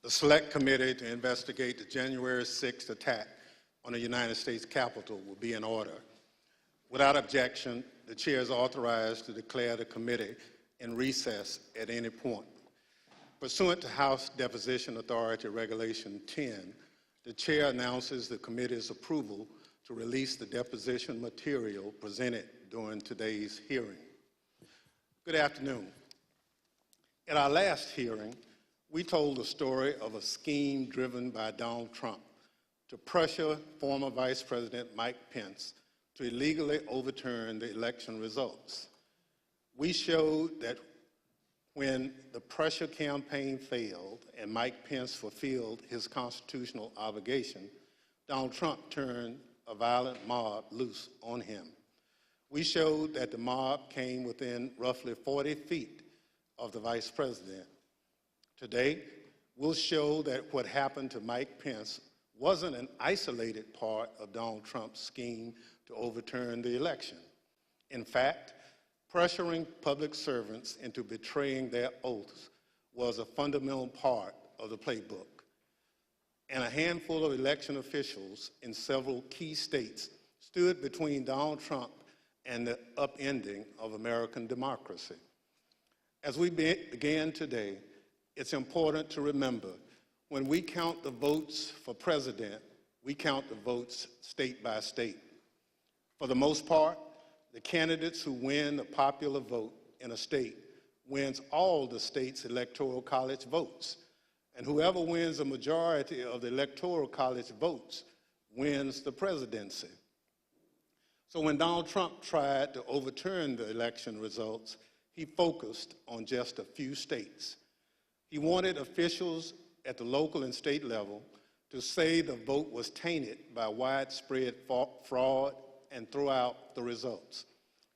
The Select Committee to investigate the January 6th attack on the United States Capitol will be in order. Without objection, the chair is authorized to declare the committee in recess at any point. Pursuant to House Deposition Authority Regulation 10, the chair announces the committee's approval to release the deposition material presented during today's hearing. Good afternoon. At our last hearing, we told the story of a scheme driven by Donald Trump to pressure former Vice President Mike Pence to illegally overturn the election results. We showed that when the pressure campaign failed and Mike Pence fulfilled his constitutional obligation, Donald Trump turned a violent mob loose on him. We showed that the mob came within roughly 40 feet of the Vice President. Today, we'll show that what happened to Mike Pence wasn't an isolated part of Donald Trump's scheme to overturn the election. In fact, pressuring public servants into betraying their oaths was a fundamental part of the playbook. And a handful of election officials in several key states stood between Donald Trump and the upending of American democracy. As we begin today, it's important to remember when we count the votes for president, we count the votes state by state. For the most part, the candidates who win the popular vote in a state wins all the state's electoral college votes. And whoever wins a majority of the electoral college votes wins the presidency. So when Donald Trump tried to overturn the election results, he focused on just a few states. He wanted officials at the local and state level to say the vote was tainted by widespread fraud and throw out the results,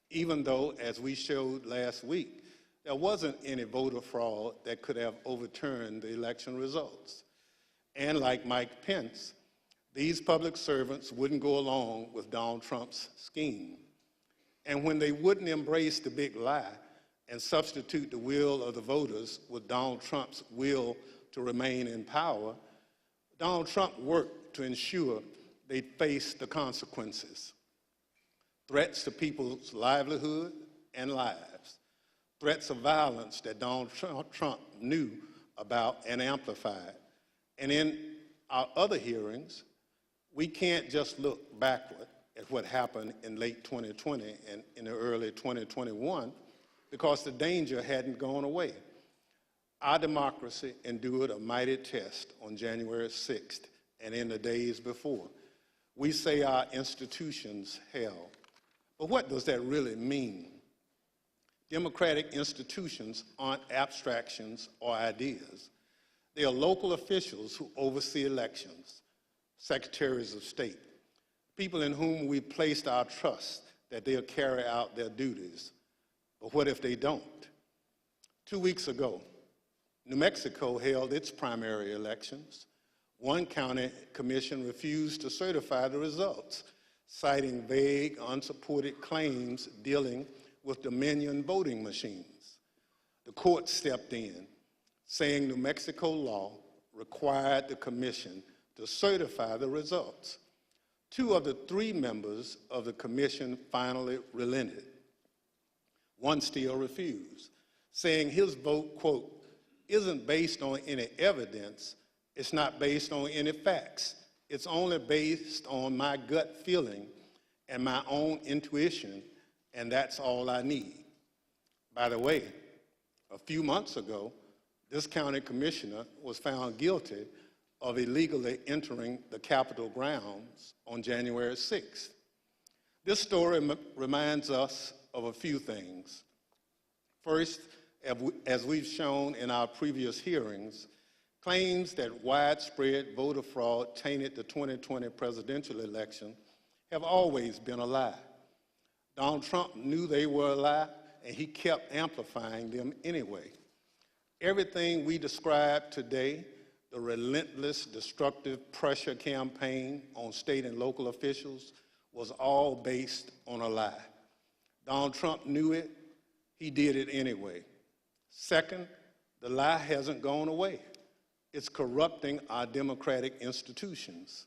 even though, as we showed last week, there wasn't any voter fraud that could have overturned the election results. And like Mike Pence, these public servants wouldn't go along with Donald Trump's scheme. And when they wouldn't embrace the big lie and substitute the will of the voters with Donald Trump's will to remain in power, Donald Trump worked to ensure they faced the consequences. Threats to people's livelihood and lives, threats of violence that Donald Trump knew about and amplified. And in our other hearings, we can't just look backward at what happened in late 2020 and in the early 2021 because the danger hadn't gone away. Our democracy endured a mighty test on January 6th and in the days before. We say our institutions held. But what does that really mean? Democratic institutions aren't abstractions or ideas. They are local officials who oversee elections, secretaries of state, people in whom we placed our trust that they'll carry out their duties. But what if they don't? 2 weeks ago, New Mexico held its primary elections. One county commission refused to certify the results, citing vague, unsupported claims dealing with Dominion voting machines. The court stepped in, saying New Mexico law required the commission to certify the results. 2 of the 3 members of the commission finally relented. One still refused, saying his vote, quote, isn't based on any evidence, it's not based on any facts, it's only based on my gut feeling and my own intuition, and that's all I need. By the way, a few months ago, this county commissioner was found guilty of illegally entering the Capitol grounds on January 6th. This story reminds us of a few things. First, as we've shown in our previous hearings, claims that widespread voter fraud tainted the 2020 presidential election have always been a lie. Donald Trump knew they were a lie, and he kept amplifying them anyway. Everything we described today, the relentless, destructive pressure campaign on state and local officials, was all based on a lie. Donald Trump knew it, he did it anyway. Second, the lie hasn't gone away. It's corrupting our democratic institutions.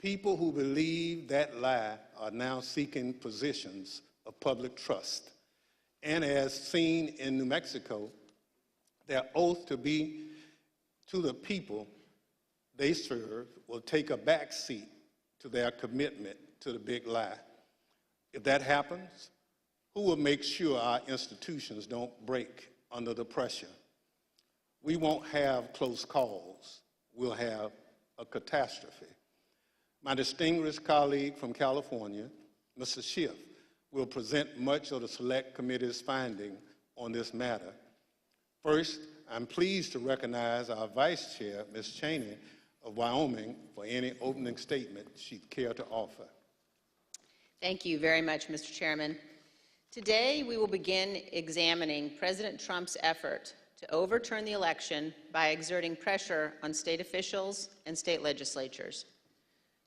People who believe that lie are now seeking positions of public trust. And as seen in New Mexico, their oath to be to the people they serve will take a back seat to their commitment to the big lie. If that happens, who will make sure our institutions don't break under the pressure? We won't have close calls. We'll have a catastrophe. My distinguished colleague from California, Mr. Schiff, will present much of the Select Committee's finding on this matter. First, I'm pleased to recognize our Vice Chair, Ms. Cheney of Wyoming, for any opening statement she'd care to offer. Thank you very much, Mr. Chairman. Today, we will begin examining President Trump's effort to overturn the election by exerting pressure on state officials and state legislatures.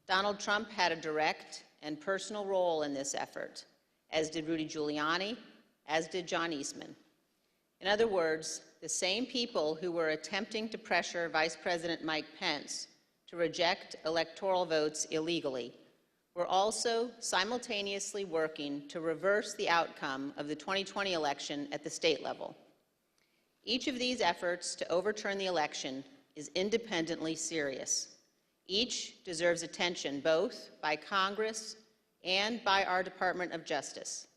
Donald Trump had a direct and personal role in this effort, as did Rudy Giuliani, as did John Eastman. In other words, the same people who were attempting to pressure Vice President Mike Pence to reject electoral votes illegally were also simultaneously working to reverse the outcome of the 2020 election at the state level. Each of these efforts to overturn the election is independently serious. Each deserves attention both by Congress and by our Department of Justice.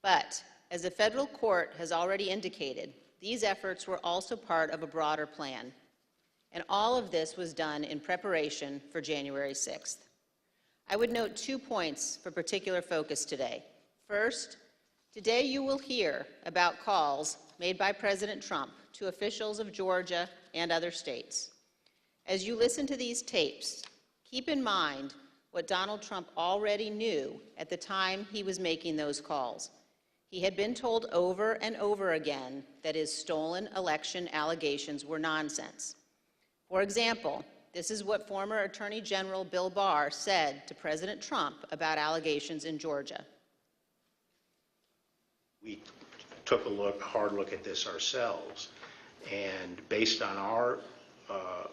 But, as the federal court has already indicated, these efforts were also part of a broader plan. And all of this was done in preparation for January 6th. I would note 2 points for particular focus today. First, today you will hear about calls made by President Trump to officials of Georgia and other states. As you listen to these tapes, keep in mind what Donald Trump already knew at the time he was making those calls. He had been told over and over again that his stolen election allegations were nonsense. For example, this is what former Attorney General Bill Barr said to President Trump about allegations in Georgia. We took a hard look at this ourselves, and based on our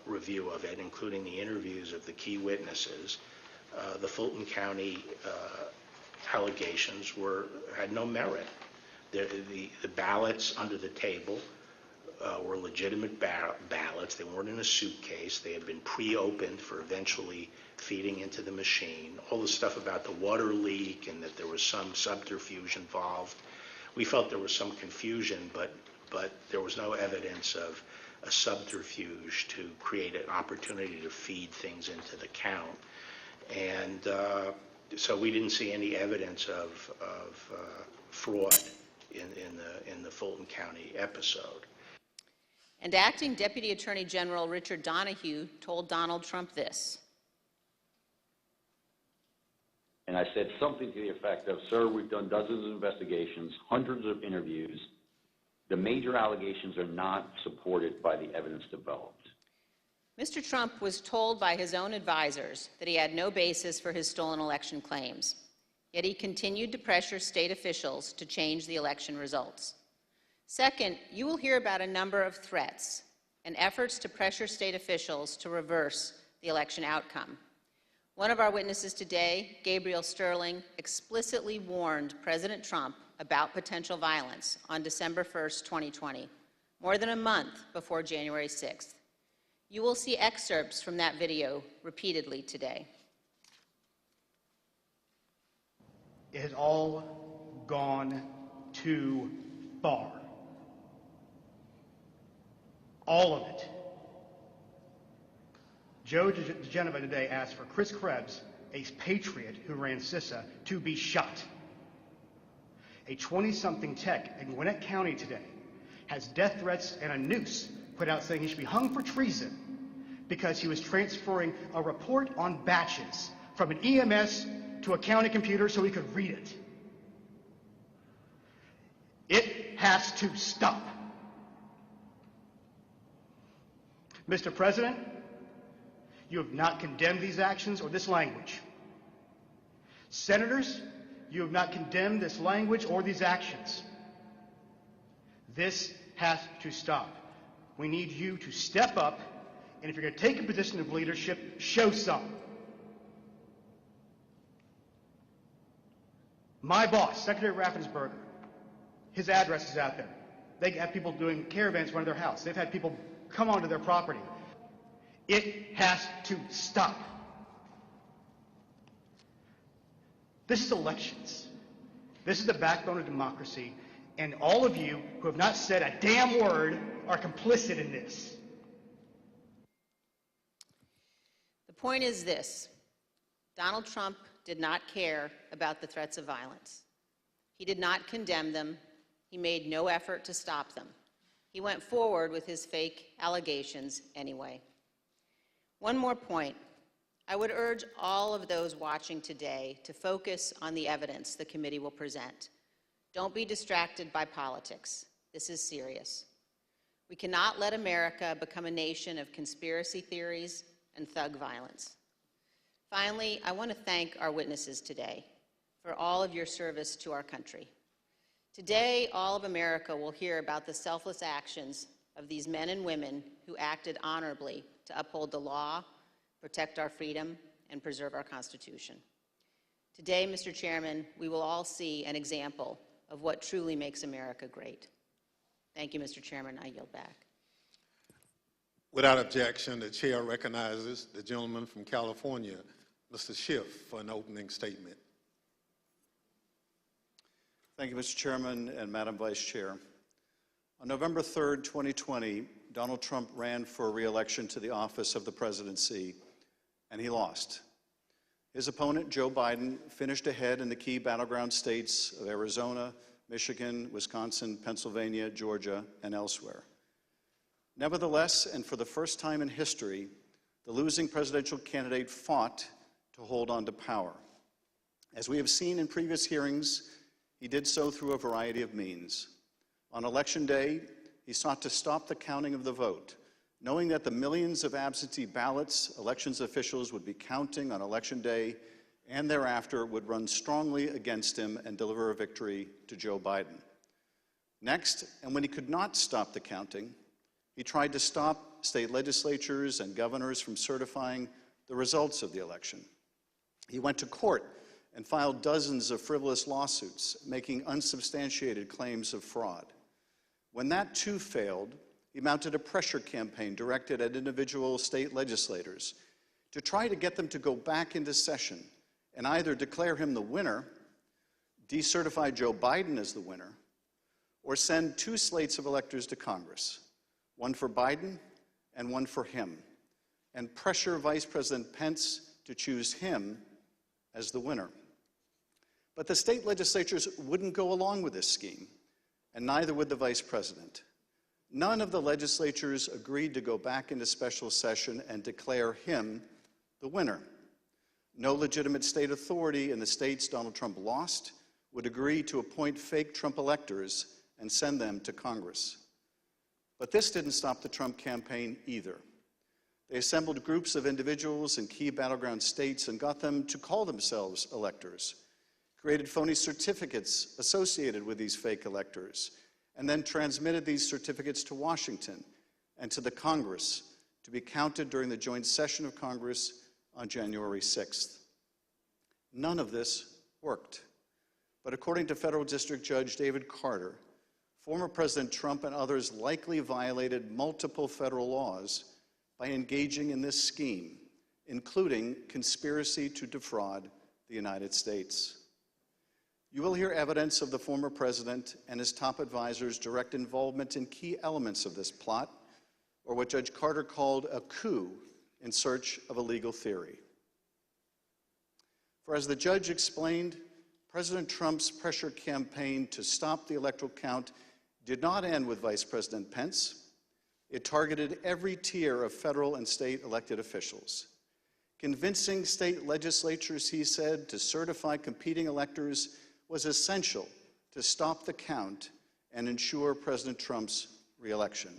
review of it, including the interviews of the key witnesses, the Fulton County allegations had no merit. The ballots under the table were legitimate ballots. They weren't in a suitcase. They had been pre-opened for eventually feeding into the machine. All the stuff about the water leak and that there was some subterfuge involved. We felt there was some confusion, but there was no evidence of a subterfuge to create an opportunity to feed things into the count. And so we didn't see any evidence of fraud in the Fulton County episode. And Acting Deputy Attorney General Richard Donahue told Donald Trump this. And I said something to the effect of, sir, we've done dozens of investigations, hundreds of interviews. The major allegations are not supported by the evidence developed. Mr. Trump was told by his own advisors that he had no basis for his stolen election claims, yet he continued to pressure state officials to change the election results. Second, you will hear about a number of threats and efforts to pressure state officials to reverse the election outcome. One of our witnesses today, Gabriel Sterling, explicitly warned President Trump about potential violence on December 1st, 2020, more than a month before January 6th. You will see excerpts from that video repeatedly today. It has all gone too far. All of it. Joe DeGenova today asked for Chris Krebs, a patriot who ran CISA, to be shot. A 20-something tech in Gwinnett County today has death threats and a noose put out saying he should be hung for treason because he was transferring a report on batches from an EMS to a county computer so he could read it. It has to stop. Mr. President, you have not condemned these actions or this language. Senators, you have not condemned this language or these actions. This has to stop. We need you to step up, and if you're going to take a position of leadership, show some. My boss, Secretary Raffensperger, his address is out there. They have people doing caravans in front of their house. They've had people come onto their property. It has to stop. This is elections. This is the backbone of democracy, and all of you who have not said a damn word are complicit in this. The point is this: Donald Trump did not care about the threats of violence. He did not condemn them. He made no effort to stop them. He went forward with his fake allegations anyway. One more point. I would urge all of those watching today to focus on the evidence the committee will present. Don't be distracted by politics. This is serious. We cannot let America become a nation of conspiracy theories and thug violence. Finally, I want to thank our witnesses today for all of your service to our country. Today, all of America will hear about the selfless actions of these men and women who acted honorably to uphold the law, protect our freedom, and preserve our Constitution. Today, Mr. Chairman, we will all see an example of what truly makes America great. Thank you, Mr. Chairman. I yield back. Without objection, the chair recognizes the gentleman from California, Mr. Schiff, for an opening statement. Thank you, Mr. Chairman and Madam Vice Chair. On November 3rd, 2020, Donald Trump ran for re-election to the office of the presidency, and he lost. His opponent, Joe Biden, finished ahead in the key battleground states of Arizona, Michigan, Wisconsin, Pennsylvania, Georgia, and elsewhere. Nevertheless, and for the first time in history, the losing presidential candidate fought to hold on to power. As we have seen in previous hearings, he did so through a variety of means. On Election Day, he sought to stop the counting of the vote, knowing that the millions of absentee ballots elections officials would be counting on Election Day and thereafter would run strongly against him and deliver a victory to Joe Biden. Next, and when he could not stop the counting, he tried to stop state legislatures and governors from certifying the results of the election. He went to court and filed dozens of frivolous lawsuits, making unsubstantiated claims of fraud. When that too failed, he mounted a pressure campaign directed at individual state legislators to try to get them to go back into session and either declare him the winner, decertify Joe Biden as the winner, or send two slates of electors to Congress, one for Biden and one for him, and pressure Vice President Pence to choose him as the winner. But the state legislatures wouldn't go along with this scheme, and neither would the vice president. None of the legislatures agreed to go back into special session and declare him the winner. No legitimate state authority in the states Donald Trump lost would agree to appoint fake Trump electors and send them to Congress. But this didn't stop the Trump campaign either. They assembled groups of individuals in key battleground states and got them to call themselves electors, created phony certificates associated with these fake electors, and then transmitted these certificates to Washington and to the Congress to be counted during the joint session of Congress on January 6th. None of this worked. But according to Federal District Judge David Carter, former President Trump and others likely violated multiple federal laws by engaging in this scheme, including conspiracy to defraud the United States. You will hear evidence of the former president and his top advisors' direct involvement in key elements of this plot, or what Judge Carter called a coup in search of a legal theory. For as the judge explained, President Trump's pressure campaign to stop the electoral count did not end with Vice President Pence. It targeted every tier of federal and state elected officials. Convincing state legislatures, he said, to certify competing electors was essential to stop the count and ensure President Trump's re-election.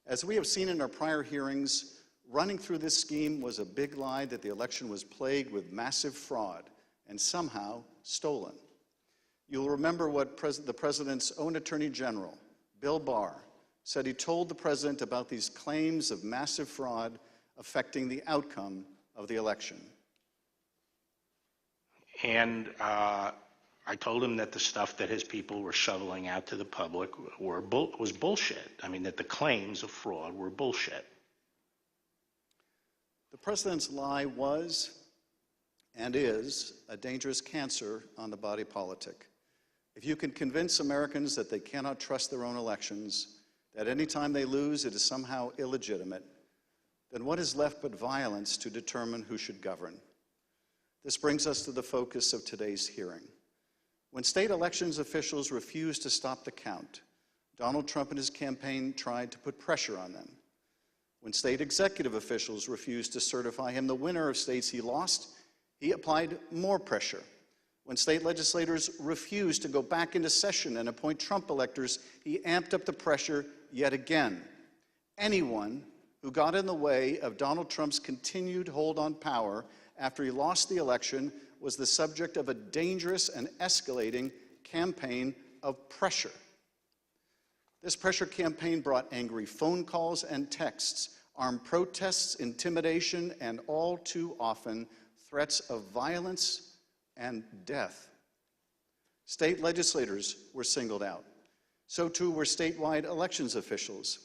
As we have seen in our prior hearings, running through this scheme was a big lie that the election was plagued with massive fraud and somehow stolen. You'll remember what the president's own Attorney General, Bill Barr, said he told the president about these claims of massive fraud affecting the outcome of the election. And I told him that the stuff that his people were shoveling out to the public was bullshit. I mean, that the claims of fraud were bullshit. The president's lie was and is a dangerous cancer on the body politic. If you can convince Americans that they cannot trust their own elections, that any time they lose it is somehow illegitimate, then what is left but violence to determine who should govern? This brings us to the focus of today's hearing. When state elections officials refused to stop the count, Donald Trump and his campaign tried to put pressure on them. When state executive officials refused to certify him the winner of states he lost, he applied more pressure. When state legislators refused to go back into session and appoint Trump electors, he amped up the pressure yet again. Anyone who got in the way of Donald Trump's continued hold on power after he lost the election was the subject of a dangerous and escalating campaign of pressure. This pressure campaign brought angry phone calls and texts, armed protests, intimidation, and all too often, threats of violence and death. State legislators were singled out. So too were statewide elections officials.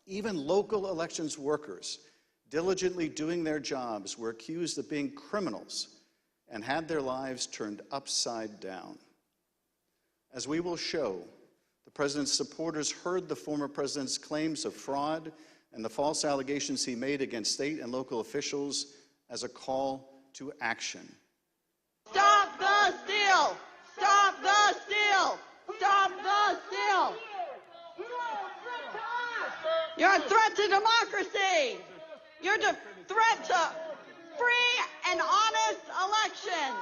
Even local elections workers, diligently doing their jobs, were accused of being criminals and had their lives turned upside down. As we will show, the president's supporters heard the former president's claims of fraud and the false allegations he made against state and local officials as a call to action. Stop the steal! Stop the steal! Stop the steal! You're a threat to democracy! You're a threat to free and honest elections!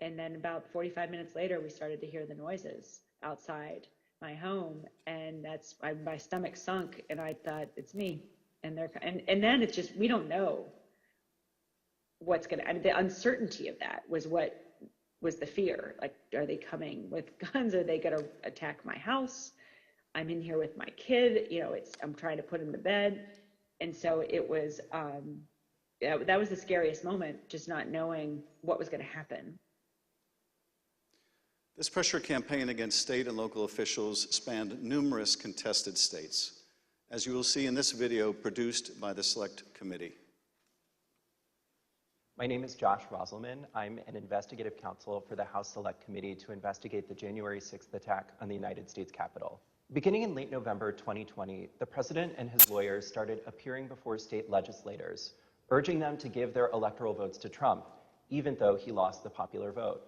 And then about 45 minutes later, we started to hear the noises outside my home, and my stomach sunk, and I thought, it's me. And then it's just, we don't know what's gonna, I mean, the uncertainty of that was what was the fear. Like, are they coming with guns? Are they gonna attack my house? I'm in here with my kid, I'm trying to put him to bed. And so it was, that was the scariest moment, just not knowing what was gonna happen. This pressure campaign against state and local officials spanned numerous contested states, as you will see in this video produced by the Select Committee. My name is Josh Roselman. I'm an investigative counsel for the House Select Committee to investigate the January 6th attack on the United States Capitol. Beginning in late November 2020, the president and his lawyers started appearing before state legislators, urging them to give their electoral votes to Trump, even though he lost the popular vote.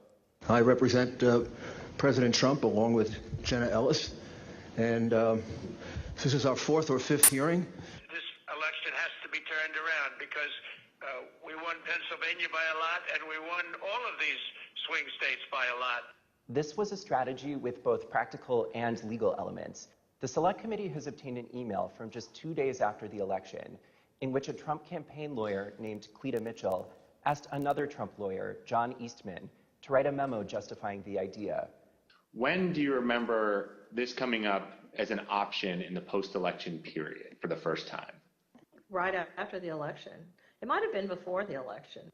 I represent President Trump along with Jenna Ellis, and this is our fourth or fifth hearing. This election has to be turned around because we won Pennsylvania by a lot, and we won all of these swing states by a lot. This was a strategy with both practical and legal elements. The Select Committee has obtained an email from just 2 days after the election in which a Trump campaign lawyer named Cleta Mitchell asked another Trump lawyer, John Eastman, to write a memo justifying the idea. When do you remember this coming up as an option in the post-election period for the first time? Right after the election. It might have been before the election.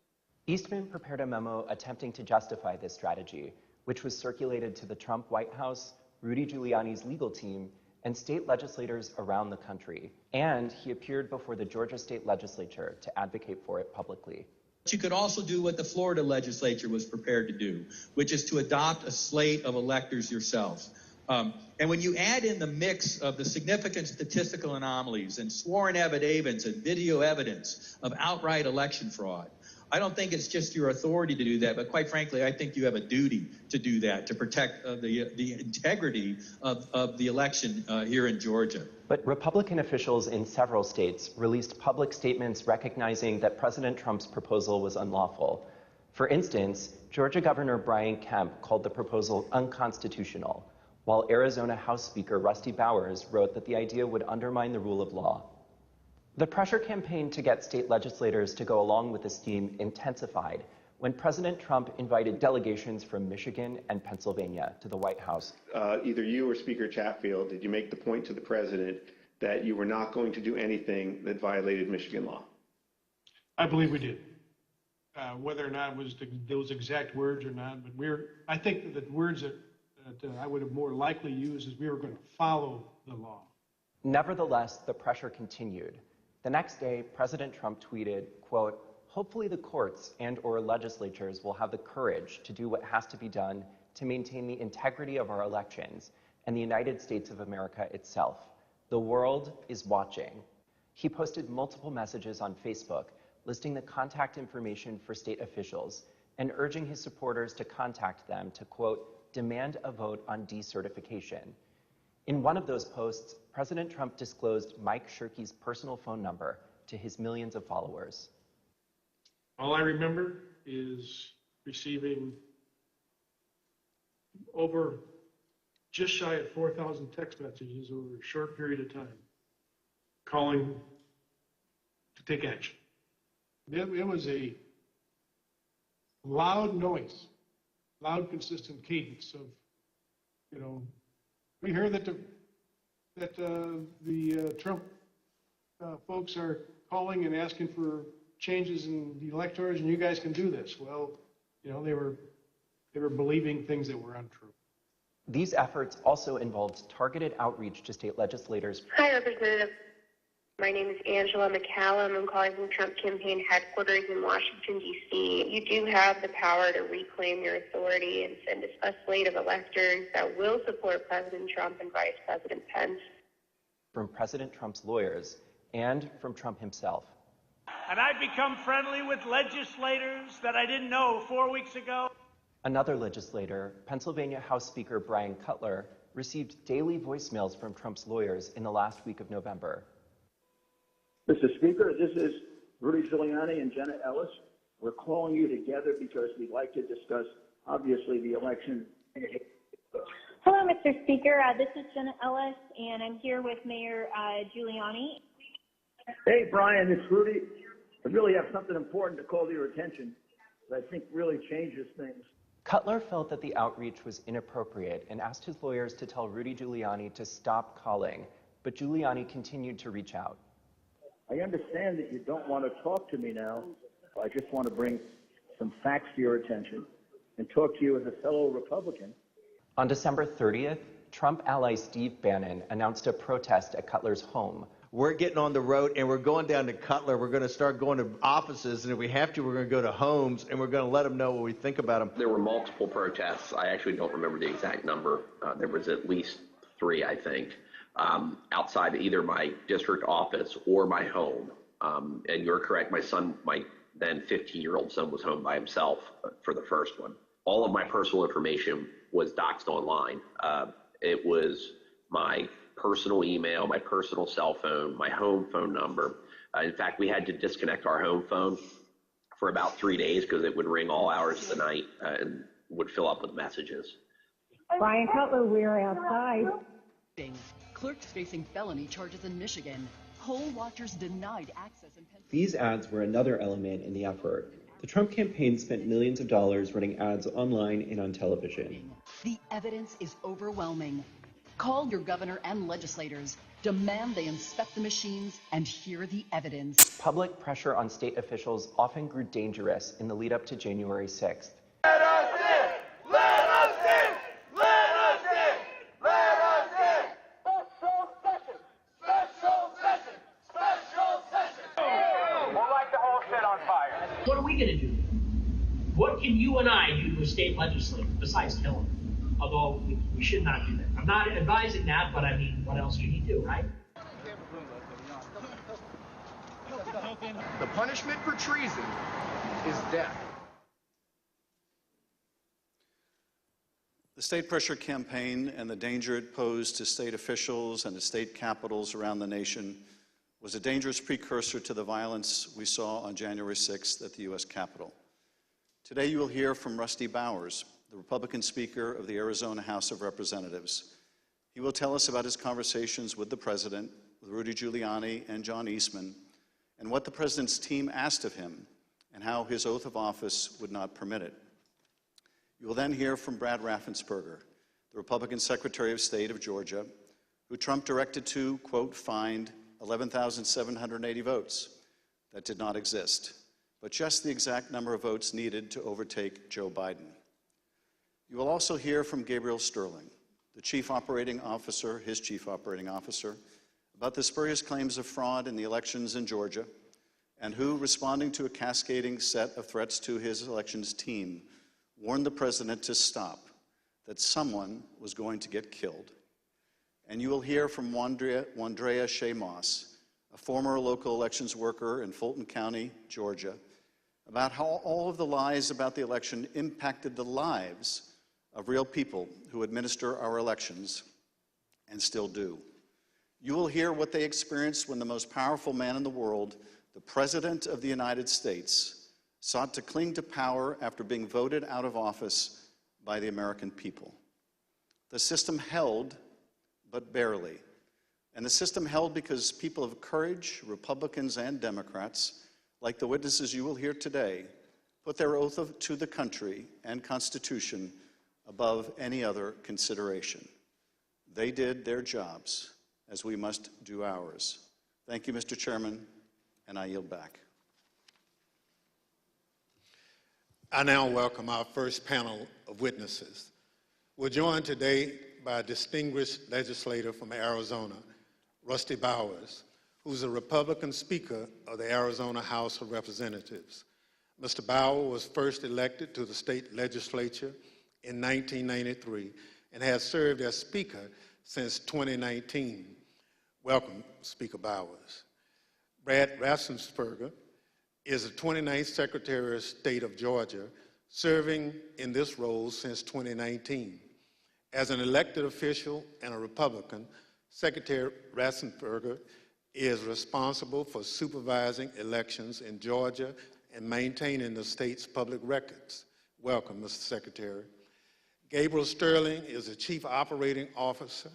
Eastman prepared a memo attempting to justify this strategy, which was circulated to the Trump White House, Rudy Giuliani's legal team, and state legislators around the country. And he appeared before the Georgia State Legislature to advocate for it publicly. You could also do what the Florida legislature was prepared to do, which is to adopt a slate of electors yourselves. And when you add in the mix of the significant statistical anomalies and sworn affidavits and video evidence of outright election fraud, I don't think it's just your authority to do that, but quite frankly, I think you have a duty to do that, to protect the integrity of the election here in Georgia. But Republican officials in several states released public statements recognizing that President Trump's proposal was unlawful. For instance, Georgia Governor Brian Kemp called the proposal unconstitutional, while Arizona House Speaker Rusty Bowers wrote that the idea would undermine the rule of law. The pressure campaign to get state legislators to go along with the scheme intensified when President Trump invited delegations from Michigan and Pennsylvania to the White House. Either you or Speaker Chatfield, did you make the point to the president that you were not going to do anything that violated Michigan law? I believe we did. Whether or not it was those exact words or not, but I think that the words that I would have more likely used is we were going to follow the law. Nevertheless, the pressure continued. The next day, President Trump tweeted, quote, "Hopefully the courts and/or legislatures will have the courage to do what has to be done to maintain the integrity of our elections and the United States of America itself. The world is watching." He posted multiple messages on Facebook listing the contact information for state officials and urging his supporters to contact them to, quote, "demand a vote on decertification." In one of those posts, President Trump disclosed Mike Shirkey's personal phone number to his millions of followers. All I remember is receiving over just shy of 4,000 text messages over a short period of time, calling to take action. It was a loud noise, loud, consistent cadence of, we hear that the Trump folks are calling and asking for changes in the electors, and you guys can do this. Well, they were believing things that were untrue. These efforts also involved targeted outreach to state legislators. Hi, Representative. My name is Angela McCallum. I'm calling from Trump campaign headquarters in Washington, D.C. You do have the power to reclaim your authority and send a slate of electors that will support President Trump and Vice President Pence. From President Trump's lawyers and from Trump himself. And I've become friendly with legislators that I didn't know 4 weeks ago. Another legislator, Pennsylvania House Speaker Brian Cutler, received daily voicemails from Trump's lawyers in the last week of November. Mr. Speaker, this is Rudy Giuliani and Jenna Ellis. We're calling you together because we'd like to discuss, obviously, the election. Hello, Mr. Speaker. This is Jenna Ellis, and I'm here with Mayor Giuliani. Hey, Brian, it's Rudy. I really have something important to call to your attention that I think really changes things. Cutler felt that the outreach was inappropriate and asked his lawyers to tell Rudy Giuliani to stop calling, but Giuliani continued to reach out. I understand that you don't want to talk to me now. I just want to bring some facts to your attention and talk to you as a fellow Republican. On December 30th, Trump ally Steve Bannon announced a protest at Cutler's home. We're getting on the road and we're going down to Cutler. We're going to start going to offices, and if we have to, we're going to go to homes, and we're going to let them know what we think about them. There were multiple protests. I actually don't remember the exact number. There was at least 3, I think, outside either my district office or my home. And you're correct, my son, my then 15-year-old son, was home by himself for the first one. All of my personal information was doxed online. It was my personal email, my personal cell phone, my home phone number. In fact, we had to disconnect our home phone for about 3 days because it would ring all hours of the night and would fill up with messages. Brian Cutler, we're outside. Clerks facing felony charges in Michigan. Poll watchers denied access in Pennsylvania. These ads were another element in the effort. The Trump campaign spent millions of dollars running ads online and on television. The evidence is overwhelming. Call your governor and legislators. Demand they inspect the machines and hear the evidence. Public pressure on state officials often grew dangerous in the lead up to January 6th. Let us in! Let us in! Let us in! Let us in! Special session! Special session! Special session! We'll light the whole shit on fire. What are we going to do? What can you and I do to a state legislator besides kill him? Although we should not do that. I'm not advising that, but I mean, what else can he do, right? The punishment for treason is death. The state pressure campaign and the danger it posed to state officials and to state capitals around the nation was a dangerous precursor to the violence we saw on January 6th at the U.S. Capitol. Today you will hear from Rusty Bowers, the Republican Speaker of the Arizona House of Representatives. He will tell us about his conversations with the President, with Rudy Giuliani and John Eastman, and what the President's team asked of him, and how his oath of office would not permit it. You will then hear from Brad Raffensperger, the Republican Secretary of State of Georgia, who Trump directed to, quote, find 11,780 votes that did not exist, but just the exact number of votes needed to overtake Joe Biden. You will also hear from Gabriel Sterling, the chief operating officer, his chief operating officer, about the spurious claims of fraud in the elections in Georgia, and who, responding to a cascading set of threats to his elections team, warned the president to stop, that someone was going to get killed. And you will hear from Wandrea Shea Moss, a former local elections worker in Fulton County, Georgia, about how all of the lies about the election impacted the lives of real people who administer our elections and still do. You will hear what they experienced when the most powerful man in the world, the President of the United States, sought to cling to power after being voted out of office by the American people. The system held, but barely. And the system held because people of courage, Republicans and Democrats, like the witnesses you will hear today, put their oath to the country and Constitution above any other consideration. They did their jobs, as we must do ours. Thank you, Mr. Chairman, and I yield back. I now welcome our first panel of witnesses. We're joined today by a distinguished legislator from Arizona, Rusty Bowers, who's a Republican Speaker of the Arizona House of Representatives. Mr. Bowers was first elected to the state legislature in 1993 and has served as Speaker since 2019. Welcome, Speaker Bowers. Brad Raffensperger is the 29th Secretary of State of Georgia, serving in this role since 2019. As an elected official and a Republican, Secretary Raffensperger is responsible for supervising elections in Georgia and maintaining the state's public records. Welcome, Mr. Secretary. Gabriel Sterling is the Chief Operating Officer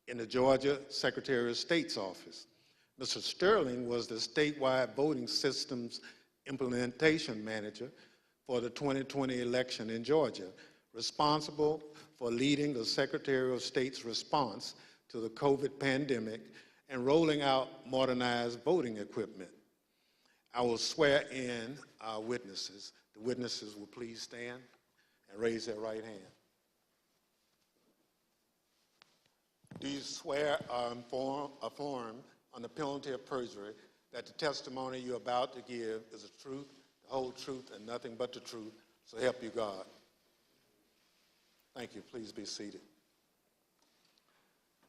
in the Georgia Secretary of State's office. Mr. Sterling was the statewide voting systems implementation manager for the 2020 election in Georgia, responsible for leading the Secretary of State's response to the COVID pandemic and rolling out modernized voting equipment. I will swear in our witnesses. The witnesses will please stand and raise their right hand. Do you swear or affirm on the penalty of perjury that the testimony you're about to give is the truth, the whole truth, and nothing but the truth, so help you God? Thank you. Please be seated.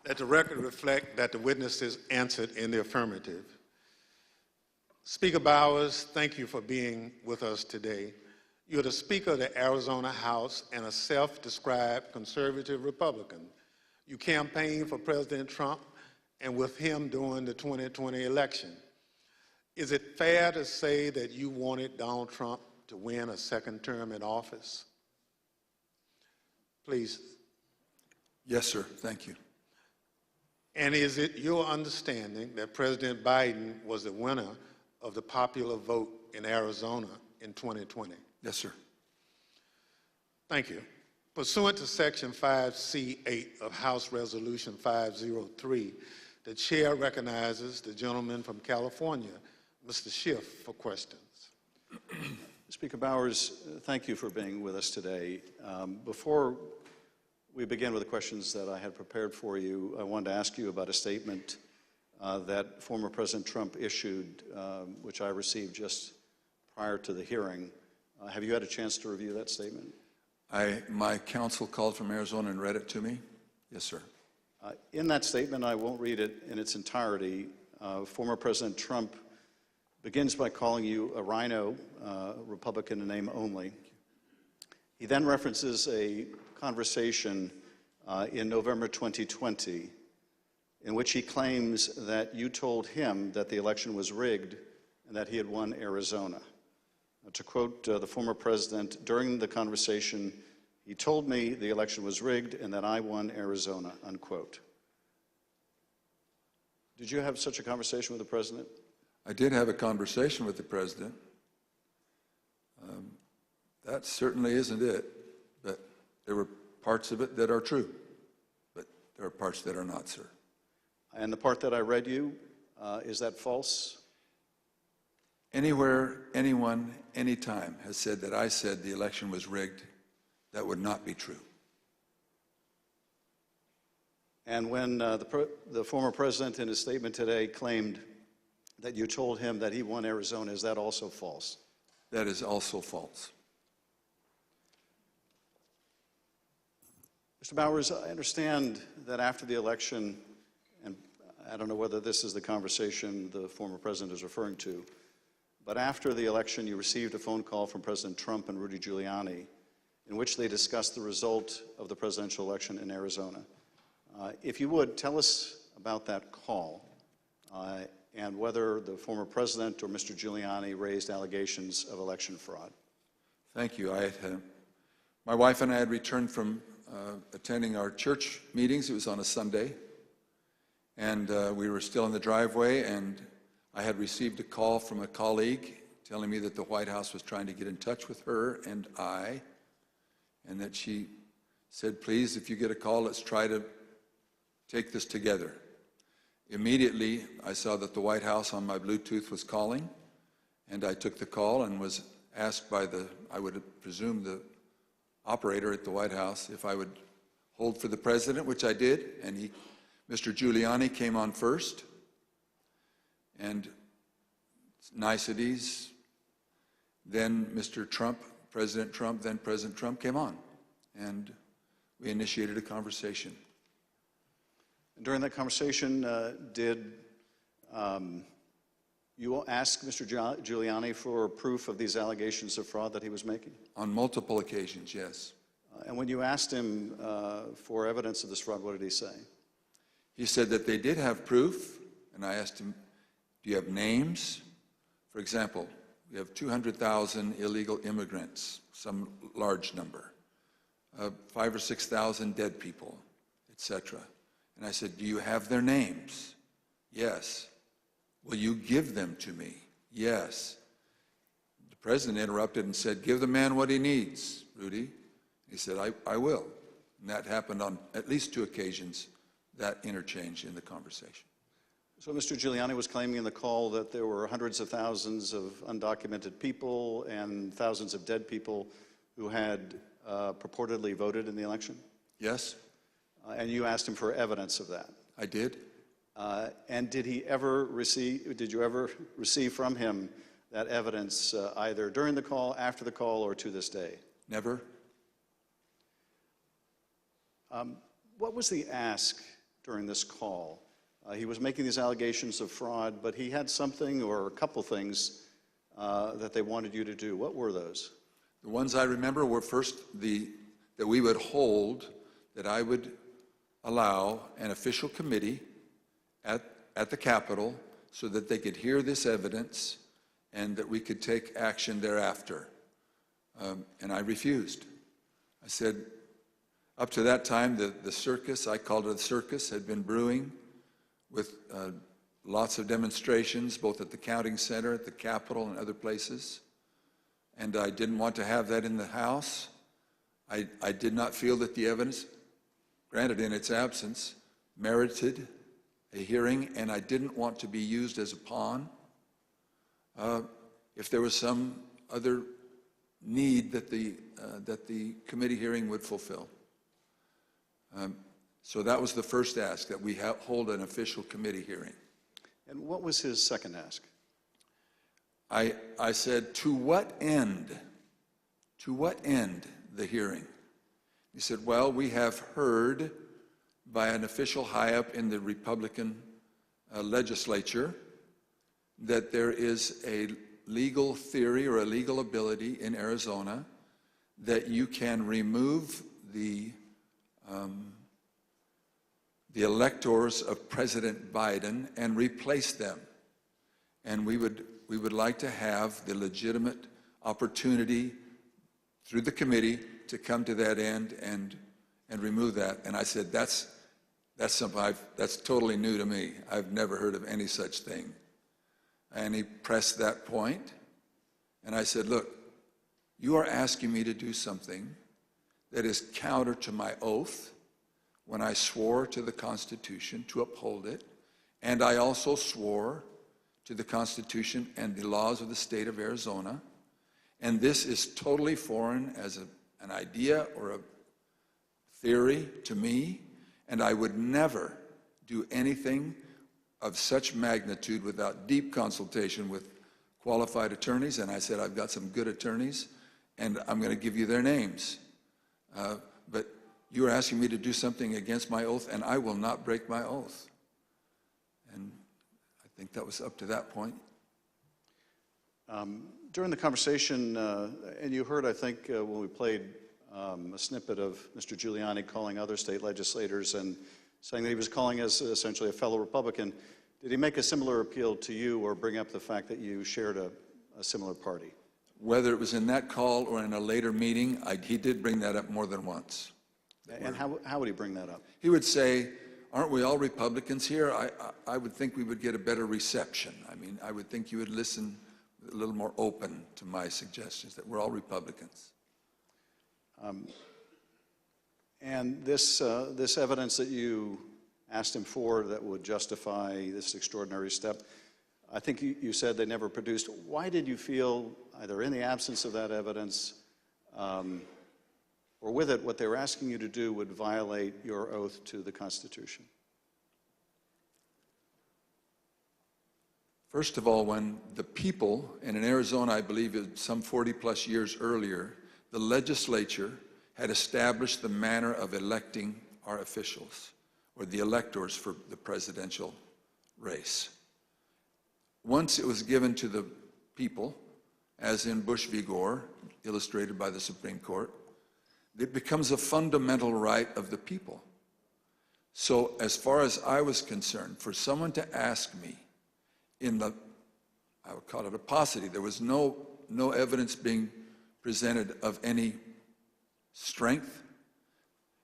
Let the record reflect that the witnesses answered in the affirmative. Speaker Bowers, thank you for being with us today. You're the Speaker of the Arizona House and a self-described conservative Republican. You campaigned for President Trump and with him during the 2020 election. Is it fair to say that you wanted Donald Trump to win a second term in office? Please. Yes, sir. Thank you. And is it your understanding that President Biden was the winner of the popular vote in Arizona in 2020? Yes, sir. Thank you. Pursuant to Section 5C8 of House Resolution 503, the chair recognizes the gentleman from California, Mr. Schiff, for questions. Speaker Bowers, thank you for being with us today. Before we begin with the questions that I had prepared for you, I wanted to ask you about a statement that former President Trump issued, which I received just prior to the hearing. Have you had a chance to review that statement? My counsel called from Arizona and read it to me. Yes, sir. In that statement, I won't read it in its entirety. Former President Trump begins by calling you a rhino, Republican in name only. He then references a conversation in November 2020 in which he claims that you told him that the election was rigged and that he had won Arizona. To quote the former president, during the conversation, He told me the election was rigged and that I won Arizona, unquote. Did you have such a conversation with the president? I did have a conversation with the president. That certainly isn't it, but there were parts of it that are true, but there are parts that are not, sir. And the part that I read you, is that false? Anywhere, anyone, anytime has said that I said the election was rigged, that would not be true. And when the former president in his statement today claimed that you told him that he won Arizona, is that also false? That is also false. Mr. Bowers, I understand that after the election, and I don't know whether this is the conversation the former president is referring to, but after the election you received a phone call from President Trump and Rudy Giuliani in which they discussed the result of the presidential election in Arizona. If you would, tell us about that call and whether the former president or Mr. Giuliani raised allegations of election fraud. Thank you. My wife and I had returned from attending our church meetings. It was on a Sunday, and we were still in the driveway, and I had received a call from a colleague telling me that the White House was trying to get in touch with her and I, and that she said, please, if you get a call, let's try to take this together. Immediately, I saw that the White House on my Bluetooth was calling, and I took the call and was asked by I would presume the operator at the White House if I would hold for the president, which I did, and Mr. Giuliani came on first, and niceties, then Mr. Trump, President Trump, then President Trump came on, and we initiated a conversation. During that conversation, did you ask Mr. Giuliani for proof of these allegations of fraud that he was making? On multiple occasions, yes. And when you asked him for evidence of this fraud, what did he say? He said that they did have proof, and I asked him, do you have names? For example, we have 200,000 illegal immigrants, some large number, 5,000 or 6,000 dead people, etc. And I said, do you have their names? Yes. Will you give them to me? Yes. The president interrupted and said, give the man what he needs, Rudy. He said, I will. And that happened on at least 2 occasions, that interchange in the conversation. So Mr. Giuliani was claiming in the call that there were hundreds of thousands of undocumented people and thousands of dead people who had purportedly voted in the election? Yes. And you asked him for evidence of that? I did. And did you ever receive from him that evidence either during the call, after the call, or to this day? Never. What was the ask during this call? He was making these allegations of fraud, but he had something or a couple things that they wanted you to do. What were those? The ones I remember were first that we would hold, that I would allow an official committee at the Capitol so that they could hear this evidence and that we could take action thereafter. And I refused. I said, up to that time, the circus, I called it a circus, had been brewing with lots of demonstrations, both at the counting center, at the Capitol, and other places. And I didn't want to have that in the House. I did not feel that the evidence, granted in its absence, merited a hearing, and I didn't want to be used as a pawn if there was some other need that the committee hearing would fulfill. So that was the first ask, that we hold an official committee hearing. And what was his second ask? I said, to what end? To what end the hearing? He said, well, we have heard by an official high up in the Republican legislature that there is a legal theory or a legal ability in Arizona that you can remove the electors of President Biden and replace them. And we would like to have the legitimate opportunity through the committee to come to that end and remove that. And I said, that's something that's totally new to me. I've never heard of any such thing. And he pressed that point, and I said, look, you are asking me to do something that is counter to my oath when I swore to the Constitution to uphold it, and I also swore to the Constitution and the laws of the state of Arizona, and this is totally foreign as an idea or a theory to me, and I would never do anything of such magnitude without deep consultation with qualified attorneys. And I said, I've got some good attorneys, and I'm going to give you their names. But you're asking me to do something against my oath, and I will not break my oath. And I think that was up to that point. During the conversation, and you heard, I think, when we played a snippet of Mr. Giuliani calling other state legislators and saying that he was calling us essentially a fellow Republican, did he make a similar appeal to you or bring up the fact that you shared a similar party? Whether it was in that call or in a later meeting, he did bring that up more than once. And how would he bring that up? He would say, aren't we all Republicans here? I would think we would get a better reception. I mean, I would think you would listen a little more open to my suggestions that we're all Republicans. And this evidence that you asked him for that would justify this extraordinary step, I think you said they never produced. Why did you feel, either in the absence of that evidence or with it, what they were asking you to do would violate your oath to the Constitution? First of all, when the people, and in Arizona, I believe some 40 plus years earlier, the legislature had established the manner of electing our officials, or the electors for the presidential race. Once it was given to the people, as in Bush v. Gore, illustrated by the Supreme Court, it becomes a fundamental right of the people. So as far as I was concerned, for someone to ask me in the, I would call it a paucity, there was no evidence being presented of any strength.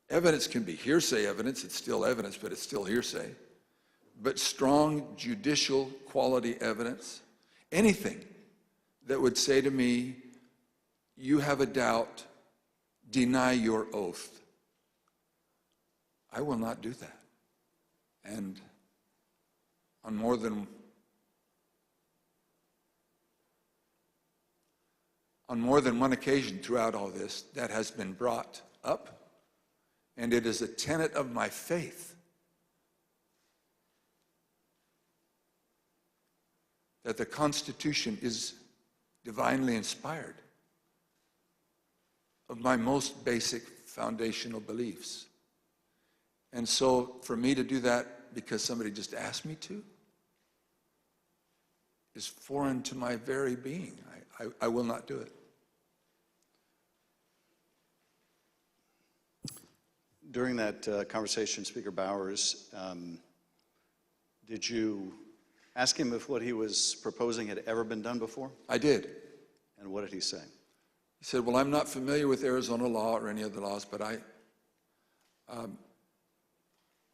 Evidence can be hearsay evidence, it's still evidence, but it's still hearsay. But strong judicial quality evidence, anything that would say to me, you have a doubt, deny your oath. I will not do that. And on more than one occasion throughout all this, that has been brought up, and it is a tenet of my faith that the Constitution is divinely inspired of my most basic foundational beliefs. And so for me to do that because somebody just asked me to is foreign to my very being. I will not do it. During that conversation, Speaker Bowers, did you ask him if what he was proposing had ever been done before? I did. And what did he say? He said, well, I'm not familiar with Arizona law or any other laws, but I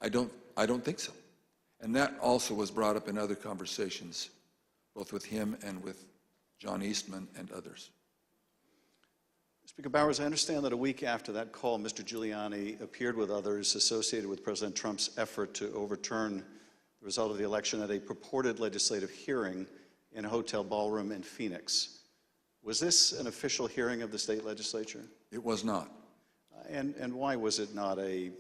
don't think so. And that also was brought up in other conversations, both with him and with John Eastman and others. Speaker Bowers, I understand that a week after that call, Mr. Giuliani appeared with others associated with President Trump's effort to overturn the result of the election at a purported legislative hearing in a hotel ballroom in Phoenix. Was this an official hearing of the state legislature? It was not. And why was it not a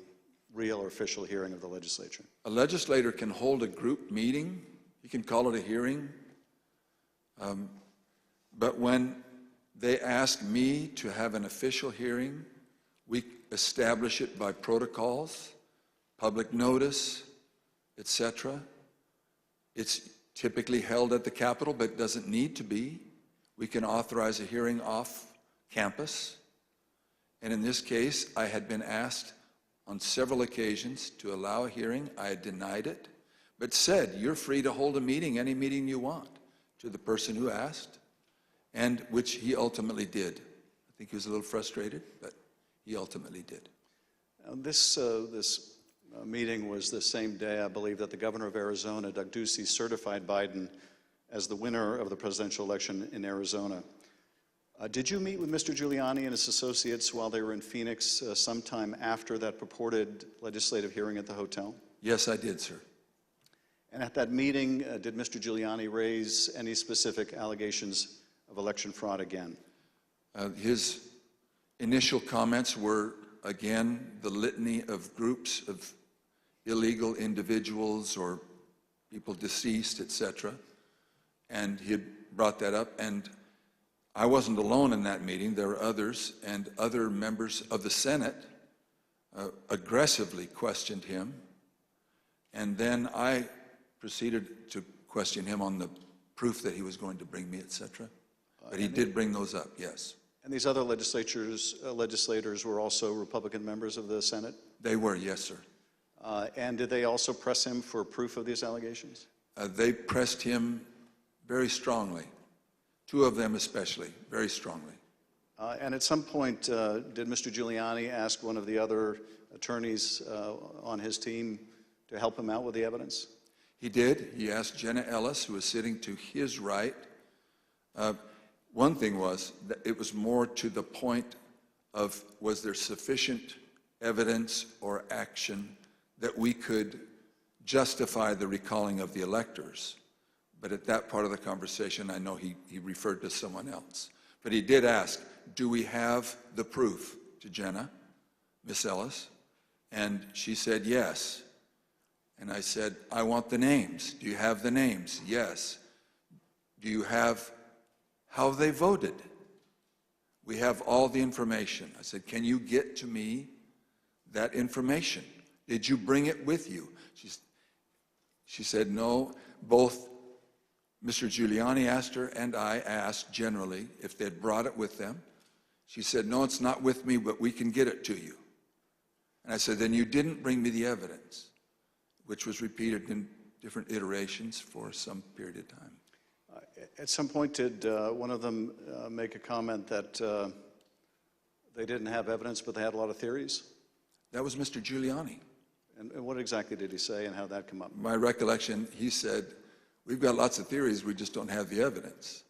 real or official hearing of the legislature? A legislator can hold a group meeting. He can call it a hearing. But when they ask me to have an official hearing, we establish it by protocols, public notice, etc. It's typically held at the Capitol, but it doesn't need to be. We can authorize a hearing off campus. And in this case, I had been asked on several occasions to allow a hearing. I had denied it, but said, you're free to hold a meeting, any meeting you want, to the person who asked, and which he ultimately did at think he was a little frustrated, but he ultimately did. This meeting was the same day, I believe, that the governor of Arizona, Doug Ducey, certified Biden as the winner of the presidential election in Arizona. Did you meet with Mr. Giuliani and his associates while they were in Phoenix sometime after that purported legislative hearing at the hotel? Yes, I did, sir. And at that meeting, did Mr. Giuliani raise any specific allegations of election fraud again? His initial comments were, again, the litany of groups of illegal individuals or people deceased, etc. And he had brought that up, and I wasn't alone in that meeting. There were others, and other members of the Senate aggressively questioned him. And then I proceeded to question him on the proof that he was going to bring me, etc. But he did bring those up, yes. And these other legislators were also Republican members of the Senate? They were, yes, sir. And did they also press him for proof of these allegations? They pressed him very strongly. Two of them especially, very strongly. And at some point, did Mr. Giuliani ask one of the other attorneys on his team to help him out with the evidence? He did. He asked Jenna Ellis, who was sitting to his right. One thing was that it was more to the point of, was there sufficient evidence or action that we could justify the recalling of the electors? But at that part of the conversation, I know he referred to someone else. But he did ask, do we have the proof, to Jenna, Miss Ellis? And she said, yes. And I said, I want the names. Do you have the names? Yes. Do you have how they voted? We have all the information. I said, can you get to me that information? Did you bring it with you? She said, no. Both Mr. Giuliani asked her and I asked generally if they'd brought it with them. She said, no, it's not with me, but we can get it to you. And I said, then you didn't bring me the evidence, which was repeated in different iterations for some period of time. At some point, did one of them make a comment that they didn't have evidence, but they had a lot of theories? That was Mr. Giuliani. And what exactly did he say, and how did that come up? My recollection, he said, we've got lots of theories, we just don't have the evidence.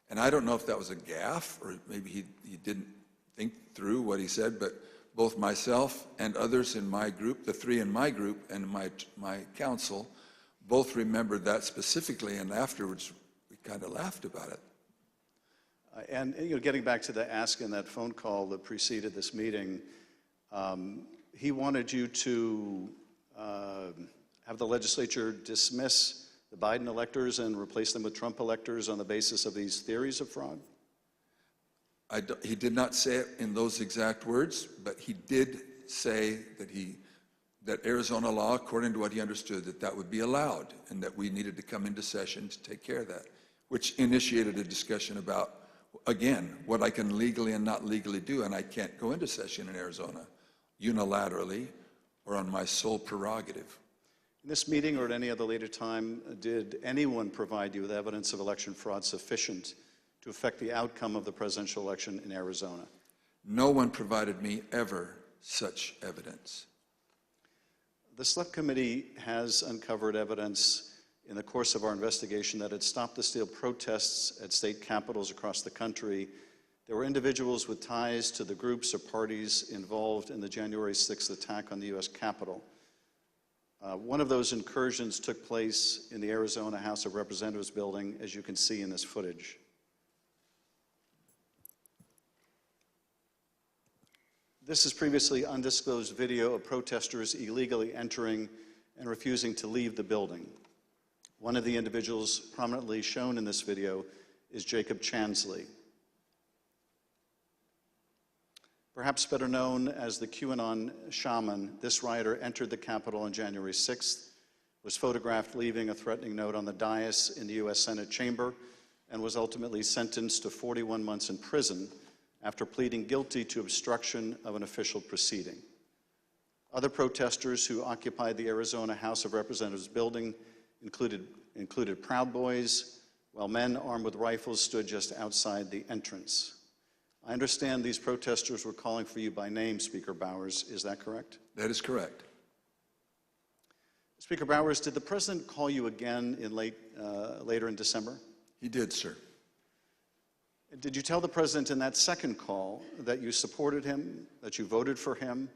And I don't know if that was a gaffe, or maybe he didn't think through what he said, but both myself and others in my group, the three in my group and my counsel, both remembered that specifically, and afterwards we kind of laughed about it. And getting back to the ask in that phone call that preceded this meeting, he wanted you to have the legislature dismiss the Biden electors and replace them with Trump electors on the basis of these theories of fraud? He did not say it in those exact words, but he did say that Arizona law, according to what he understood, that would be allowed, and that we needed to come into session to take care of that, which initiated a discussion about, again, what I can legally and not legally do, and I can't go into session in Arizona unilaterally or on my sole prerogative. In this meeting or at any other later time, did anyone provide you with evidence of election fraud sufficient to affect the outcome of the presidential election in Arizona? No one provided me ever such evidence. The Select Committee has uncovered evidence in the course of our investigation that at Stop the Steal protests at state capitals across the country, there were individuals with ties to the groups or parties involved in the January 6th attack on the U.S. Capitol. One of those incursions took place in the Arizona House of Representatives building, as you can see in this footage. This is previously undisclosed video of protesters illegally entering and refusing to leave the building. One of the individuals prominently shown in this video is Jacob Chansley. Perhaps better known as the QAnon shaman, this rioter entered the Capitol on January 6th, was photographed leaving a threatening note on the dais in the U.S. Senate chamber, and was ultimately sentenced to 41 months in prison after pleading guilty to obstruction of an official proceeding. Other protesters who occupied the Arizona House of Representatives building included Proud Boys, while men armed with rifles stood just outside the entrance. I understand these protesters were calling for you by name, Speaker Bowers. Is that correct? That is correct. Speaker Bowers, did the president call you again in later in December? He did, sir. Did you tell the president in that second call that you supported him, that you voted for him,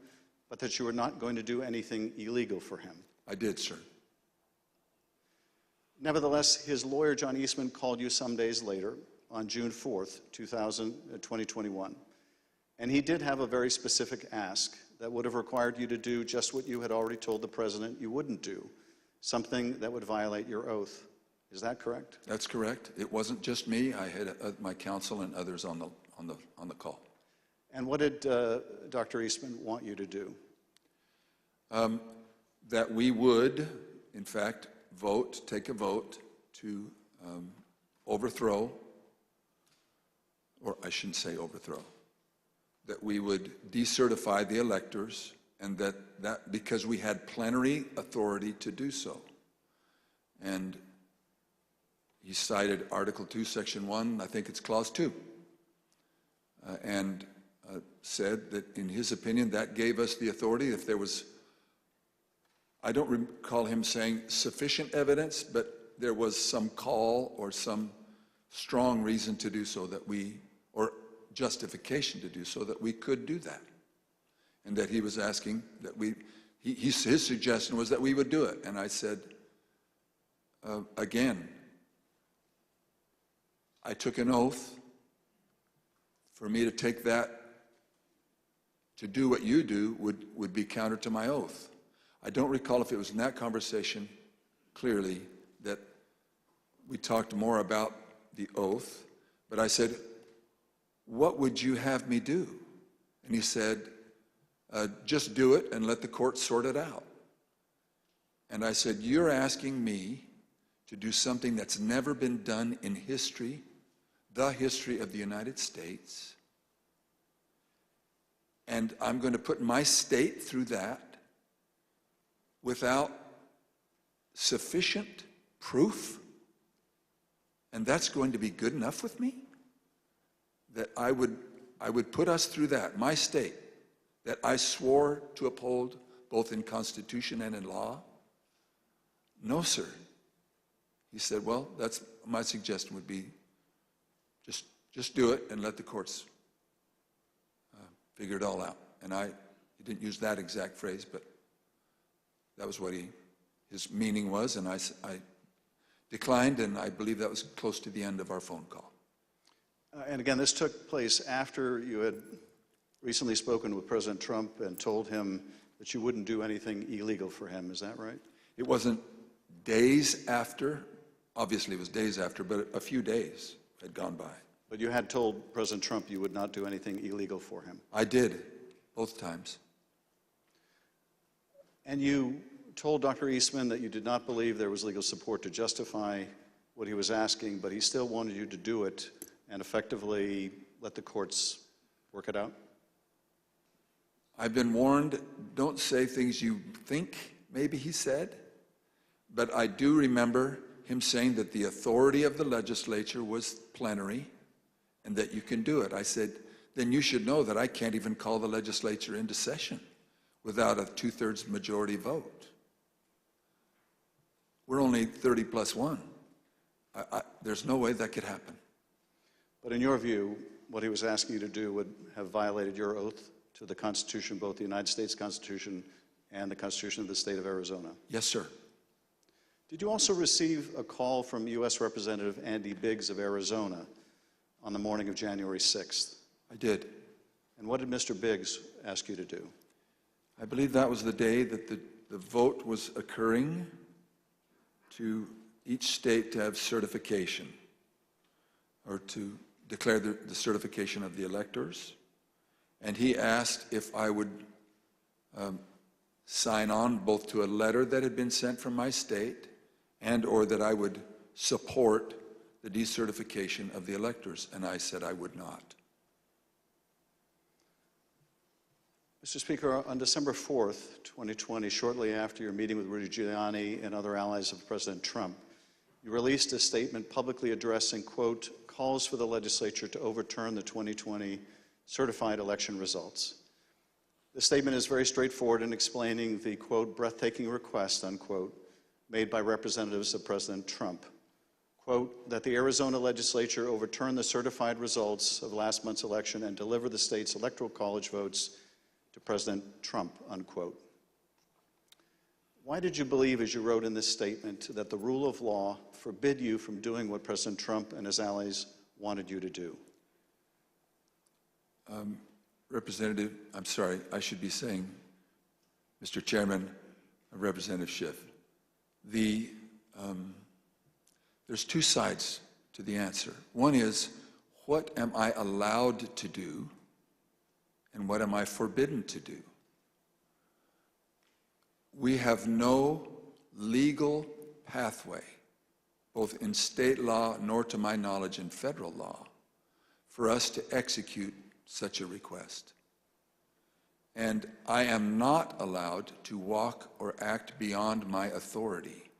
but that you were not going to do anything illegal for him? I did, sir. Nevertheless, his lawyer, John Eastman, called you some days later on June 4th, 2021, and he did have a very specific ask that would have required you to do just what you had already told the president you wouldn't do, something that would violate your oath. Is that correct? That's correct. It wasn't just me. I had my counsel and others on the call. And what did Dr. Eastman want you to do? That we would, in fact, take a vote to overthrow, or I shouldn't say overthrow, that we would decertify the electors, and that because we had plenary authority to do so. And he cited Article 2, Section 1, I think it's Clause 2, and said that in his opinion that gave us the authority if there was, I don't recall him saying sufficient evidence, but there was some call or some strong reason to do so or justification to do so that we could do that. And that he was asking that his suggestion was that we would do it. And I said, again, I took an oath. For me to take that, to do what you do, would be counter to my oath. I don't recall if it was in that conversation, clearly, that we talked more about the oath, but I said, what would you have me do? And he said, just do it and let the court sort it out. And I said, you're asking me to do something that's never been done in history, the history of the United States, and I'm going to put my state through that without sufficient proof, and that's going to be good enough with me? That I would put us through that, my state, that I swore to uphold both in Constitution and in law? No, sir. He said, well, that's my suggestion would be just do it and let the courts figure it all out. And he didn't use that exact phrase, but that was what his meaning was, and I declined, and I believe that was close to the end of our phone call. And again, this took place after you had recently spoken with President Trump and told him that you wouldn't do anything illegal for him. Is that right? It wasn't days after. Obviously, it was days after, but a few days had gone by. But you had told President Trump you would not do anything illegal for him. I did, both times. And you told Dr. Eastman that you did not believe there was legal support to justify what he was asking, but he still wanted you to do it and effectively let the courts work it out? I've been warned, don't say things you think, maybe he said, but I do remember him saying that the authority of the legislature was plenary and that you can do it. I said, then you should know that I can't even call the legislature into session without a 2/3 majority vote. We're only 30 plus 1. There's no way that could happen. But in your view, what he was asking you to do would have violated your oath to the Constitution, both the United States Constitution and the Constitution of the state of Arizona? Yes, sir. Did you also receive a call from U.S. Representative Andy Biggs of Arizona on the morning of January 6th? I did. And what did Mr. Biggs ask you to do? I believe that was the day that the vote was occurring to each state to have certification, or to declare the certification of the electors. And he asked if I would sign on both to a letter that had been sent from my state and or that I would support the decertification of the electors. And I said I would not. Mr. Speaker, on December 4th, 2020, shortly after your meeting with Rudy Giuliani and other allies of President Trump, you released a statement publicly addressing, quote, calls for the legislature to overturn the 2020 certified election results. The statement is very straightforward in explaining the, quote, breathtaking request, unquote, made by representatives of President Trump, quote, that the Arizona legislature overturn the certified results of last month's election and deliver the state's electoral college votes to President Trump, unquote. Why did you believe, as you wrote in this statement, that the rule of law forbid you from doing what President Trump and his allies wanted you to do? Representative, I'm sorry, I should be saying, Mr. Chairman, Representative Schiff. There's two sides to the answer. One is, what am I allowed to do, and what am I forbidden to do? We have no legal pathway, both in state law nor to my knowledge in federal law, for us to execute such a request. And I am not allowed to walk or act beyond my authority.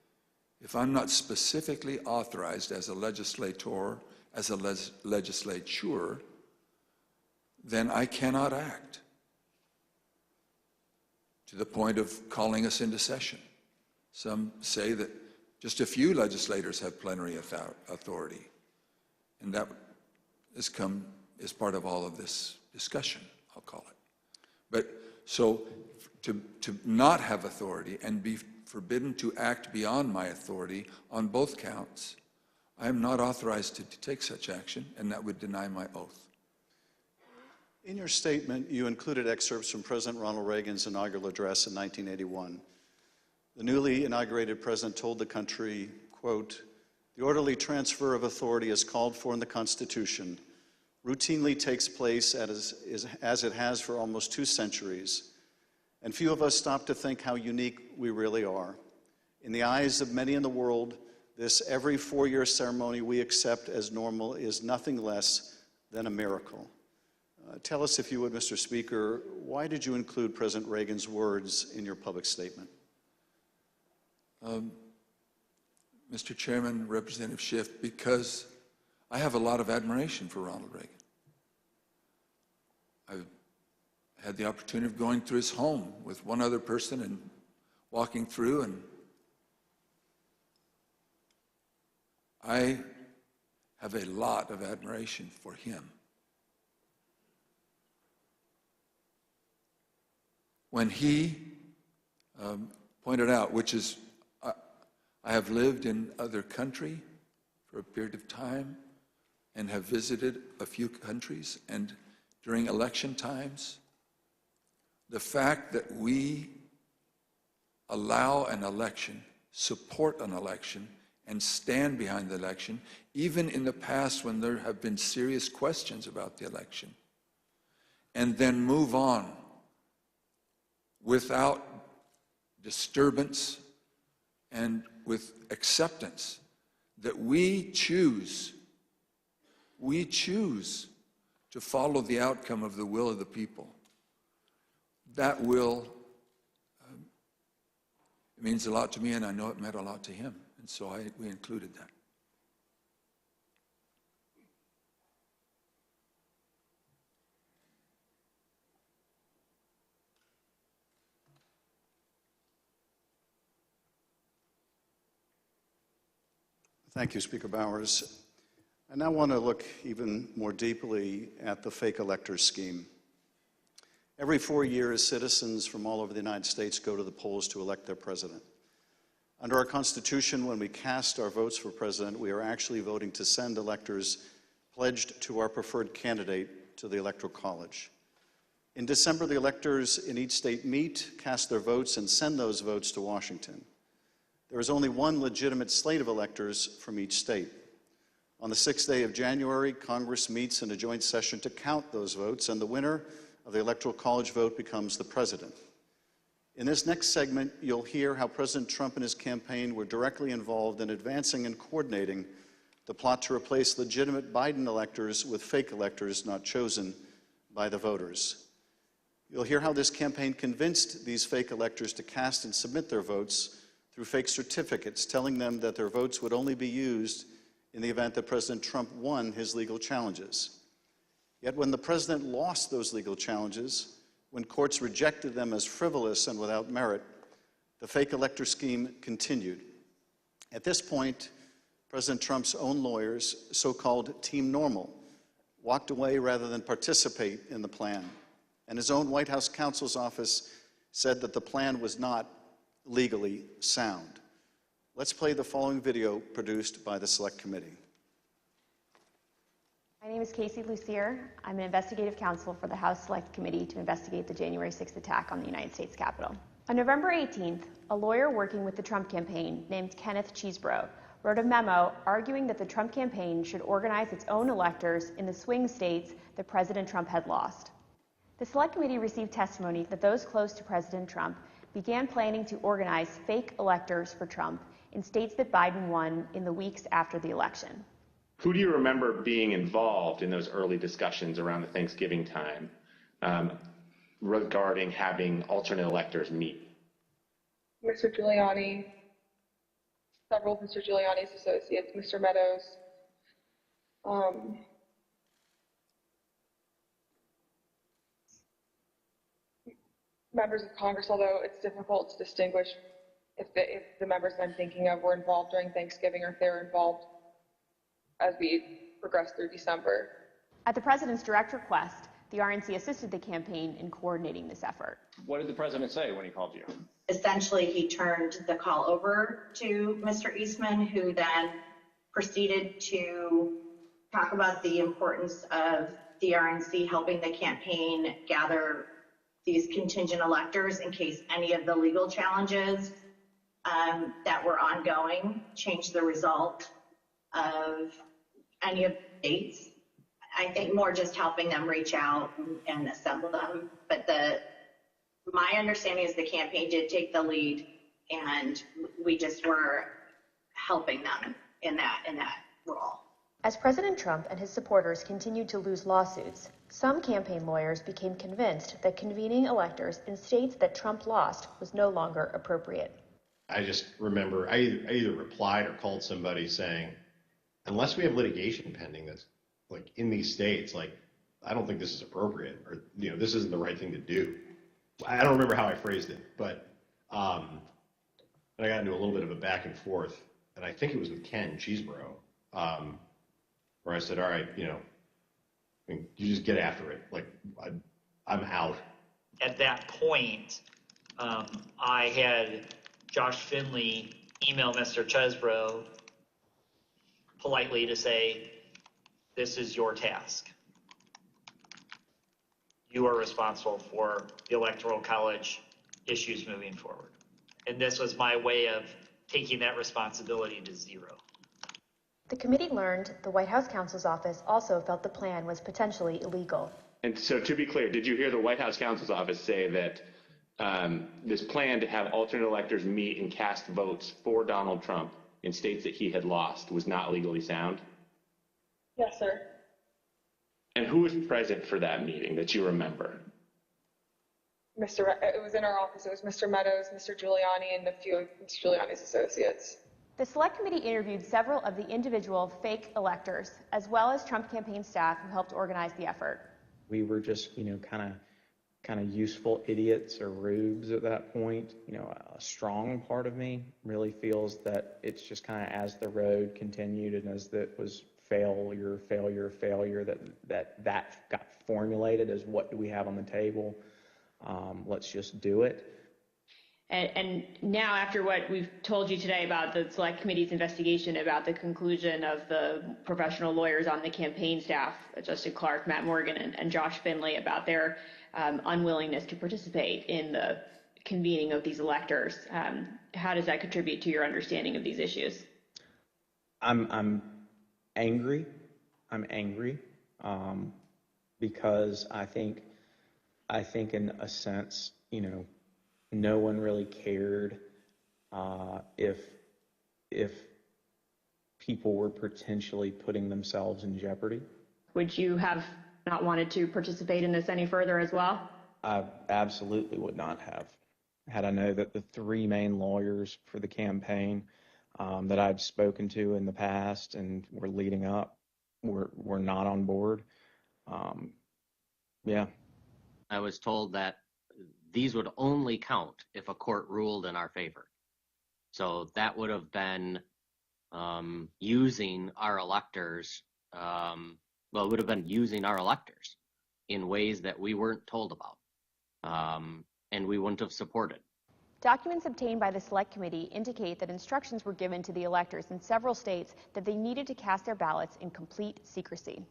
If I'm not specifically authorized as a legislator, as a legislature, then I cannot act to the point of calling us into session. Some say that just a few legislators have plenary authority, and that has come as part of all of this discussion, I'll call it. But so to not have authority and be forbidden to act beyond my authority on both counts, I am not authorized to take such action, and that would deny my oath. In your statement, you included excerpts from President Ronald Reagan's inaugural address in 1981. The newly inaugurated president told the country, quote, the orderly transfer of authority as called for in the Constitution routinely takes place as it has for almost 2 centuries, and few of us stop to think how unique we really are. In the eyes of many in the world, this every 4-year ceremony we accept as normal is nothing less than a miracle. Tell us, if you would, Mr. Speaker, why did you include President Reagan's words in your public statement? Mr. Chairman, Representative Schiff, because I have a lot of admiration for Ronald Reagan. I've had the opportunity of going through his home with one other person and walking through, and I have a lot of admiration for him. When he pointed out, which is, I have lived in other country for a period of time and have visited a few countries, and during election times, the fact that we allow an election, support an election, and stand behind the election, even in the past when there have been serious questions about the election, and then move on without disturbance and with acceptance that we choose to follow the outcome of the will of the people. That will, it means a lot to me, and I know it meant a lot to him, and so we included that. Thank you, Speaker Bowers. I now want to look even more deeply at the fake electors scheme. Every 4 years, citizens from all over the United States go to the polls to elect their president. Under our Constitution, when we cast our votes for president, we are actually voting to send electors pledged to our preferred candidate to the Electoral College. In December, the electors in each state meet, cast their votes, and send those votes to Washington. There is only one legitimate slate of electors from each state. On the 6th day of January, Congress meets in a joint session to count those votes, and the winner of the Electoral College vote becomes the president. In this next segment, you'll hear how President Trump and his campaign were directly involved in advancing and coordinating the plot to replace legitimate Biden electors with fake electors not chosen by the voters. You'll hear how this campaign convinced these fake electors to cast and submit their votes through fake certificates, telling them that their votes would only be used in the event that President Trump won his legal challenges. Yet when the president lost those legal challenges, when courts rejected them as frivolous and without merit, the fake elector scheme continued. At this point, President Trump's own lawyers, so-called Team Normal, walked away rather than participate in the plan. And his own White House counsel's office said that the plan was not legally sound. Let's play the following video produced by the Select Committee. My name is Casey Lucier. I'm an investigative counsel for the House Select Committee to investigate the January 6th attack on the United States Capitol. On November 18th, a lawyer working with the Trump campaign named Kenneth Cheesebro wrote a memo arguing that the Trump campaign should organize its own electors in the swing states that President Trump had lost. The Select Committee received testimony that those close to President Trump began planning to organize fake electors for Trump in states that Biden won in the weeks after the election. Who do you remember being involved in those early discussions around the Thanksgiving time regarding having alternate electors meet? Mr. Giuliani, several of Mr. Giuliani's associates, Mr. Meadows, members of Congress, although it's difficult to distinguish if the members that I'm thinking of were involved during Thanksgiving or if they were involved as we progressed through December. At the president's direct request, the RNC assisted the campaign in coordinating this effort. What did the president say when he called you? Essentially, he turned the call over to Mr. Eastman, who then proceeded to talk about the importance of the RNC helping the campaign gather these contingent electors in case any of the legal challenges that were ongoing changed the result of any of the states. I think more just helping them reach out and assemble them. But my understanding is the campaign did take the lead, and we just were helping them in that role. As President Trump and his supporters continued to lose lawsuits, some campaign lawyers became convinced that convening electors in states that Trump lost was no longer appropriate. I just remember I either replied or called somebody saying, unless we have litigation pending that's like in these states, like I don't think this is appropriate, or this isn't the right thing to do. I don't remember how I phrased it, but I got into a little bit of a back and forth, and I think it was with Ken Cheesebro, where I said, all right, you just get after it. Like I'm out. At that point, I had Josh Finley email Mr. Chesbro politely to say, this is your task. You are responsible for the Electoral College issues moving forward. And this was my way of taking that responsibility to zero. The committee learned the White House counsel's office also felt the plan was potentially illegal. And so to be clear, did you hear the White House counsel's office say that this plan to have alternate electors meet and cast votes for Donald Trump in states that he had lost was not legally sound? Yes, sir. And who was present for that meeting that you remember? It was in our office. It was Mr. Meadows, Mr. Giuliani, and a few of Mr. Giuliani's associates. The Select Committee interviewed several of the individual fake electors, as well as Trump campaign staff who helped organize the effort. We were just, kind of useful idiots or rubes at that point. A strong part of me really feels that it's just kind of as the road continued and as that was failure, that got formulated as what do we have on the table? Let's just do it. And now, after what we've told you today about the Select Committee's investigation about the conclusion of the professional lawyers on the campaign staff, Justin Clark, Matt Morgan, and Josh Finley, about their unwillingness to participate in the convening of these electors, how does that contribute to your understanding of these issues? I'm angry. Because I think in a sense, no one really cared if people were potentially putting themselves in jeopardy. Would you have not wanted to participate in this any further as well? I absolutely would not have. Had I known that the three main lawyers for the campaign that I've spoken to in the past and were leading up were not on board, Yeah. I was told that these would only count if a court ruled in our favor. So that would have been using our electors, well, it would have been using our electors in ways that we weren't told about, and we wouldn't have supported. Documents obtained by the Select Committee indicate that instructions were given to the electors in several states that they needed to cast their ballots in complete secrecy.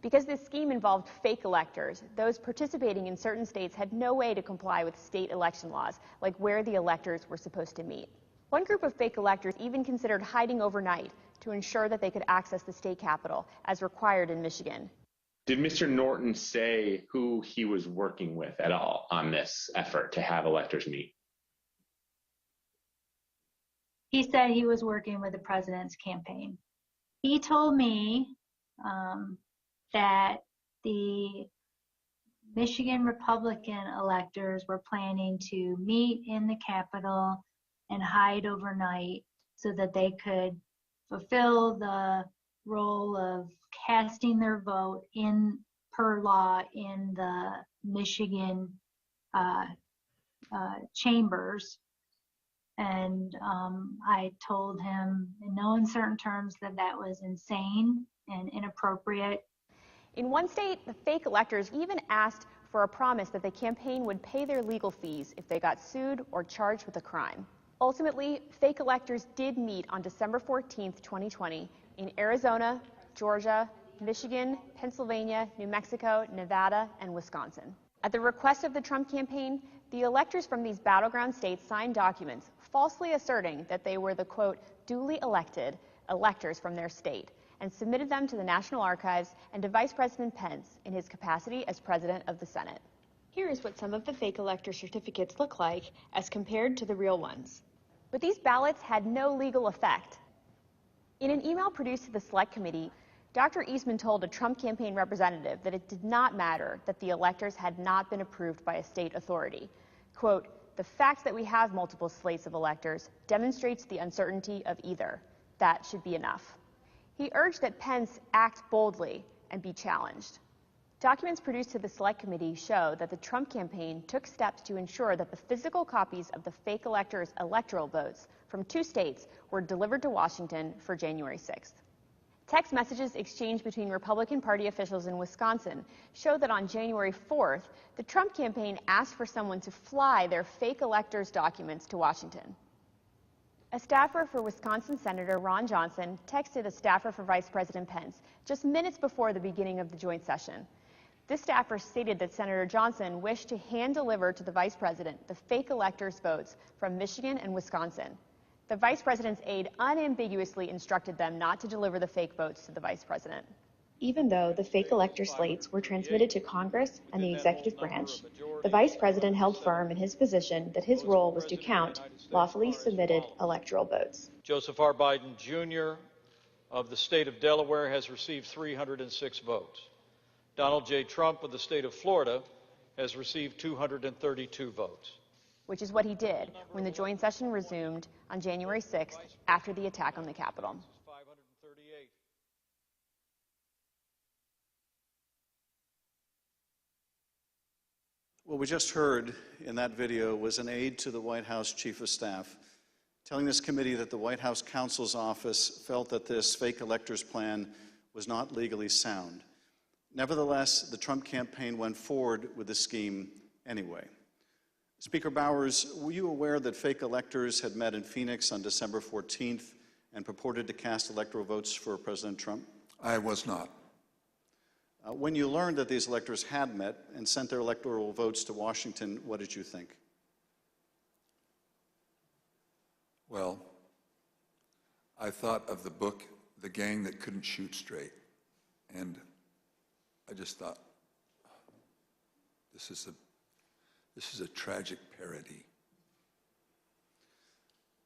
Because this scheme involved fake electors, those participating in certain states had no way to comply with state election laws, like where the electors were supposed to meet. One group of fake electors even considered hiding overnight to ensure that they could access the state capitol, as required in Michigan. Did Mr. Norton say who he was working with at all on this effort to have electors meet? He said he was working with the president's campaign. He told me that the Michigan Republican electors were planning to meet in the Capitol and hide overnight so that they could fulfill the role of casting their vote in per law in the Michigan chambers. And I told him in no uncertain terms that that was insane and inappropriate. In one state, the fake electors even asked for a promise that the campaign would pay their legal fees if they got sued or charged with a crime. Ultimately, fake electors did meet on December 14, 2020, in Arizona, Georgia, Michigan, Pennsylvania, New Mexico, Nevada, and Wisconsin. At the request of the Trump campaign, the electors from these battleground states signed documents falsely asserting that they were the, quote, duly elected electors from their state, and submitted them to the National Archives and to Vice President Pence in his capacity as President of the Senate. Here is what some of the fake elector certificates look like as compared to the real ones. But these ballots had no legal effect. In an email produced to the Select Committee, Dr. Eastman told a Trump campaign representative that it did not matter that the electors had not been approved by a state authority. Quote, the fact that we have multiple slates of electors demonstrates the uncertainty of either. That should be enough. He urged that Pence act boldly and be challenged. Documents produced to the Select Committee show that the Trump campaign took steps to ensure that the physical copies of the fake electors' electoral votes from 2 states were delivered to Washington for January 6th. Text messages exchanged between Republican Party officials in Wisconsin show that on January 4th, the Trump campaign asked for someone to fly their fake electors' documents to Washington. A staffer for Wisconsin Senator Ron Johnson texted a staffer for Vice President Pence just minutes before the beginning of the joint session. This staffer stated that Senator Johnson wished to hand-deliver to the Vice President the fake electors' votes from Michigan and Wisconsin. The Vice President's aide unambiguously instructed them not to deliver the fake votes to the Vice President. Even though the fake elector slates were transmitted to Congress and the executive branch, the Vice President held firm in his position that his role was to count lawfully submitted electoral votes. Joseph R. Biden, Jr. of the state of Delaware has received 306 votes. Donald J. Trump of the state of Florida has received 232 votes. Which is what he did when the joint session resumed on January 6th after the attack on the Capitol. What we just heard in that video was an aide to the White House Chief of Staff telling this committee that the White House counsel's office felt that this fake electors plan was not legally sound. Nevertheless, the Trump campaign went forward with the scheme anyway. Speaker Bowers, were you aware that fake electors had met in Phoenix on December 14th and purported to cast electoral votes for President Trump? I was not. When you learned that these electors had met and sent their electoral votes to Washington, what did you think? Well, I thought of the book, The Gang That Couldn't Shoot Straight, and I just thought, this is a tragic parody.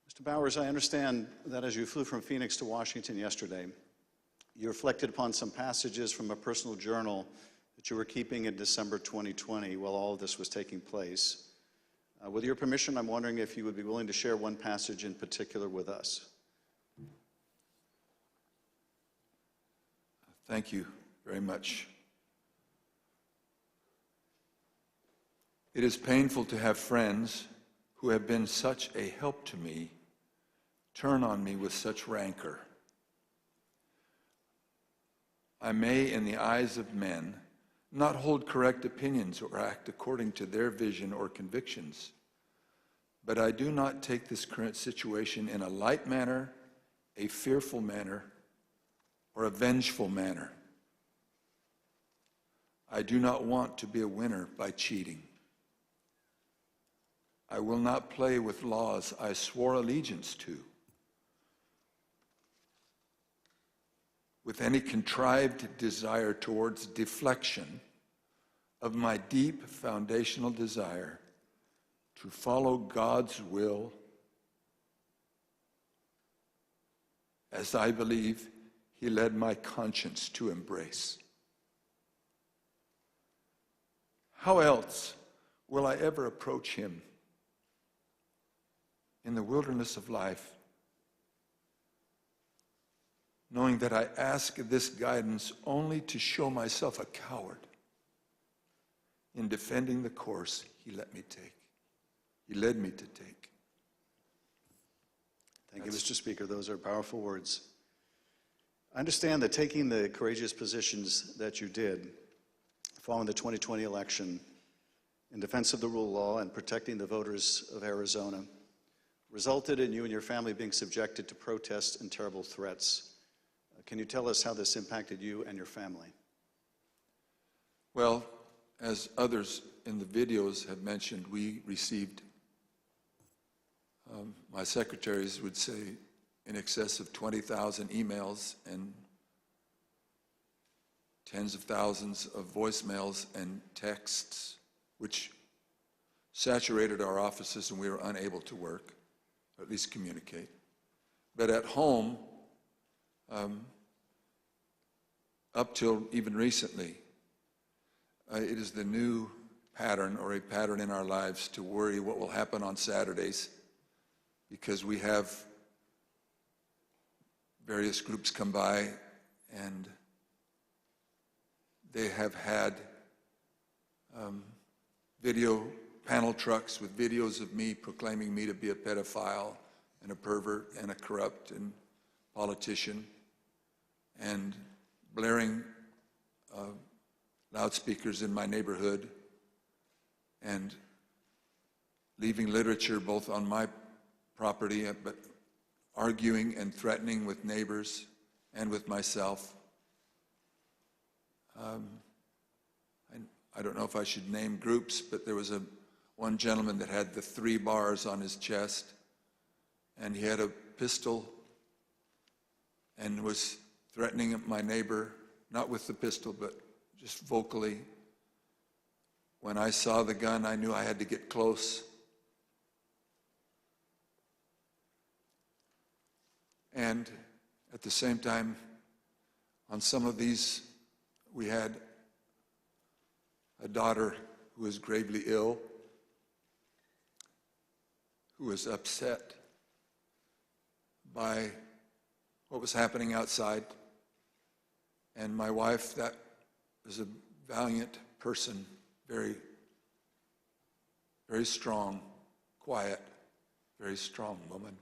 Mr. Bowers, I understand that as you flew from Phoenix to Washington yesterday, you reflected upon some passages from a personal journal that you were keeping in December 2020 while all of this was taking place. With your permission, I'm wondering if you would be willing to share one passage in particular with us. Thank you very much. It is painful to have friends who have been such a help to me turn on me with such rancor. I may, in the eyes of men, not hold correct opinions or act according to their vision or convictions, but I do not take this current situation in a light manner, a fearful manner, or a vengeful manner. I do not want to be a winner by cheating. I will not play with laws I swore allegiance to with any contrived desire towards deflection of my deep foundational desire to follow God's will as I believe He led my conscience to embrace. How else will I ever approach Him in the wilderness of life, knowing that I ask this guidance only to show myself a coward in defending the course He let me take. He led me to take. Thank you, Mr. Speaker. Those are powerful words. I understand that taking the courageous positions that you did following the 2020 election in defense of the rule of law and protecting the voters of Arizona resulted in you and your family being subjected to protests and terrible threats. Can you tell us how this impacted you and your family? Well, as others in the videos have mentioned, we received, my secretaries would say, in excess of 20,000 emails and tens of thousands of voicemails and texts, which saturated our offices and we were unable to work, or at least communicate. But at home, up till even recently, it is the new pattern or a pattern in our lives to worry what will happen on Saturdays, because we have various groups come by and they have had video panel trucks with videos of me proclaiming me to be a pedophile and a pervert and a corrupt and politician, and blaring loudspeakers in my neighborhood and leaving literature both on my property, but arguing and threatening with neighbors and with myself. I don't know if I should name groups, but there was one gentleman that had the 3 bars on his chest, and he had a pistol and was threatening my neighbor, not with the pistol, but just vocally. When I saw the gun, I knew I had to get close. And at the same time, on some of these, we had a daughter who was gravely ill, who was upset by what was happening outside. And my wife, that was a valiant person, very, very strong, quiet, very strong woman.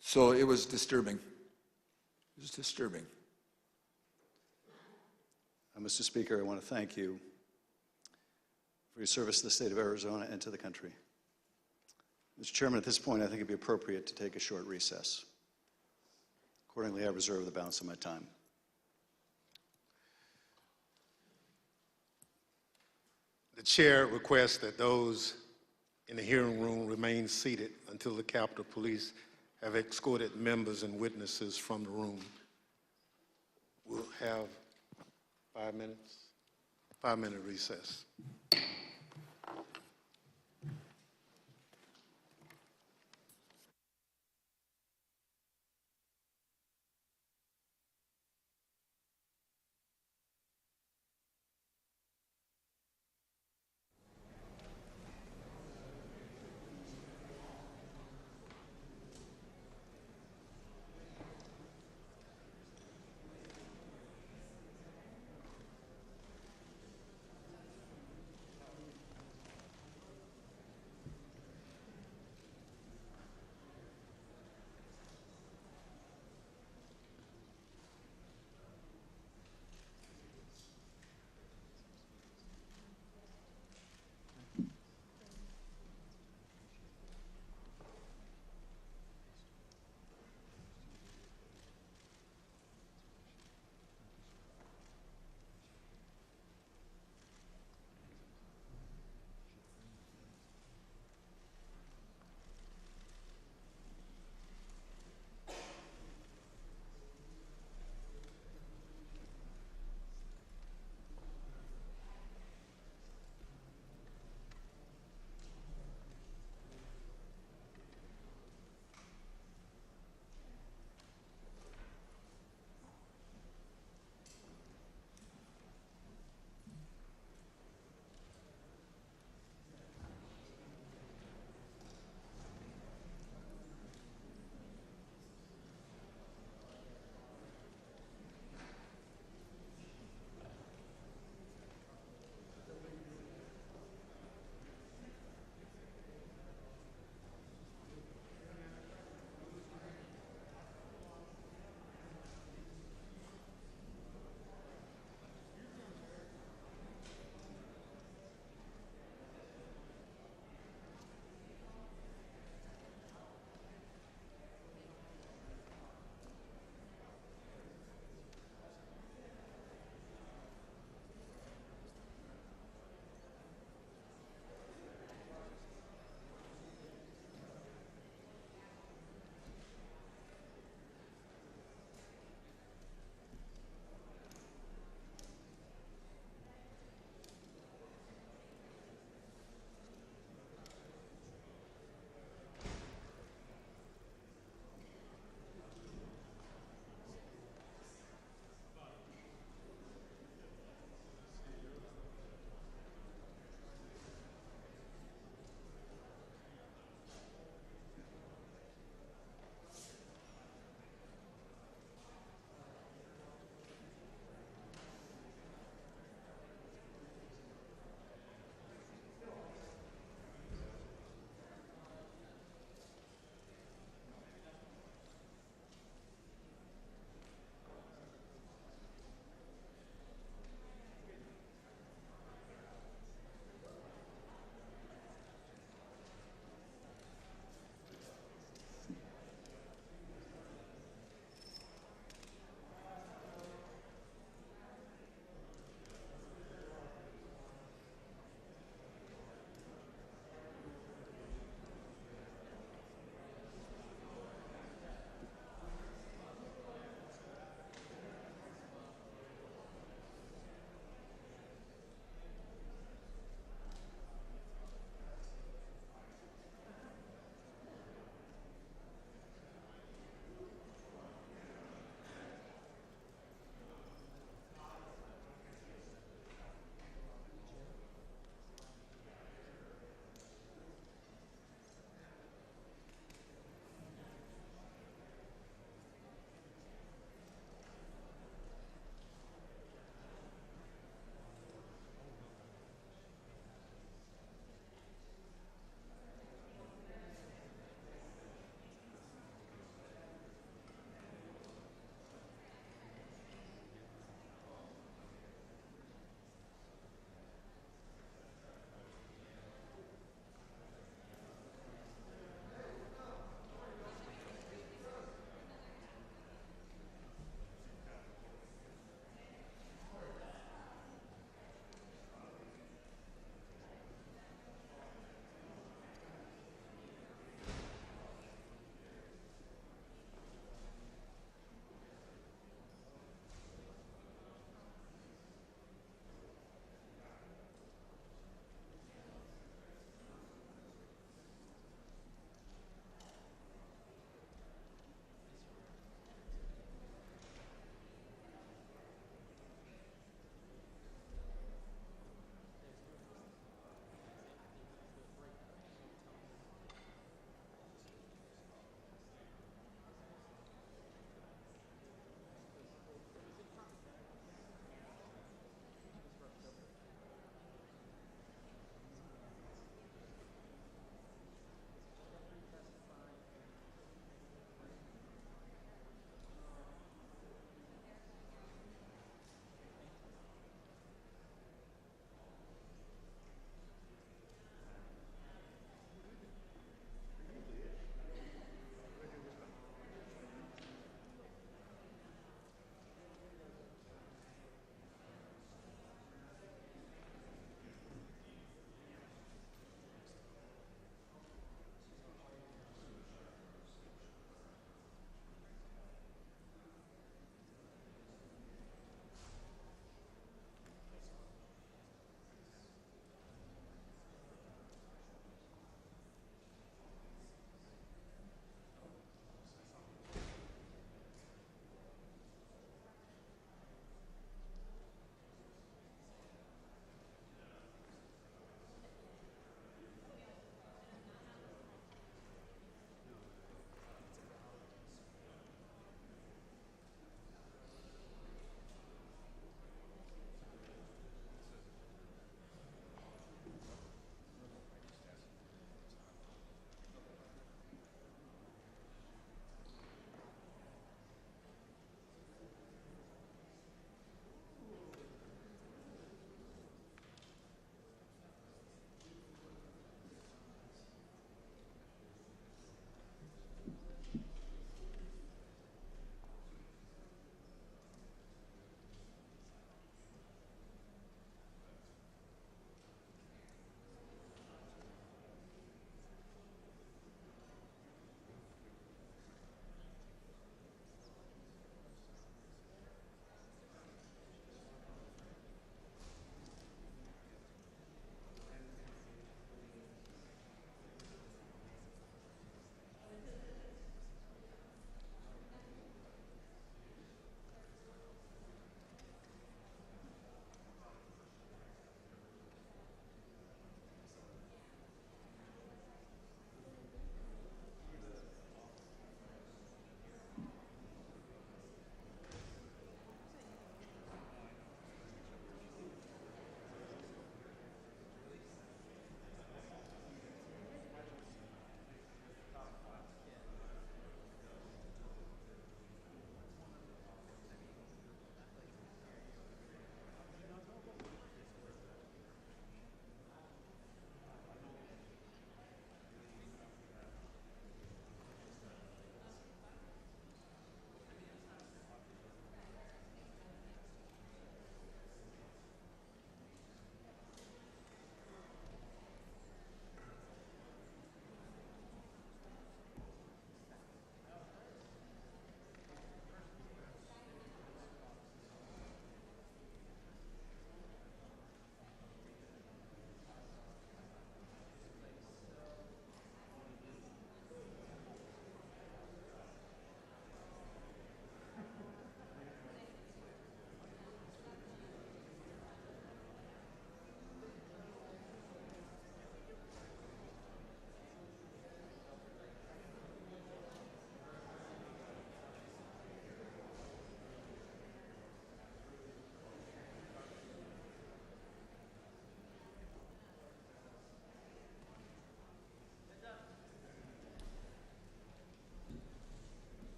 So it was disturbing. It was disturbing. Mr. Speaker, I want to thank you for your service to the state of Arizona and to the country. Mr. Chairman, at this point, I think it'd be appropriate to take a short recess. Accordingly, I reserve the balance of my time. The chair requests that those in the hearing room remain seated until the Capitol Police have escorted members and witnesses from the room. We'll have 5 minutes, 5-minute recess.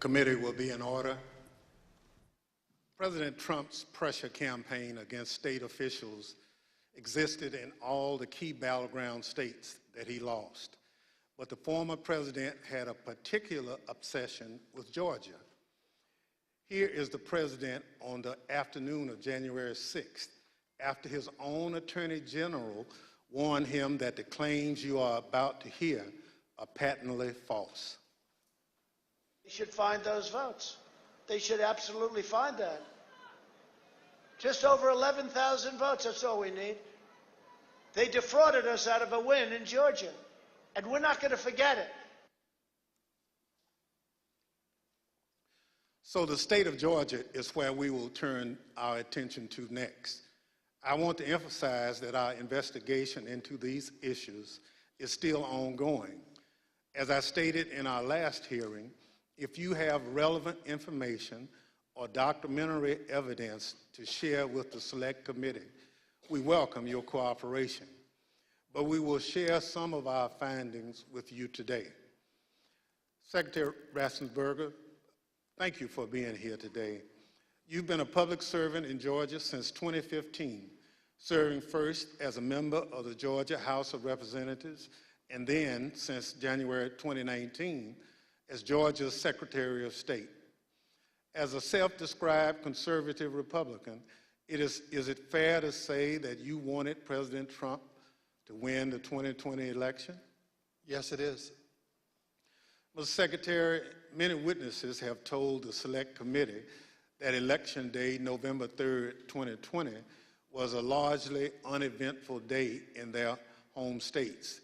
committee will be in order. President Trump's pressure campaign against state officials existed in all the key battleground states that he lost. But the former president had a particular obsession with Georgia. Here is the president on the afternoon of January 6th, after his own attorney general warned him that the claims you are about to hear are patently false. They should find those votes. They should absolutely find that. Just over 11,000 votes, that's all we need. They defrauded us out of a win in Georgia, and we're not going to forget it. So the state of Georgia is where we will turn our attention to next. I want to emphasize that our investigation into these issues is still ongoing. As I stated in our last hearing, if you have relevant information or documentary evidence to share with the Select Committee, we welcome your cooperation. But we will share some of our findings with you today. Secretary Raffensperger, thank you for being here today. You've been a public servant in Georgia since 2015, serving first as a member of the Georgia House of Representatives, and then since January 2019 as Georgia's Secretary of State. As a self-described conservative Republican, is it fair to say that you wanted President Trump to win the 2020 election? Yes, it is. Mr. Secretary, many witnesses have told the Select Committee that Election Day, November 3rd, 2020, was a largely uneventful day in their home states.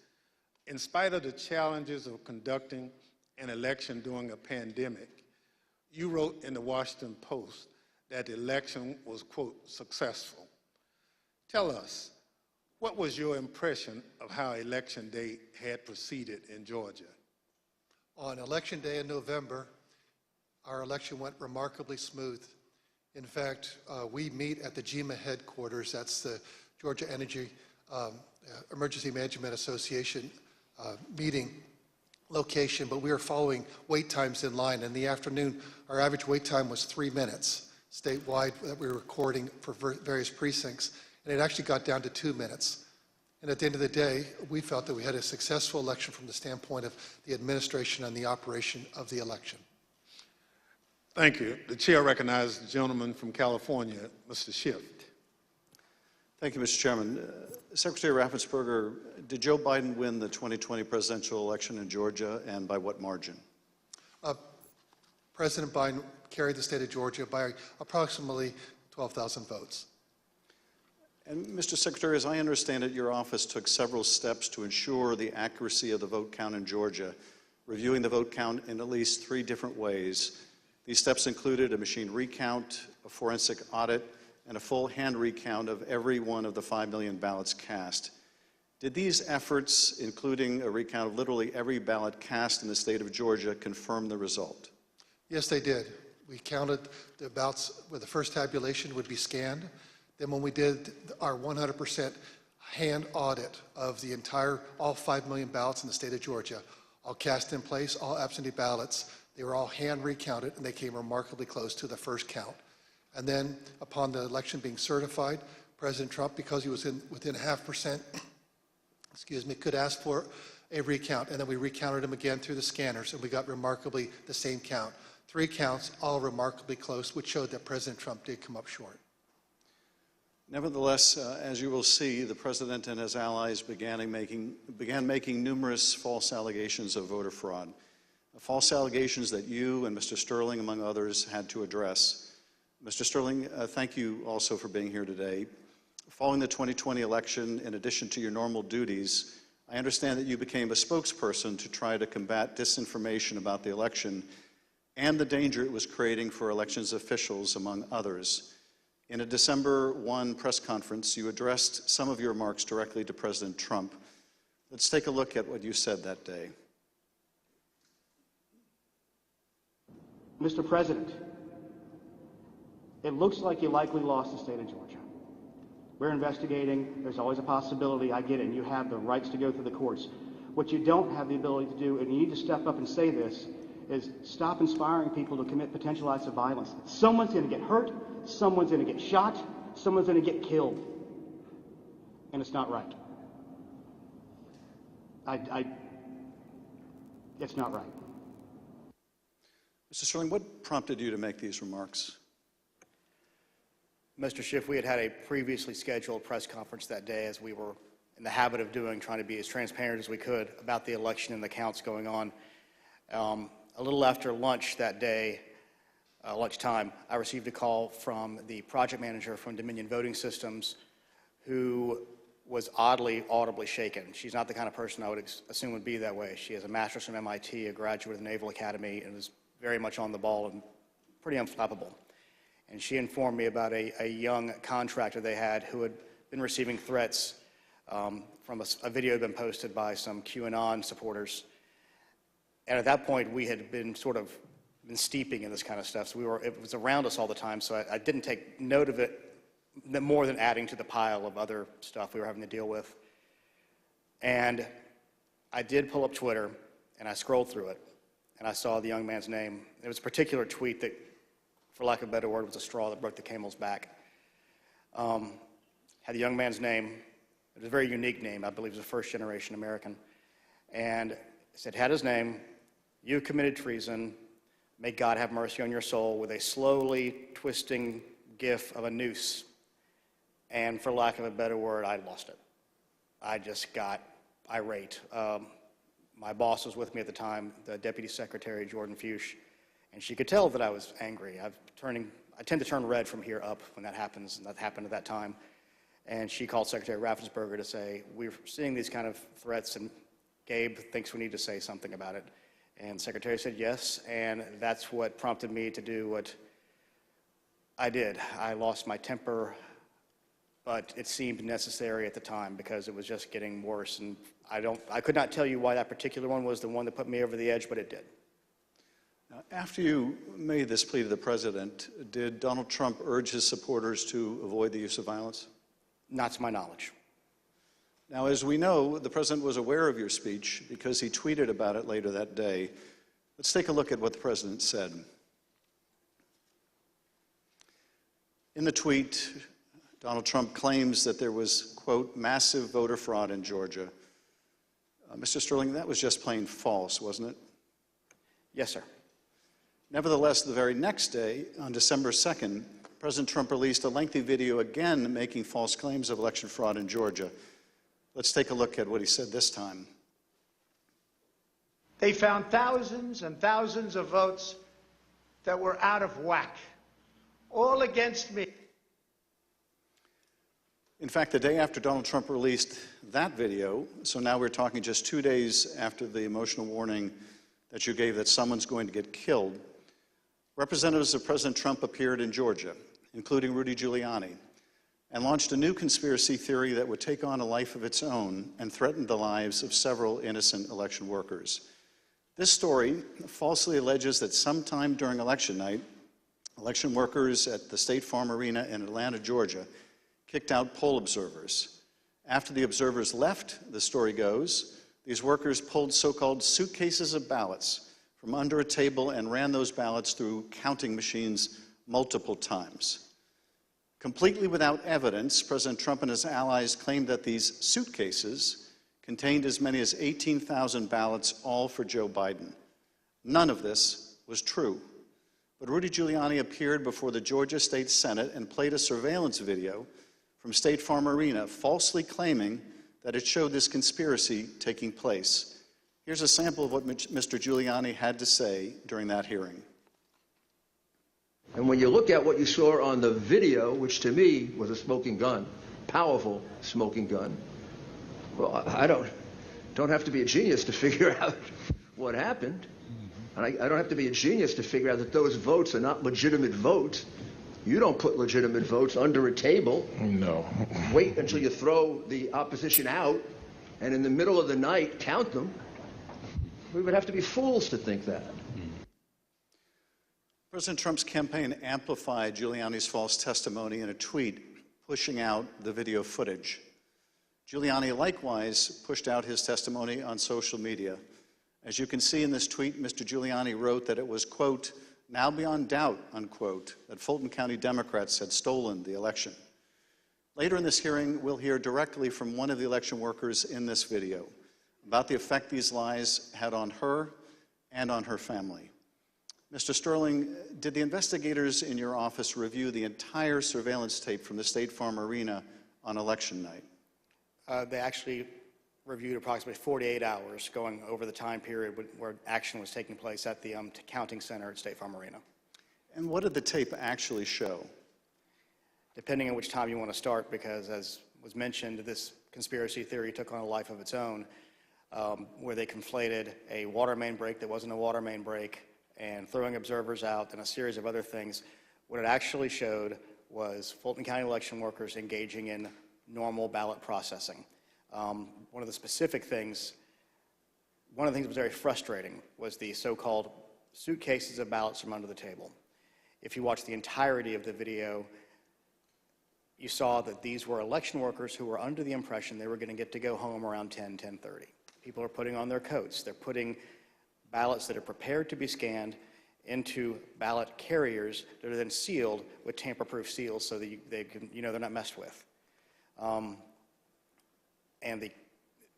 In spite of the challenges of conducting an election during a pandemic, you wrote in the Washington Post that the election was, quote, successful. Tell us, what was your impression of how Election Day had proceeded in Georgia? On Election Day in November, our election went remarkably smooth. In fact, we meet at the GEMA headquarters. That's the Georgia Energy Emergency Management Association meeting location, but we were following wait times in line. In the afternoon, our average wait time was 3 minutes statewide that we were recording for various precincts, and it actually got down to 2 minutes. And at the end of the day, we felt that we had a successful election from the standpoint of the administration and the operation of the election. Thank you. The chair recognizes the gentleman from California, Mr. Schiff. Thank you, Mr. Chairman. Secretary Raffensperger, did Joe Biden win the 2020 presidential election in Georgia, and by what margin? President Biden carried the state of Georgia by approximately 12,000 votes. And Mr. Secretary, as I understand it, your office took several steps to ensure the accuracy of the vote count in Georgia, reviewing the vote count in at least 3 different ways. These steps included a machine recount, a forensic audit, and a full hand recount of every one of the 5 million ballots cast. Did these efforts, including a recount of literally every ballot cast in the state of Georgia, confirm the result? Yes, they did. We counted the ballots where the first tabulation would be scanned. Then when we did our 100% hand audit of the all 5 million ballots in the state of Georgia, all cast in place, all absentee ballots, they were all hand recounted, and they came remarkably close to the first count. And then upon the election being certified, President Trump, because he was within 0.5%, could ask for a recount. And then we recounted them again through the scanners, and we got remarkably the same count. 3 counts, all remarkably close, which showed that President Trump did come up short. Nevertheless, as you will see, the president and his allies began making numerous false allegations of voter fraud, false allegations that you and Mr. Sterling, among others, had to address. Mr. Sterling, thank you also for being here today. Following the 2020 election, in addition to your normal duties, I understand that you became a spokesperson to try to combat disinformation about the election and the danger it was creating for elections officials, among others. In a December 1 press conference, you addressed some of your remarks directly to President Trump. Let's take a look at what you said that day. Mr. President, it looks like you likely lost the state of Georgia. We're investigating. There's always a possibility. I get it. And you have the rights to go through the courts. What you don't have the ability to do, and you need to step up and say this, is stop inspiring people to commit potential acts of violence. Someone's going to get hurt, someone's going to get shot, someone's going to get killed. And it's not right. It's not right. Mr. Sterling, what prompted you to make these remarks? Mr. Schiff, we had a previously scheduled press conference that day, as we were in the habit of doing, trying to be as transparent as we could about the election and the counts going on. A little after lunch that day, lunchtime, I received a call from the project manager from Dominion Voting Systems, who was audibly shaken. She's not the kind of person I would assume would be that way. She has a master's from MIT, a graduate of the Naval Academy, and is very much on the ball and pretty unflappable. And she informed me about a young contractor they had who had been receiving threats from a video had been posted by some QAnon supporters. And at that point, we had been steeping in this kind of stuff. So it was around us all the time. So I didn't take note of it more than adding to the pile of other stuff we were having to deal with. And I did pull up Twitter, and I scrolled through it, and I saw the young man's name. There was a particular tweet that, for lack of a better word, was a straw that broke the camel's back. Had the young man's name. It was a very unique name. I believe it was a first-generation American. And it said, had his name, "You committed treason. May God have mercy on your soul," with a slowly twisting gif of a noose. And for lack of a better word, I lost it. I just got irate. My boss was with me at the time, the Deputy Secretary, Jordan Fuchs, and she could tell that I was angry. I tend to turn red from here up when that happens, and that happened at that time. And she called Secretary Raffensperger to say, "We're seeing these kind of threats, and Gabe thinks we need to say something about it." And the Secretary said yes, and that's what prompted me to do what I did. I lost my temper, but it seemed necessary at the time because it was just getting worse. And I could not tell you why that particular one was the one that put me over the edge, but it did. Now, after you made this plea to the president, did Donald Trump urge his supporters to avoid the use of violence? Not to my knowledge. Now, as we know, the president was aware of your speech because he tweeted about it later that day. Let's take a look at what the president said. In the tweet, Donald Trump claims that there was, quote, "massive voter fraud in Georgia." Mr. Sterling, that was just plain false, wasn't it? Yes, sir. Nevertheless, the very next day, on December 2nd, President Trump released a lengthy video again making false claims of election fraud in Georgia. Let's take a look at what he said this time. They found thousands and thousands of votes that were out of whack, all against me. In fact, the day after Donald Trump released that video, so now we're talking just 2 days after the emotional warning that you gave that someone's going to get killed, representatives of President Trump appeared in Georgia, including Rudy Giuliani, and launched a new conspiracy theory that would take on a life of its own and threaten the lives of several innocent election workers. This story falsely alleges that sometime during election night, election workers at the State Farm Arena in Atlanta, Georgia, kicked out poll observers. After the observers left, the story goes, these workers pulled so-called suitcases of ballots from under a table and ran those ballots through counting machines multiple times. Completely without evidence, President Trump and his allies claimed that these suitcases contained as many as 18,000 ballots, all for Joe Biden. None of this was true. But Rudy Giuliani appeared before the Georgia State Senate and played a surveillance video from State Farm Arena, falsely claiming that it showed this conspiracy taking place. Here's a sample of what Mr. Giuliani had to say during that hearing. And when you look at what you saw on the video, which to me was a smoking gun, powerful smoking gun, well, I don't have to be a genius to figure out what happened. And I don't have to be a genius to figure out that those votes are not legitimate votes. You don't put legitimate votes under a table. No. Wait until you throw the opposition out, and in the middle of the night, count them. We would have to be fools to think that. President Trump's campaign amplified Giuliani's false testimony in a tweet, pushing out the video footage. Giuliani likewise pushed out his testimony on social media, As you can see in this tweet, Mr. Giuliani wrote that it was, quote, now beyond doubt, unquote, that Fulton County Democrats had stolen the election. Later in this hearing, we'll hear directly from one of the election workers in this video about the effect these lies had on her and on her family. Mr. Sterling, did the investigators in your office review the entire surveillance tape from the State Farm Arena on election night? They actually reviewed approximately 48 hours going over the time period where action was taking place at the counting center at State Farm Arena. And what did the tape actually show? Depending on which time you want to start, because as was mentioned, this conspiracy theory took on a life of its own, where they conflated a water main break that wasn't a water main break and throwing observers out and a series of other things. What it actually showed was Fulton County election workers engaging in normal ballot processing. One of the things that was very frustrating was the so-called suitcases of ballots from under the table. If you watch the entirety of the video, you saw that these were election workers who were under the impression they were going to get to go home around 10:30. People are putting on their coats. They're putting ballots that are prepared to be scanned into ballot carriers that are then sealed with tamper-proof seals so that they're not messed with.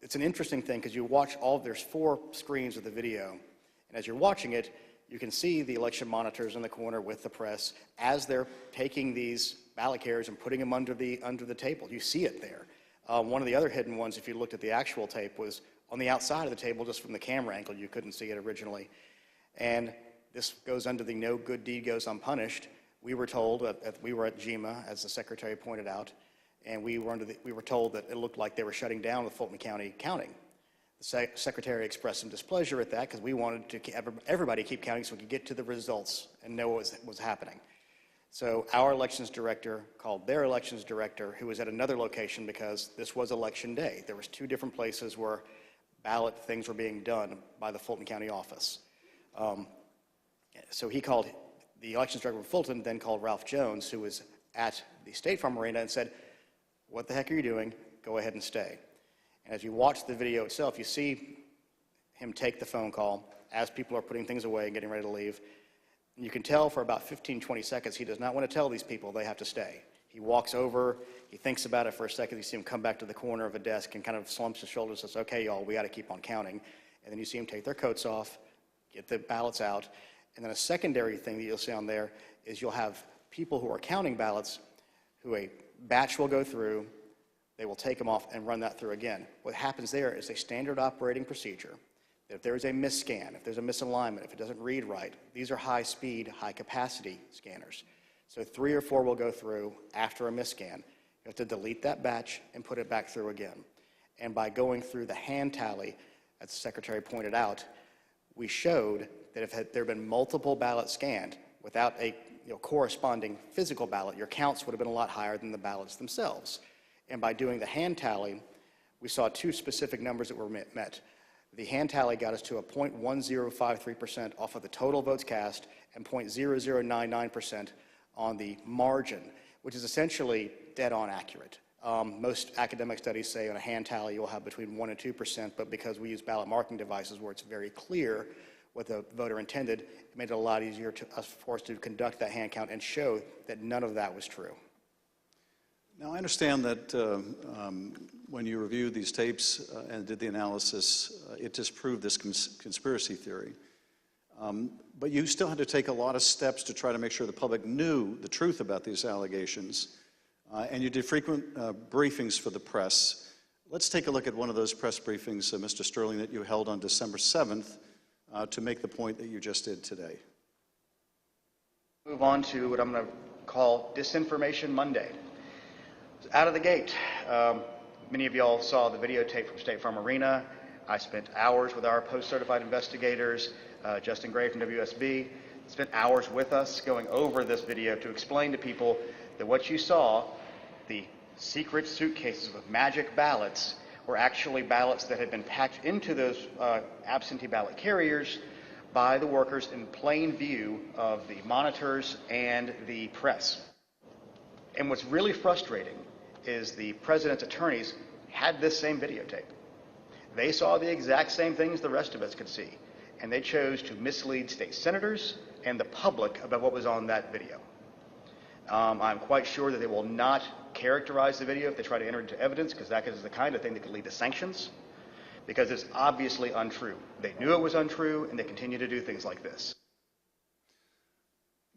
It's an interesting thing because you watch there's 4 screens of the video, and as you're watching it, you can see the election monitors in the corner with the press as they're taking these ballot carriers and putting them under the table. You see it there. One of the other hidden ones, if you looked at the actual tape, was on the outside of the table, just from the camera angle. You couldn't see it originally. And this goes under the no good deed goes unpunished. We were told that we were at GEMA, as the secretary pointed out, and we were told that it looked like they were shutting down the Fulton County counting. The secretary expressed some displeasure at that because we wanted to everybody keep counting so we could get to the results and know what was happening. So our elections director called their elections director, who was at another location because this was election day. There was 2 different places where ballot things were being done by the Fulton County office. So he called the elections director of Fulton, then called Ralph Jones, who was at the State Farm Arena, and said, "What the heck are you doing? Go ahead and stay." And as you watch the video itself, you see him take the phone call as people are putting things away and getting ready to leave. And you can tell for about 15, 20 seconds, he does not want to tell these people they have to stay. He walks over, he thinks about it for a second, you see him come back to the corner of a desk and kind of slumps his shoulders and says, "Okay, y'all, we got to keep on counting." And then you see him take their coats off, get the ballots out. And then a secondary thing that you'll see on there is you'll have people who are counting ballots who a batch will go through, they will take them off and run that through again. What happens there is a standard operating procedure. If there's a misscan, if there's a misalignment, if it doesn't read right, these are high-speed, high-capacity scanners. So 3 or 4 will go through after a misscan. You have to delete that batch and put it back through again. And by going through the hand tally, as the secretary pointed out, we showed that if there had been multiple ballots scanned without a corresponding physical ballot, your counts would have been a lot higher than the ballots themselves. And by doing the hand tally, we saw 2 specific numbers that were met. The hand tally got us to a 0.1053% off of the total votes cast and 0.0099% on the margin, which is essentially dead-on accurate. Most academic studies say on a hand tally you'll have between 1% and 2%, but because we use ballot marking devices where it's very clear what the voter intended, it made it a lot easier for us to conduct that hand count and show that none of that was true. Now, I understand that when you reviewed these tapes and did the analysis, it disproved this conspiracy theory. But you still had to take a lot of steps to try to make sure the public knew the truth about these allegations. And you did frequent briefings for the press. Let's take a look at one of those press briefings, Mr. Sterling, that you held on December 7th to make the point that you just did today. Move on to what I'm going to call Disinformation Monday. Out of the gate, many of y'all saw the videotape from State Farm Arena. I spent hours with our post-certified investigators, Justin Gray from WSB, spent hours with us going over this video to explain to people that what you saw, the secret suitcases with magic ballots, were actually ballots that had been packed into those absentee ballot carriers by the workers in plain view of the monitors and the press. And what's really frustrating is the president's attorneys had this same videotape. They saw the exact same things the rest of us could see, and they chose to mislead state senators and the public about what was on that video. I'm quite sure that they will not characterize the video if they try to enter into evidence, because that is the kind of thing that could lead to sanctions, because it's obviously untrue. They knew it was untrue, and they continue to do things like this.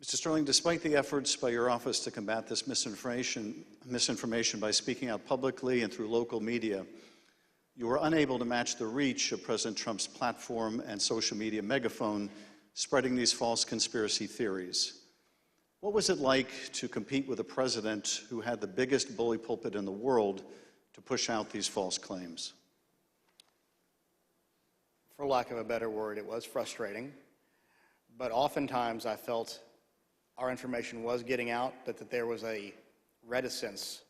Mr. Sterling, despite the efforts by your office to combat this misinformation by speaking out publicly and through local media, you were unable to match the reach of President Trump's platform and social media megaphone spreading these false conspiracy theories. What was it like to compete with a president who had the biggest bully pulpit in the world to push out these false claims? For lack of a better word, it was frustrating, but oftentimes I felt our information was getting out, but that there was a reticence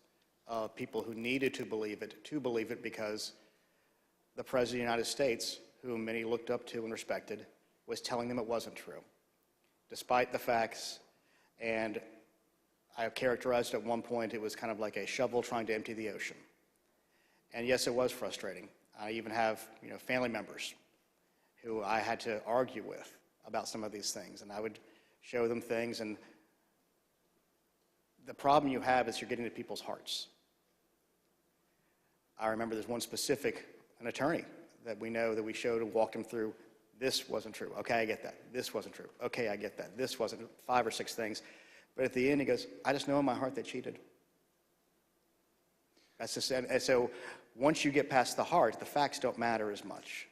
of people who needed to believe it because the President of the United States, whom many looked up to and respected, was telling them it wasn't true, despite the facts. And I characterized at one point, it was kind of like a shovel trying to empty the ocean. And yes, it was frustrating. I even have, family members who I had to argue with about some of these things, and I would show them things, and the problem you have is you're getting to people's hearts. I remember there's one specific, an attorney that we know that we showed and walked him through. This wasn't true. Okay, I get that. This wasn't true. Okay, I get that. This wasn't 5 or 6 things. But at the end, he goes, I just know in my heart they cheated. That's just, and so once you get past the heart, the facts don't matter as much.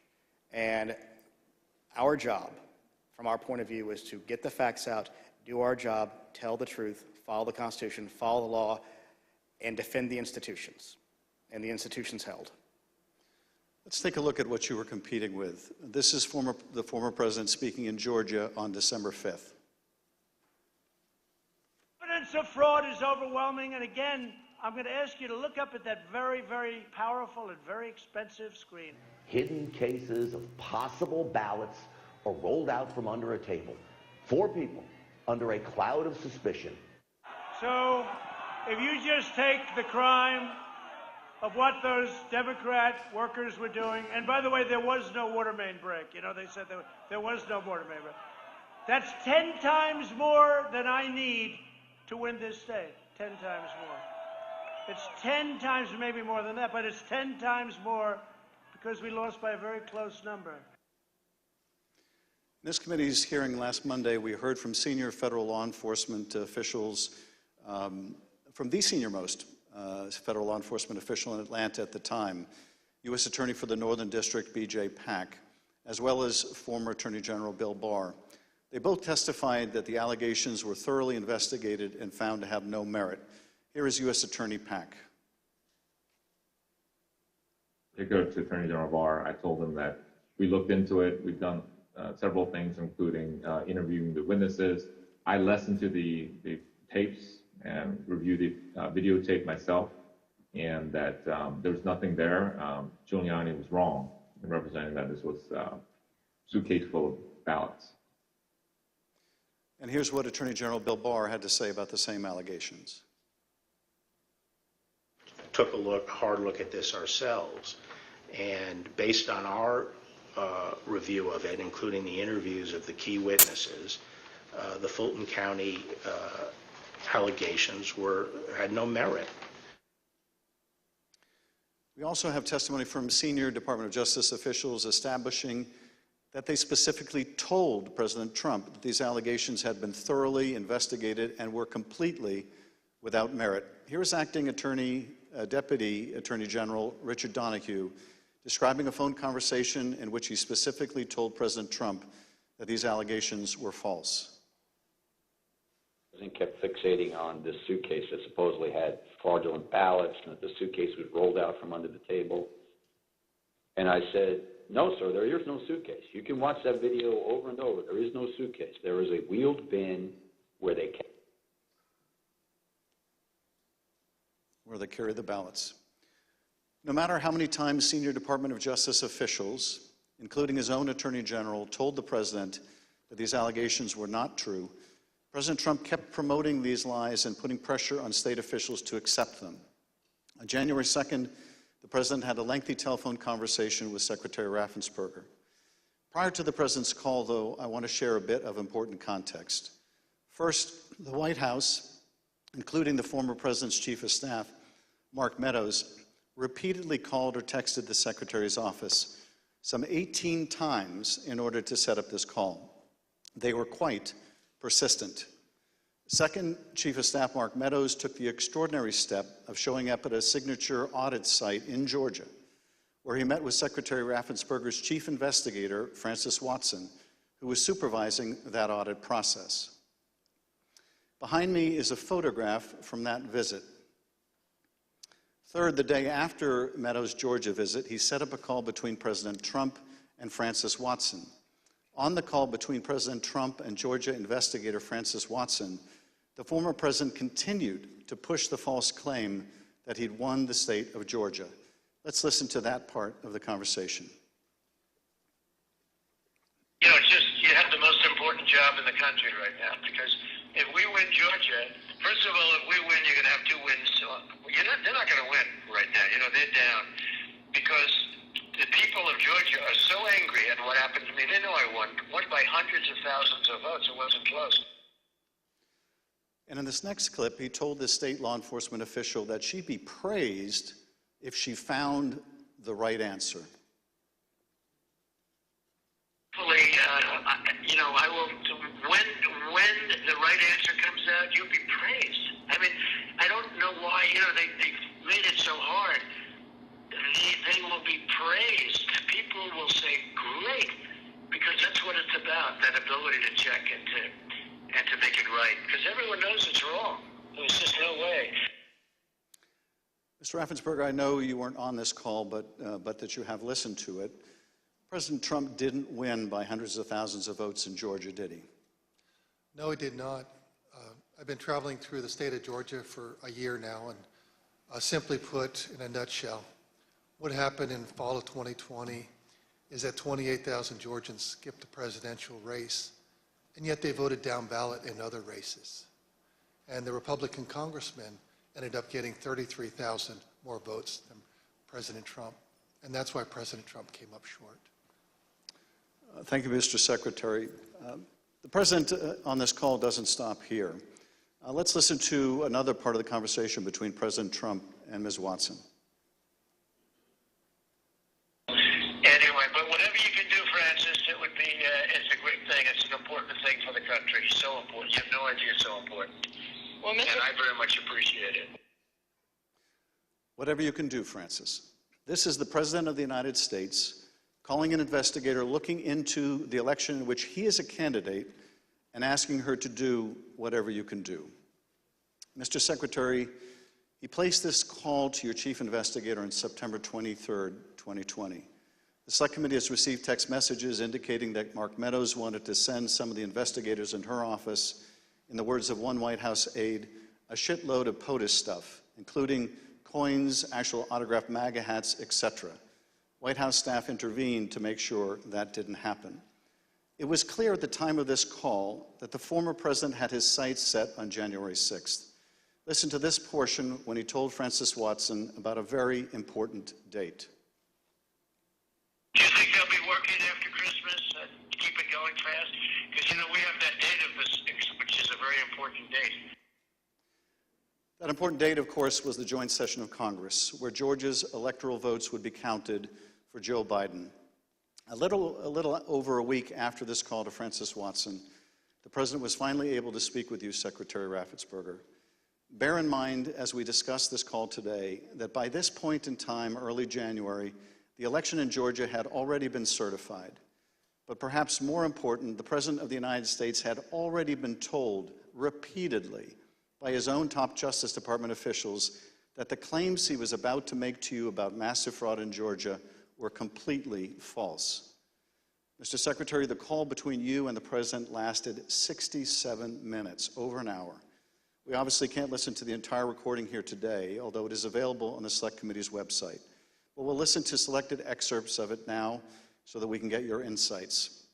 And our job, from our point of view, is to get the facts out, do our job, tell the truth, follow the Constitution, follow the law, and defend the institutions, and the institutions held. Let's take a look at what you were competing with. This is the former president speaking in Georgia on December 5th. Evidence of fraud is overwhelming, and again, I'm going to ask you to look up at that very, very powerful and very expensive screen. Hidden cases of possible ballots are rolled out from under a table. 4 people under a cloud of suspicion. So, if you just take the crime of what those Democrat workers were doing, and by the way, there was no water main break. They said there was no water main break. That's 10 times more than I need to win this state. 10 times more. It's 10 times, maybe more than that, but it's 10 times more because we lost by a very close number. In this committee's hearing last Monday, we heard from senior federal law enforcement officials, from the senior-most federal law enforcement official in Atlanta at the time, U.S. Attorney for the Northern District, B.J. Pack, as well as former Attorney General Bill Barr. They both testified that the allegations were thoroughly investigated and found to have no merit. Here is U.S. Attorney Pack. Particularly to Attorney General Barr, I told him that we looked into it. We've done several things, including interviewing the witnesses. I listened to the tapes and reviewed the videotape myself, and that there was nothing there. Giuliani was wrong in representing that this was a suitcase full of ballots. And here's what Attorney General Bill Barr had to say about the same allegations. Took a hard look at this ourselves, and based on our review of it, including the interviews of the key witnesses, the Fulton County allegations had no merit. We also have testimony from senior Department of Justice officials establishing that they specifically told President Trump that these allegations had been thoroughly investigated and were completely without merit. Here is Acting Deputy Attorney General Richard Donahue describing a phone conversation in which he specifically told President Trump that these allegations were false. The president kept fixating on this suitcase that supposedly had fraudulent ballots, and that the suitcase was rolled out from under the table. And I said, no, sir, there is no suitcase. You can watch that video over and over. There is no suitcase. There is a wheeled bin where they carry the ballots. No matter how many times senior Department of Justice officials, including his own Attorney General, told the president that these allegations were not true, President Trump kept promoting these lies and putting pressure on state officials to accept them. On January 2nd, the President had a lengthy telephone conversation with Secretary Raffensperger. Prior to the President's call, though, I want to share a bit of important context. First, the White House, including the former President's Chief of Staff, Mark Meadows, repeatedly called or texted the Secretary's office some 18 times in order to set up this call. They were quite persistent. Second, Chief of Staff Mark Meadows took the extraordinary step of showing up at a signature audit site in Georgia, where he met with Secretary Raffensperger's chief investigator, Francis Watson, who was supervising that audit process. Behind me is a photograph from that visit. Third, the day after Meadows' Georgia visit, he set up a call between President Trump and Francis Watson. On the call between President Trump and Georgia investigator Francis Watson, the former president continued to push the false claim that he'd won the state of Georgia. Let's listen to that part of the conversation. You know, it's just, you have the most important job in the country right now, because if we win Georgia, first of all, if we win, you're going to have two wins. They're not going to win right now. You know, they're down because the people of Georgia are so angry at what happened to me. They know I won by hundreds of thousands of votes. It wasn't close. And in this next clip, he told the state law enforcement official that she'd be praised if she found the right answer. Hopefully, you know, I will, when the right answer comes out, you'll be praised. I mean, I don't know why, you know, they've made it so hard. They will be praised. People will say, great, because that's what it's about, that ability to check and to make it right. Because everyone knows it's wrong. There's just no way. Mr. Raffensperger, I know you weren't on this call, but that you have listened to it. President Trump didn't win by hundreds of thousands of votes in Georgia, did he? No, he did not. I've been traveling through the state of Georgia for a year now, and simply put, in a nutshell, what happened in fall of 2020 is that 28,000 Georgians skipped the presidential race, and yet they voted down ballot in other races. And the Republican congressman ended up getting 33,000 more votes than President Trump, and that's why President Trump came up short. Thank you, Mr. Secretary. The President on this call doesn't stop here. Let's listen to another part of the conversation between President Trump and Ms. Watson. Anyway, but whatever you can do, Francis, it would be, it's a great thing. It's an important thing for the country. So important. You have no idea it's so important. Well, and I very much appreciate it. Whatever you can do, Francis. This is the President of the United States calling an investigator looking into the election in which he is a candidate and asking her to do whatever you can do. Mr. Secretary, he placed this call to your chief investigator on September 23rd, 2020. The Select Committee has received text messages indicating that Mark Meadows wanted to send some of the investigators in her office, in the words of one White House aide, a shitload of POTUS stuff, including coins, actual autographed MAGA hats, etc. White House staff intervened to make sure that didn't happen. It was clear at the time of this call that the former president had his sights set on January 6th. Listen to this portion when he told Francis Watson about a very important date. Do you think they'll be working after Christmas to keep it going fast? Because, you know, we have that date of the 6th, which is a very important date. That important date, of course, was the joint session of Congress, where Georgia's electoral votes would be counted for Joe Biden. A little over a week after this call to Francis Watson, the President was finally able to speak with you, Secretary Raffensperger. Bear in mind, as we discuss this call today, that by this point in time, early January, the election in Georgia had already been certified. But perhaps more important, the President of the United States had already been told repeatedly by his own top Justice Department officials that the claims he was about to make to you about massive fraud in Georgia were completely false. Mr. Secretary, the call between you and the President lasted 67 minutes, over an hour. We obviously can't listen to the entire recording here today, although it is available on the Select Committee's website. But we'll listen to selected excerpts of it now so that we can get your insights.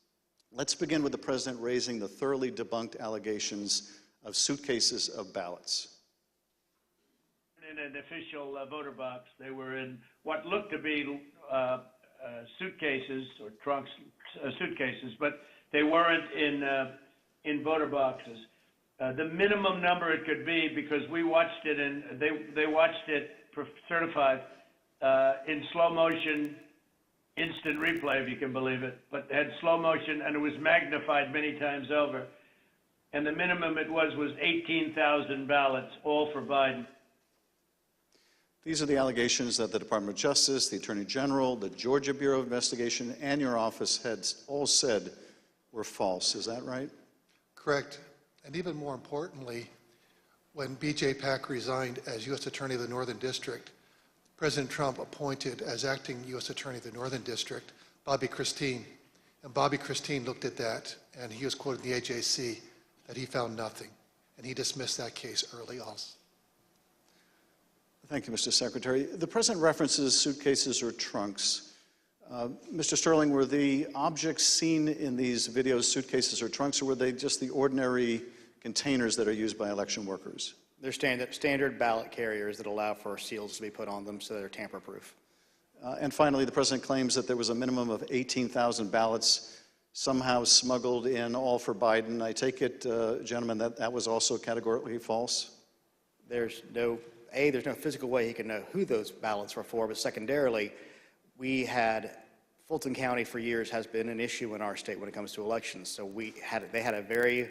Let's begin with the President raising the thoroughly debunked allegations of suitcases of ballots. in an official voter box. They were in what looked to be suitcases or trunks, suitcases, but they weren't in voter boxes. The minimum number it could be, because we watched it and they watched it certified in slow motion, instant replay, if you can believe it, but had slow motion and it was magnified many times over. And the minimum it was 18,000 ballots, all for Biden. These are the allegations that the Department of Justice, the Attorney General, the Georgia Bureau of Investigation, and your office had all said were false. Is that right? Correct. And even more importantly, when B.J. Pack resigned as U.S. Attorney of the Northern District, President Trump appointed as acting U.S. Attorney of the Northern District Bobby Christine. And Bobby Christine looked at that, and he was quoted in the AJC that he found nothing. And he dismissed that case early also. Thank you, Mr. Secretary. The President references suitcases or trunks. Mr. Sterling, were the objects seen in these videos suitcases or trunks, or were they just the ordinary containers that are used by election workers? They're standard ballot carriers that allow for seals to be put on them so they're tamper-proof. And finally, the President claims that there was a minimum of 18,000 ballots somehow smuggled in, all for Biden. I take it, gentlemen, that was also categorically false? There's no physical way he can know who those ballots were for, but secondarily, Fulton County for years has been an issue in our state when it comes to elections. So they had a very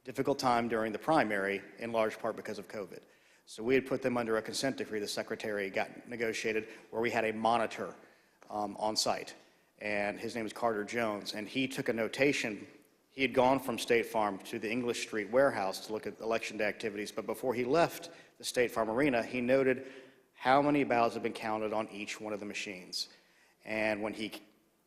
difficult time during the primary, in large part because of COVID. So we had put them under a consent decree the Secretary got negotiated, where we had a monitor on site. And his name is Carter Jones, and he took a notation. He had gone from State Farm to the English Street warehouse to look at election day activities, but before he left the State Farm Arena, he noted how many ballots had been counted on each one of the machines. And when he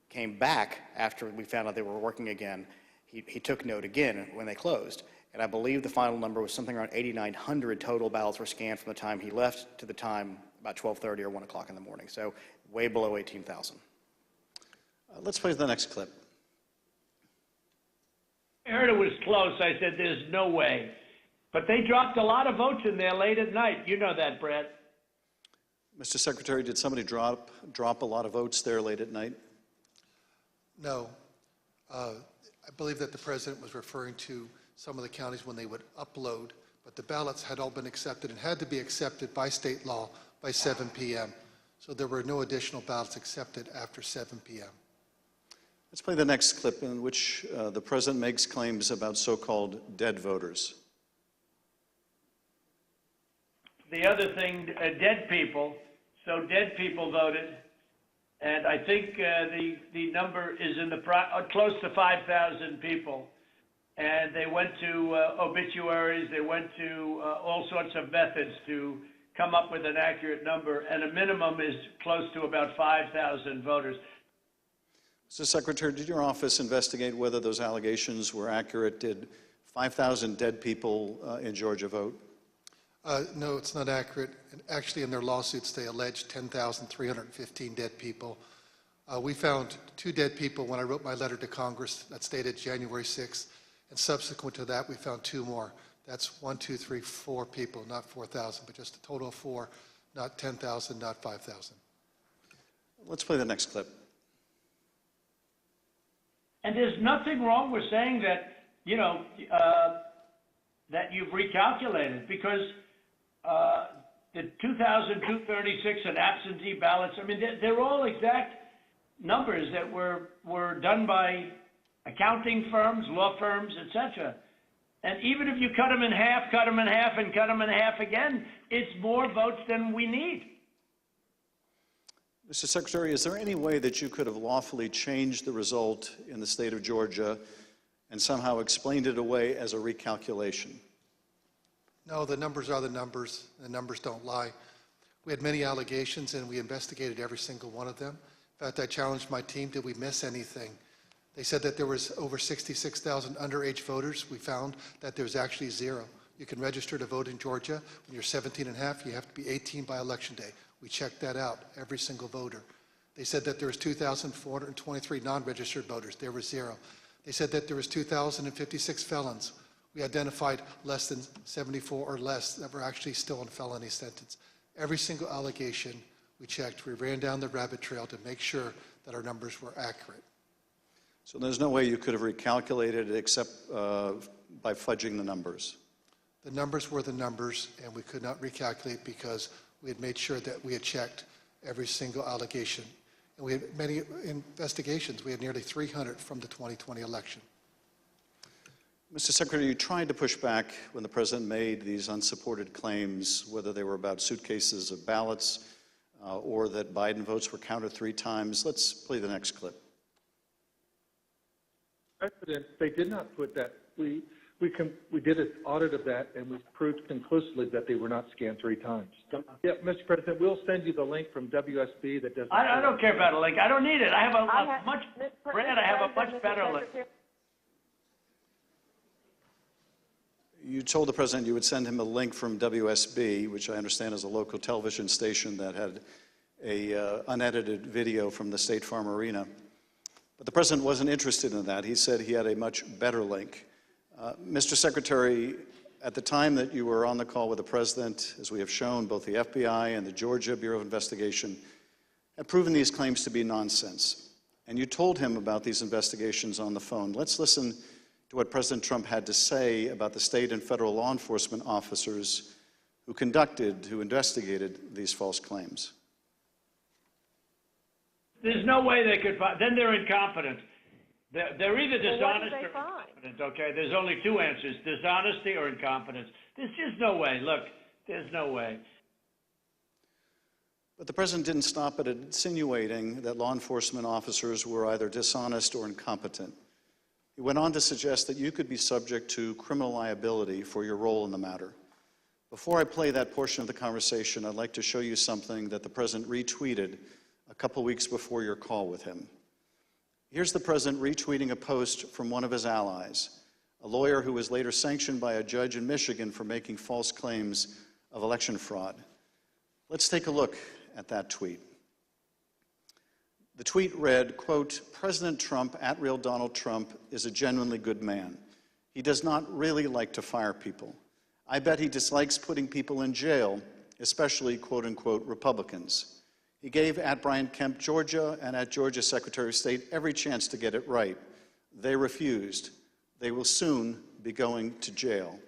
came back after we found out they were working again, he took note again when they closed. And I believe the final number was something around 8,900 total ballots were scanned from the time he left to the time about 12:30 or 1 o'clock in the morning. So way below 18,000. Let's play the next clip. I heard it was close. I said, there's no way. But they dropped a lot of votes in there late at night. You know that, Brett. Mr. Secretary, did somebody drop a lot of votes there late at night? No. I believe that the President was referring to some of the counties when they would upload, but the ballots had all been accepted and had to be accepted by state law by 7 p.m. So there were no additional ballots accepted after 7 p.m. Let's play the next clip in which the President makes claims about so-called dead voters. The other thing, dead people. So dead people voted, and I think the number is in the close to 5,000 people. And they went to obituaries, they went to all sorts of methods to come up with an accurate number, and a minimum is close to about 5,000 voters. Mr. Secretary, did your office investigate whether those allegations were accurate? Did 5,000 dead people in Georgia vote? No, it's not accurate. And actually, in their lawsuits, they allege 10,315 dead people. We found 2 dead people when I wrote my letter to Congress that stated January 6th. And subsequent to that, we found 2 more. That's 1, 2, 3, 4 people, not 4,000, but just a total of 4, not 10,000, not 5,000. Let's play the next clip. And there's nothing wrong with saying that, that you've recalculated, because the 2,236 and absentee ballots, I mean, they're all exact numbers that were done by accounting firms, law firms, etc. And even if you cut them in half, and cut them in half again, it's more votes than we need. Mr. Secretary, is there any way that you could have lawfully changed the result in the state of Georgia and somehow explained it away as a recalculation? No, the numbers are the numbers. The numbers don't lie. We had many allegations, and we investigated every single one of them. In fact, I challenged my team, did we miss anything? They said that there was over 66,000 underage voters. We found that there's actually 0. You can register to vote in Georgia. When you're 17 and a half, you have to be 18 by election day. We checked that out, every single voter. They said that there was 2,423 non-registered voters. There were 0. They said that there was 2,056 felons. We identified less than 74 or less that were actually still in felony sentence. Every single allegation we checked, we ran down the rabbit trail to make sure that our numbers were accurate. So there's no way you could have recalculated it except by fudging the numbers? The numbers were the numbers, and we could not recalculate because we had made sure that we had checked every single allegation. And we had many investigations. We had nearly 300 from the 2020 election. Mr. Secretary, you tried to push back when the president made these unsupported claims, whether they were about suitcases of ballots or that Biden votes were counted 3 times. Let's play the next clip. President, they did not put that. We did an audit of that, and we proved conclusively that they were not scanned 3 times. Yeah, Mr. President, we'll send you the link from WSB that doesn't. I don't care about a link. I don't need it. I have a much, Brad, I have a much better link. You told the president you would send him a link from WSB, which I understand is a local television station that had a unedited video from the State Farm Arena. But the president wasn't interested in that. He said he had a much better link. Mr. Secretary, at the time that you were on the call with the president, as we have shown, both the FBI and the Georgia Bureau of Investigation have proven these claims to be nonsense. And you told him about these investigations on the phone. Let's listen to what President Trump had to say about the state and federal law enforcement officers who investigated these false claims. There's no way they could find, then they're incompetent. They're either dishonest or incompetent, okay? There's only 2 answers, dishonesty or incompetence. There's just no way. Look, there's no way. But the president didn't stop at insinuating that law enforcement officers were either dishonest or incompetent. He went on to suggest that you could be subject to criminal liability for your role in the matter. Before I play that portion of the conversation, I'd like to show you something that the president retweeted a couple weeks before your call with him. Here's the president retweeting a post from one of his allies, a lawyer who was later sanctioned by a judge in Michigan for making false claims of election fraud. Let's take a look at that tweet. The tweet read, quote, "President Trump, @real Donald Trump, is a genuinely good man. He does not really like to fire people. I bet he dislikes putting people in jail, especially, quote unquote, Republicans. He gave @Brian Kemp, Georgia, and @Georgia Secretary of State every chance to get it right. They refused. They will soon be going to jail."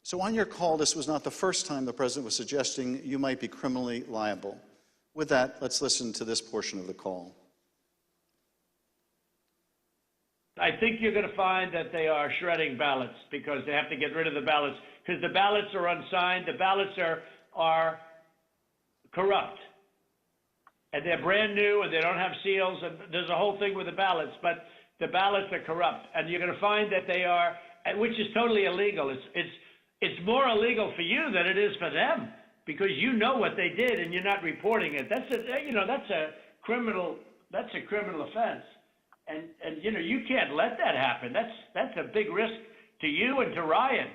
So on your call, this was not the first time the president was suggesting you might be criminally liable. With that, let's listen to this portion of the call. I think you're going to find that they are shredding ballots because they have to get rid of the ballots because the ballots are unsigned. The ballots are corrupt. And they're brand new and they don't have seals. And there's a whole thing with the ballots, but the ballots are corrupt. And you're going to find that they are, which is totally illegal. It's more illegal for you than it is for them because you know what they did and you're not reporting it. That's a criminal offense. And you can't let that happen. That's a big risk to you and to Ryan,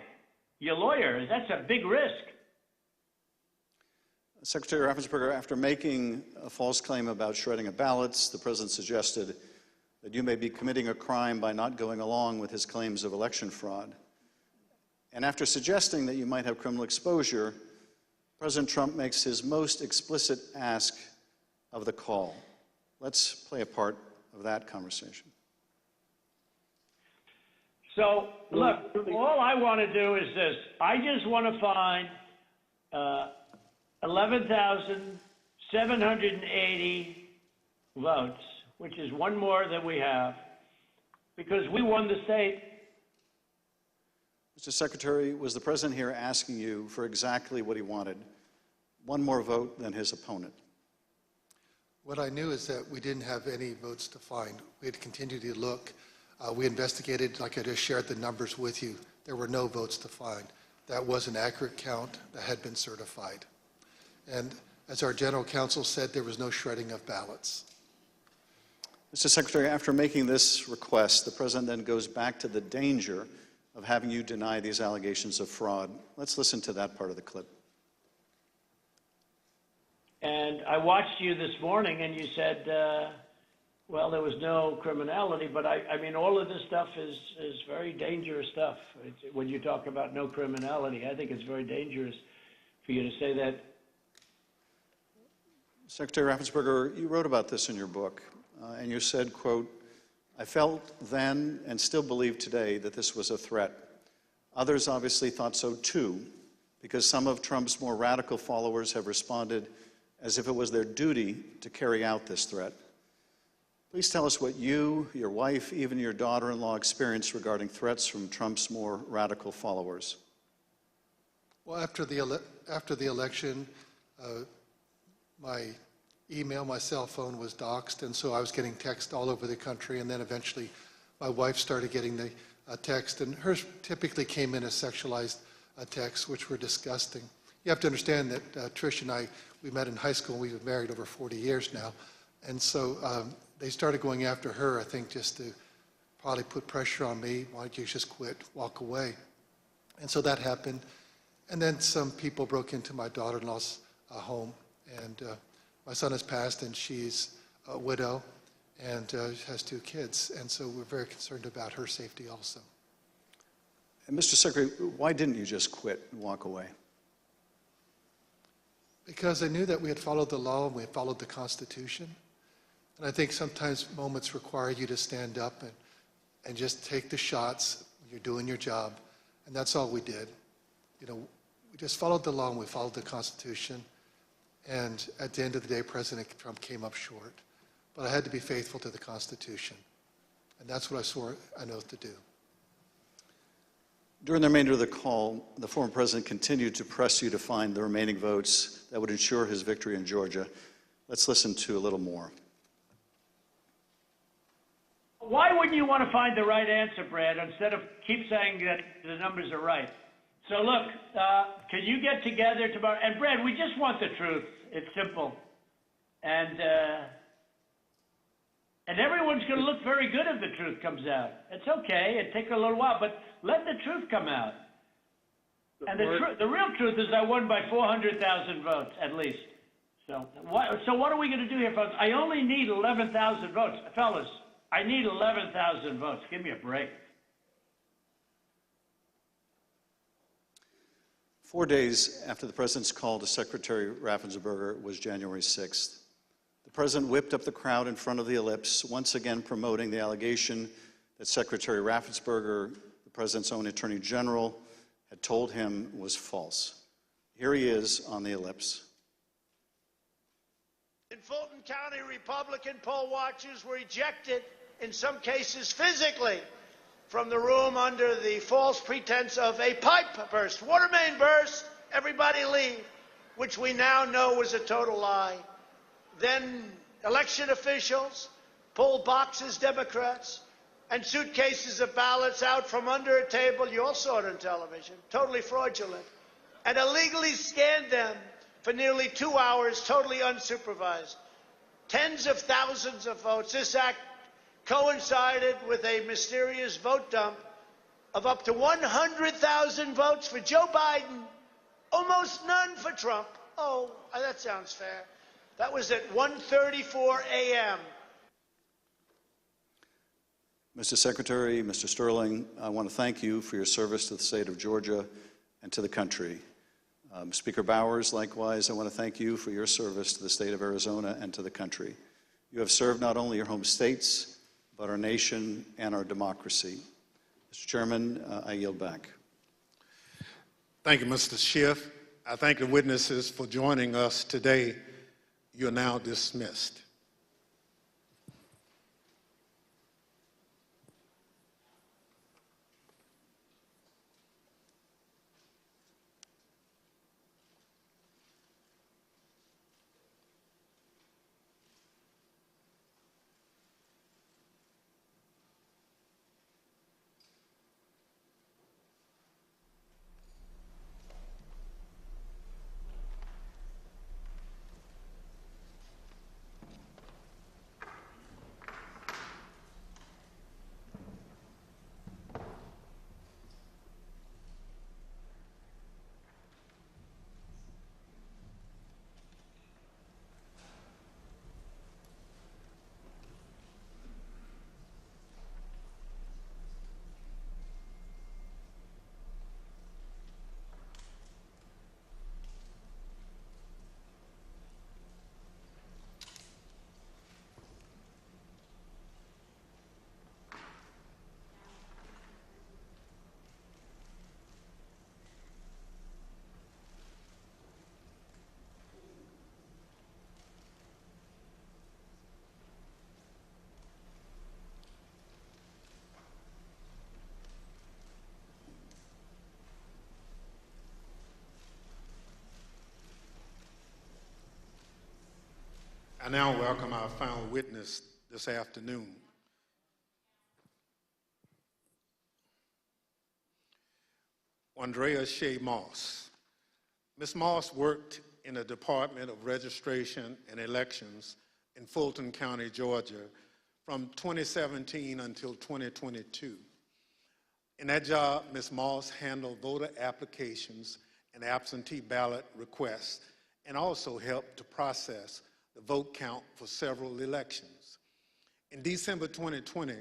your lawyer. That's a big risk. Secretary Raffensperger, after making a false claim about shredding of ballots, the president suggested that you may be committing a crime by not going along with his claims of election fraud. And after suggesting that you might have criminal exposure, President Trump makes his most explicit ask of the call. Let's play a part of that conversation. So, look, all I want to do is this. I just want to find 11,780 votes, which is one more than we have, because we won the state. Mr. Secretary, was the president here asking you for exactly what he wanted? One more vote than his opponent. What I knew is that we didn't have any votes to find. We had continued to look. We investigated, like I just shared the numbers with you. There were no votes to find. That was an accurate count that had been certified. And as our general counsel said, there was no shredding of ballots. Mr. Secretary, after making this request, the president then goes back to the danger of having you deny these allegations of fraud. Let's listen to that part of the clip. And I watched you this morning and you said, well, there was no criminality, but I mean, all of this stuff is very dangerous stuff. When you talk about no criminality, I think it's very dangerous for you to say that? Secretary Raffensperger, you wrote about this in your book, and you said, quote, "I felt then and still believe today that this was a threat. Others obviously thought so too, because some of Trump's more radical followers have responded as if it was their duty to carry out this threat. Please tell us what you, your wife, even your daughter-in-law experienced regarding threats from Trump's more radical followers." Well, after the election, my email, my cell phone was doxxed, and so I was getting text all over the country, and then eventually my wife started getting the text, and hers typically came in as sexualized texts, which were disgusting. You have to understand that Trish and I, we met in high school, and we've been married over 40 years now, and so they started going after her, I think, just to probably put pressure on me. Why don't you just quit, walk away? And so that happened. And then some people broke into my daughter-in-law's home, and my son has passed, and she's a widow and has 2 kids, and so we're very concerned about her safety also. And Mr. Secretary, why didn't you just quit and walk away? Because I knew that we had followed the law and we had followed the Constitution. And I think sometimes moments require you to stand up and just take the shots when you're doing your job. And that's all we did. You know, we just followed the law and we followed the Constitution. And at the end of the day, President Trump came up short. But I had to be faithful to the Constitution. And that's what I swore an oath to do. During the remainder of the call, the former president continued to press you to find the remaining votes that would ensure his victory in Georgia. Let's listen to a little more. Why wouldn't you want to find the right answer, Brad, instead of keep saying that the numbers are right? So look, can you get together tomorrow? And Brad, we just want the truth. It's simple. And everyone's going to look very good if the truth comes out. It's okay. It takes a little while, but let the truth come out. And the real truth is I won by 400,000 votes, at least. So what are we going to do here, folks? I only need 11,000 votes. Fellas, I need 11,000 votes. Give me a break. 4 days after the president's call to Secretary Raffensperger was January 6th. The president whipped up the crowd in front of the ellipse, once again promoting the allegation that Secretary Raffensperger, the president's own attorney general, had told him was false. Here he is on the ellipse. In Fulton County, Republican poll watchers were ejected, in some cases physically, from the room under the false pretense of a pipe burst. Water main burst, everybody leave, which we now know was a total lie. Then election officials pulled boxes, Democrats, and suitcases of ballots out from under a table. You all saw it on television, totally fraudulent, and illegally scanned them for nearly 2 hours, totally unsupervised. Tens of thousands of votes. This act coincided with a mysterious vote dump of up to 100,000 votes for Joe Biden, almost none for Trump. Oh, that sounds fair. That was at 1:34 a.m. Mr. Secretary, Mr. Sterling, I want to thank you for your service to the state of Georgia and to the country. Speaker Bowers, likewise, I want to thank you for your service to the state of Arizona and to the country. You have served not only your home states, but our nation and our democracy. Mr. Chairman, I yield back. Thank you, Mr. Schiff. I thank the witnesses for joining us today. You're now dismissed. I now welcome our final witness this afternoon. Andrea Shea Moss. Ms. Moss worked in the Department of Registration and Elections in Fulton County, Georgia, from 2017 until 2022. In that job, Ms. Moss handled voter applications and absentee ballot requests, and also helped to process the vote count for several elections. In December 2020,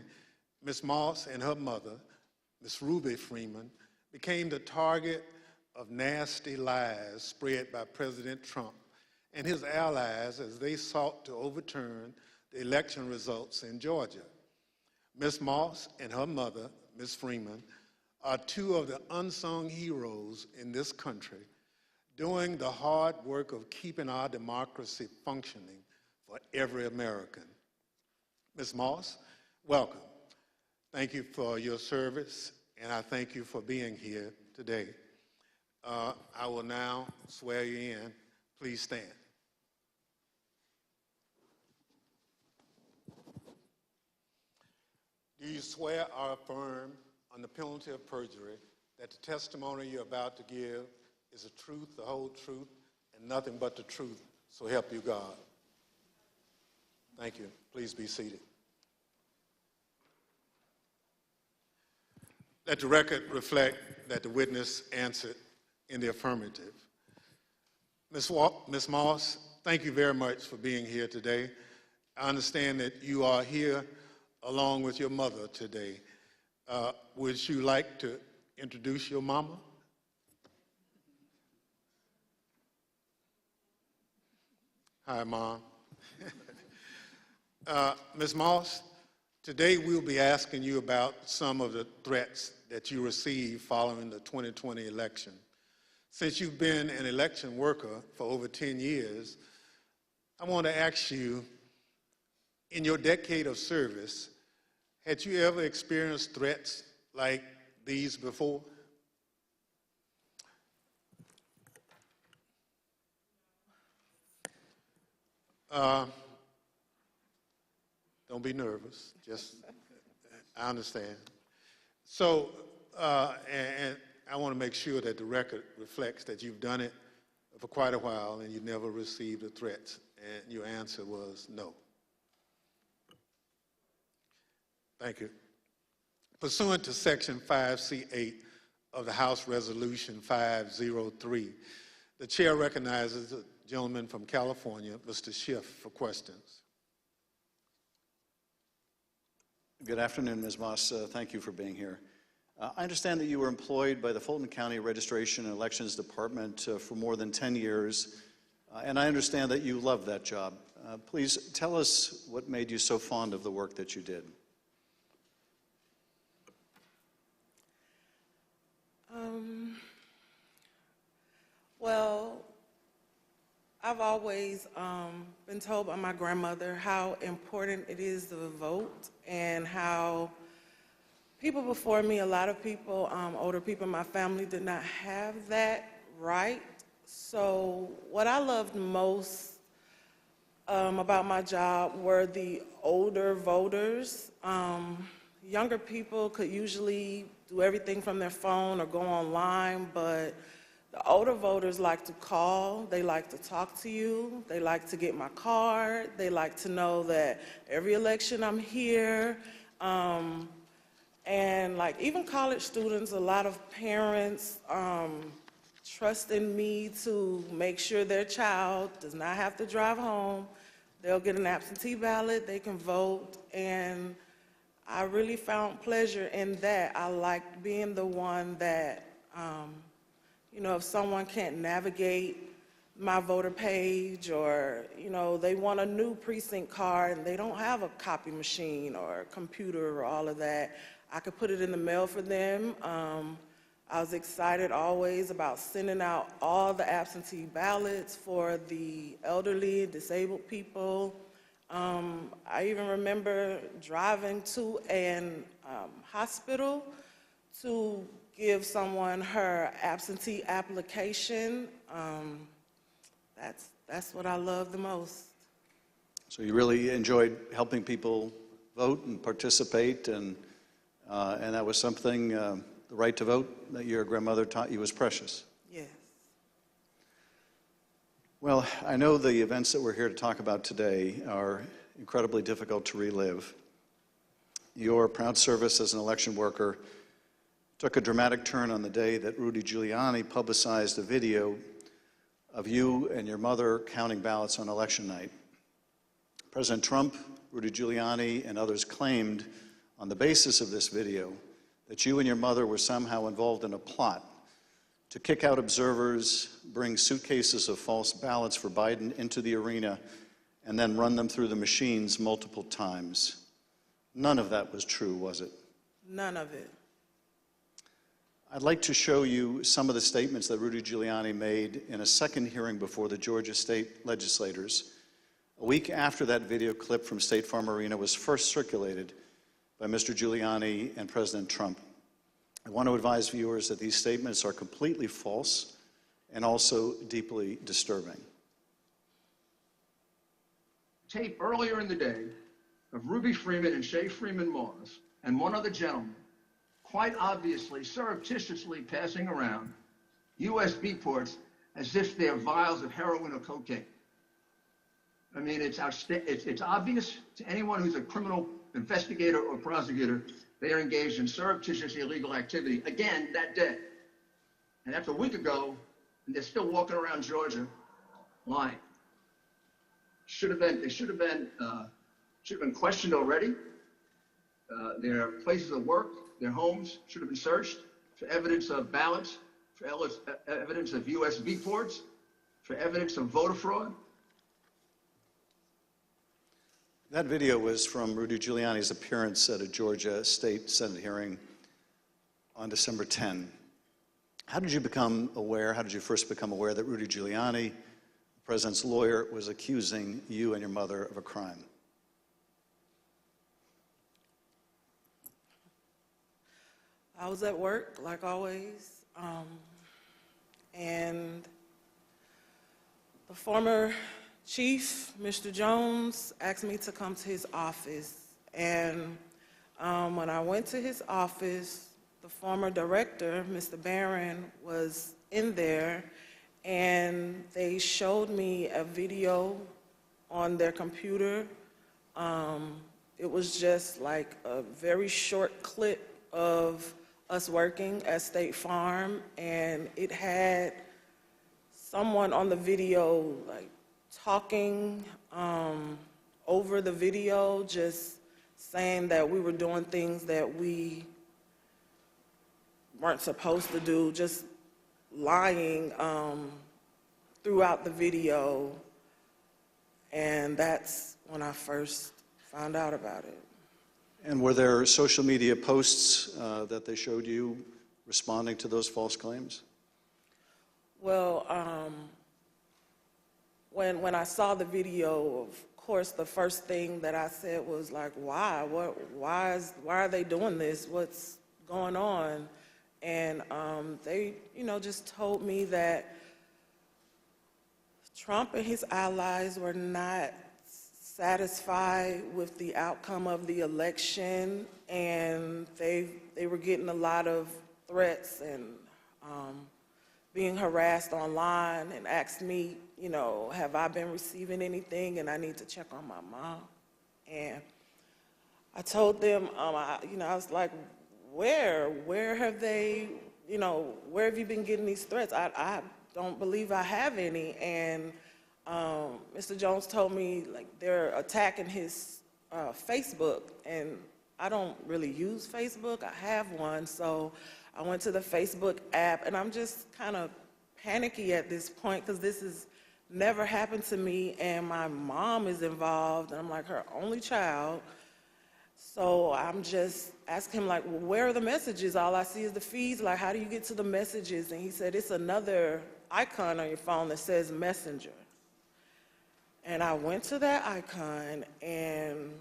Ms. Moss and her mother, Ms. Ruby Freeman, became the target of nasty lies spread by President Trump and his allies as they sought to overturn the election results in Georgia. Ms. Moss and her mother, Ms. Freeman, are two of the unsung heroes in this country, doing the hard work of keeping our democracy functioning for every American. Ms. Moss, welcome. Thank you for your service, and I thank you for being here today. I will now swear you in. Please stand. Do you swear or affirm on the penalty of perjury that the testimony you're about to give is the truth, the whole truth, and nothing but the truth, so help you God? Thank you. Please be seated. Let the record reflect that the witness answered in the affirmative. Ms. Moss, thank you very much for being here today. I understand that you are here along with your mother today. Would you like to introduce your mama? Hi, Mom. Ms. Moss, today we'll be asking you about some of the threats that you received following the 2020 election. Since you've been an election worker for over 10 years, I want to ask you, in your decade of service, had you ever experienced threats like these before? Don't be nervous. Just, I understand. So, and I want to make sure that the record reflects that you've done it for quite a while and you never received a threat, and your answer was no. Thank you. Pursuant to Section 5C8 of the House Resolution 503, the chair recognizes the gentleman from California, Mr. Schiff, for questions. Good afternoon, Ms. Moss. Thank you for being here. I understand that you were employed by the Fulton County Registration and Elections Department for more than 10 years, and I understand that you love that job. Please tell us what made you so fond of the work that you did. Well, I've always been told by my grandmother how important it is to vote, and how people before me, a lot of people, older people in my family, did not have that right. So what I loved most about my job were the older voters. Younger people could usually do everything from their phone or go online, but the older voters like to call, they like to talk to you, they like to get my card, they like to know that every election I'm here. And like even college students, a lot of parents trust in me to make sure their child does not have to drive home. They'll get an absentee ballot, they can vote, and I really found pleasure in that. I liked being the one that, you know, if someone can't navigate my voter page, or, you know, they want a new precinct card and they don't have a copy machine or a computer or all of that, I could put it in the mail for them. I was excited always about sending out all the absentee ballots for the elderly, disabled people. I even remember driving to an hospital to give someone her absentee application. That's what I love the most. So you really enjoyed helping people vote and participate, and that was something, the right to vote, that your grandmother taught you was precious. Yes. Well, I know the events that we're here to talk about today are incredibly difficult to relive. Your proud service as an election worker took a dramatic turn on the day that Rudy Giuliani publicized a video of you and your mother counting ballots on election night. President Trump, Rudy Giuliani, and others claimed on the basis of this video that you and your mother were somehow involved in a plot to kick out observers, bring suitcases of false ballots for Biden into the arena, and then run them through the machines multiple times. None of that was true, was it? None of it. I'd like to show you some of the statements that Rudy Giuliani made in a second hearing before the Georgia state legislators, a week after that video clip from State Farm Arena was first circulated by Mr. Giuliani and President Trump. I want to advise viewers that these statements are completely false and also deeply disturbing. Tape earlier in the day of Ruby Freeman and Shay Freeman Moss and one other gentleman quite obviously surreptitiously passing around USB ports as if they're vials of heroin or cocaine. I mean, it's obvious to anyone who's a criminal investigator or prosecutor they are engaged in surreptitious illegal activity again that day. And that's a week ago, and they're still walking around Georgia lying. They should have been questioned already. Their places of work, their homes should have been searched for evidence of ballots, for evidence of USB ports, for evidence of voter fraud. That video was from Rudy Giuliani's appearance at a Georgia State Senate hearing on December 10. How did you first become aware that Rudy Giuliani, the president's lawyer, was accusing you and your mother of a crime? I was at work, like always, and the former chief, Mr. Jones, asked me to come to his office. And when I went to his office, the former director, Mr. Barron, was in there, and they showed me a video on their computer. It was just like a very short clip of us working at State Farm, and it had someone on the video like talking over the video, just saying that we were doing things that we weren't supposed to do, just lying throughout the video. And that's when I first found out about it. And were there social media posts that they showed you responding to those false claims? Well, when I saw the video, of course, the first thing that I said was like, why? Why are they doing this? What's going on? And they, just told me that Trump and his allies were not satisfied with the outcome of the election, and they were getting a lot of threats and being harassed online, and asked me, have I been receiving anything, and I need to check on my mom. And I told them, I was like, where have they, where have you been getting these threats? I don't believe I have any. And Mr. Jones told me, like, they're attacking his Facebook, and I don't really use Facebook. I have one, so I went to the Facebook app, and I'm just kind of panicky at this point because this has never happened to me, and my mom is involved, and I'm like her only child. So I'm just asking him, like, well, where are the messages? All I see is the feeds. Like, how do you get to the messages? And he said, it's another icon on your phone that says Messenger. And I went to that icon, and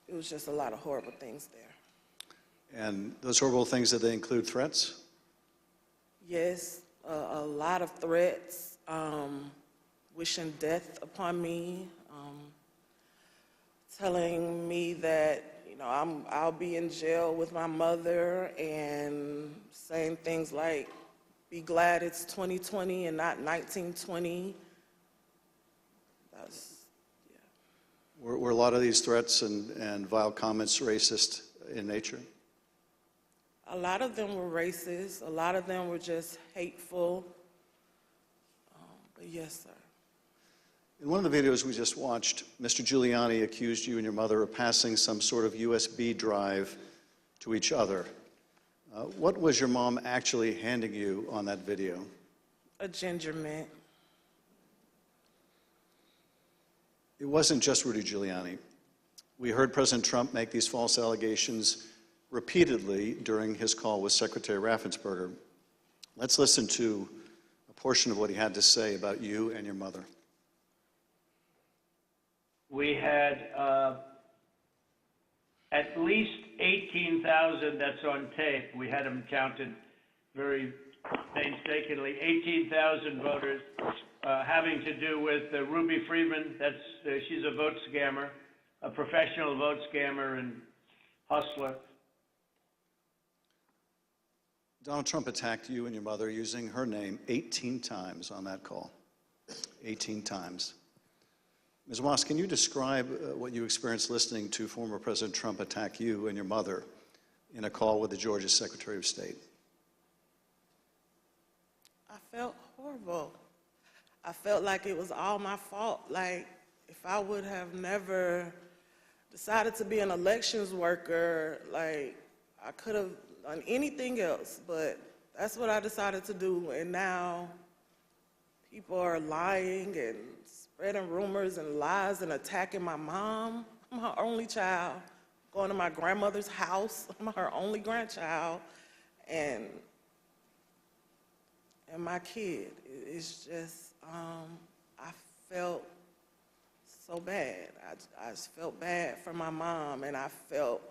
it was just a lot of horrible things there. And those horrible things, did they include threats? Yes, a lot of threats, wishing death upon me, telling me that, I'll be in jail with my mother, and saying things like, be glad it's 2020 and not 1920. Were a lot of these threats and vile comments racist in nature? A lot of them were racist. A lot of them were just hateful. But yes, sir. In one of the videos we just watched, Mr. Giuliani accused you and your mother of passing some sort of USB drive to each other. What was your mom actually handing you on that video? A ginger mint. It wasn't just Rudy Giuliani. We heard President Trump make these false allegations repeatedly during his call with Secretary Raffensperger. Let's listen to a portion of what he had to say about you and your mother. We had at least 18,000, that's on tape. We had them counted very painstakingly. 18,000 voters having to do with Ruby Freeman. She's a vote scammer, a professional vote scammer and hustler. Donald Trump attacked you and your mother using her name 18 times on that call. 18 times. Ms. Moss, can you describe what you experienced listening to former President Trump attack you and your mother in a call with the Georgia Secretary of State? I felt horrible. I felt like it was all my fault. Like, if I would have never decided to be an elections worker, like, I could have done anything else, but that's what I decided to do. And now people are lying and spreading rumors and lies and attacking my mom. I'm her only child. Going to my grandmother's house. I'm her only grandchild. And my kid. It's just, I felt so bad. I just felt bad for my mom, and I felt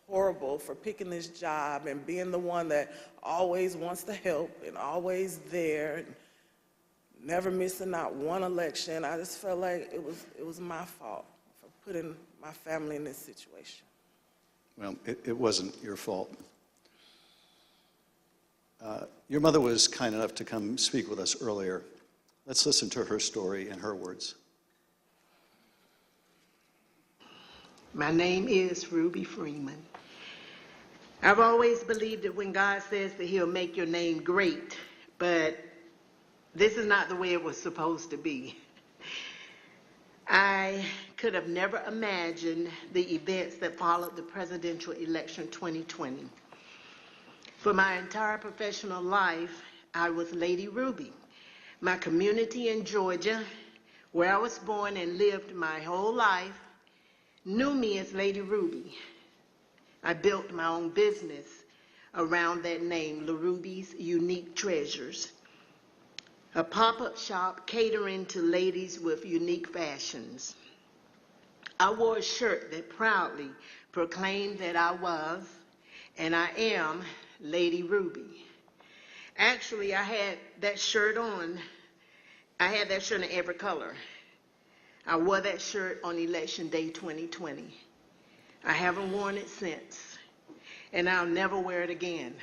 horrible for picking this job and being the one that always wants to help and always there, and never missing not one election. I just felt like it was my fault for putting my family in this situation. Well, it wasn't your fault. Your mother was kind enough to come speak with us earlier. Let's listen to her story in her words. My name is Ruby Freeman. I've always believed that when God says that he'll make your name great, but this is not the way it was supposed to be. I could have never imagined the events that followed the presidential election 2020. For my entire professional life, I was Lady Ruby. My community in Georgia, where I was born and lived my whole life, knew me as Lady Ruby. I built my own business around that name, La Ruby's Unique Treasures, a pop-up shop catering to ladies with unique fashions. I wore a shirt that proudly proclaimed that I was, and I am, Lady Ruby. Actually, I had that shirt on. I had that shirt in every color. I wore that shirt on Election Day 2020. I haven't worn it since, and I'll never wear it again.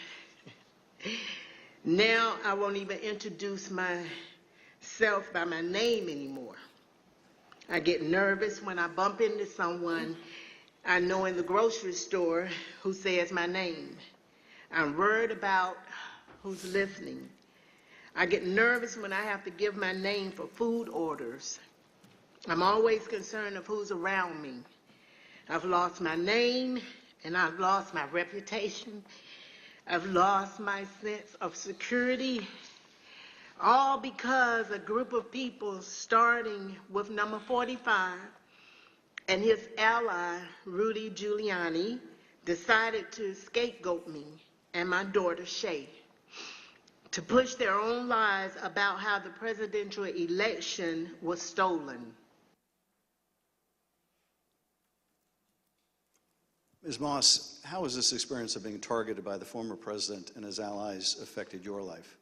Now I won't even introduce myself by my name anymore. I get nervous when I bump into someone I know in the grocery store who says my name. I'm worried about who's listening. I get nervous when I have to give my name for food orders. I'm always concerned of who's around me. I've lost my name, and I've lost my reputation. I've lost my sense of security, all because a group of people, starting with number 45 and his ally, Rudy Giuliani, decided to scapegoat me and my daughter, Shay, to push their own lies about how the presidential election was stolen. Ms. Moss, how has this experience of being targeted by the former president and his allies affected your life?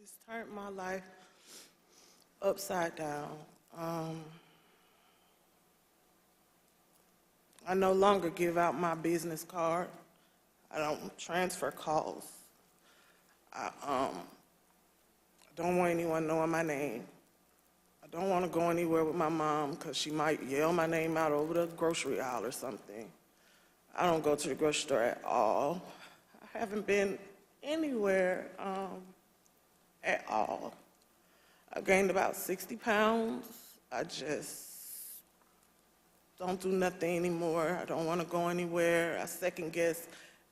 It's turned my life upside down. I no longer give out my business card. I don't transfer calls. I don't want anyone knowing my name. I don't want to go anywhere with my mom because she might yell my name out over the grocery aisle or something. I don't go to the grocery store at all. I haven't been anywhere at all. I gained about 60 pounds. I just don't do nothing anymore. I don't want to go anywhere. I second guess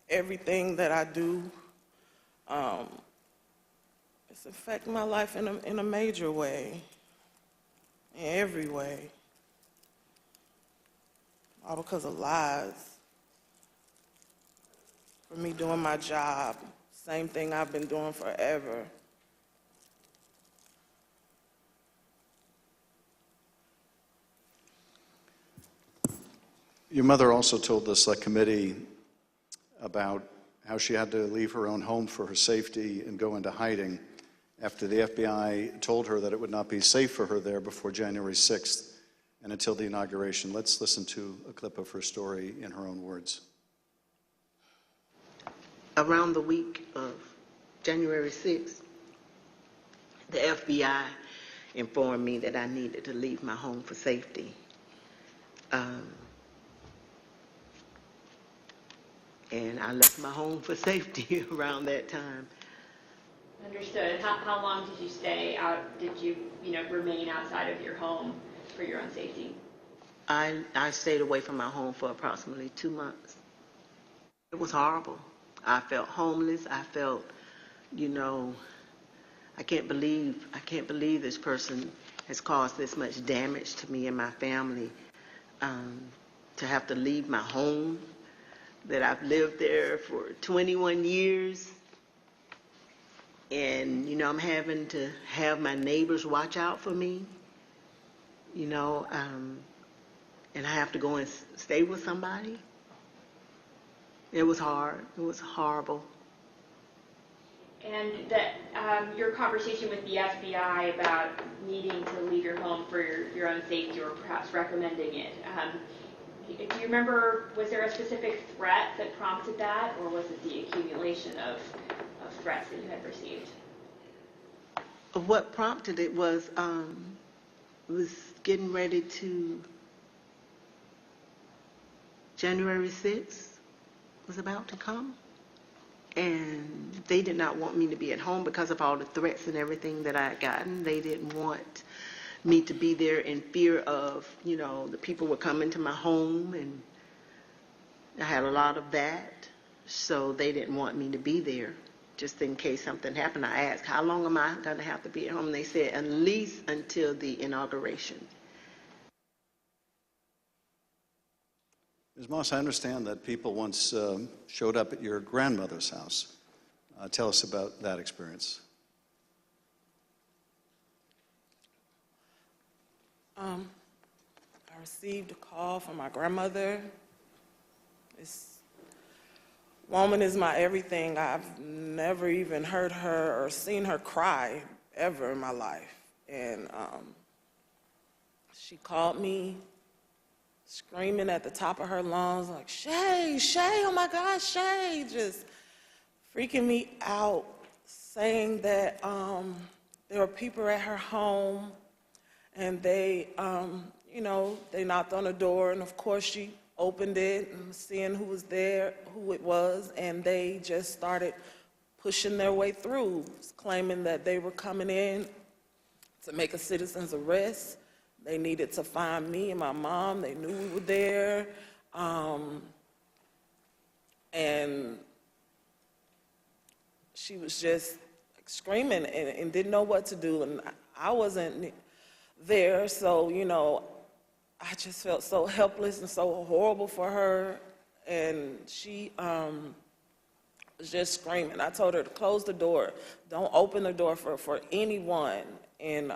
everything that I do. It's affecting my life in a major way, in every way. All because of lies. For me doing my job, same thing I've been doing forever. Your mother also told the select committee about how she had to leave her own home for her safety and go into hiding after the FBI told her that it would not be safe for her there before January 6th and until the inauguration. Let's listen to a clip of her story in her own words. Around the week of January 6th, the FBI informed me that I needed to leave my home for safety. And I left my home for safety around that time. Understood. How long did you stay out? Did you, remain outside of your home for your own safety? I stayed away from my home for approximately 2 months. It was horrible. I felt homeless. I felt, I can't believe this person has caused this much damage to me and my family. To have to leave my home, that I've lived there for 21 years. And, I'm having to have my neighbors watch out for me, and I have to go and stay with somebody. It was hard. It was horrible. And that your conversation with the FBI about needing to leave your home for your own safety or perhaps recommending it, do you remember, was there a specific threat that prompted that, or was it the accumulation of threats that you had received? What prompted it was getting ready to, January 6th was about to come, and they did not want me to be at home because of all the threats and everything that I had gotten. They didn't want me to be there in fear of, the people were coming to my home, and I had a lot of that, so they didn't want me to be there just in case something happened. I asked, how long am I going to have to be at home? And they said, at least until the inauguration. Ms. Moss, I understand that people once showed up at your grandmother's house. Tell us about that experience. I received a call from my grandmother. This woman is my everything. I've never even heard her or seen her cry ever in my life. And she called me screaming at the top of her lungs, like, Shay, oh my God, Shay, just freaking me out, saying that there were people at her home, and they, they knocked on the door, and of course she opened it and seeing who was there, who it was, and they just started pushing their way through, claiming that they were coming in to make a citizen's arrest. They needed to find me and my mom. They knew we were there. And she was just screaming and didn't know what to do. And I wasn't there, so, I just felt so helpless and so horrible for her. And she was just screaming. I told her to close the door. Don't open the door for anyone. And,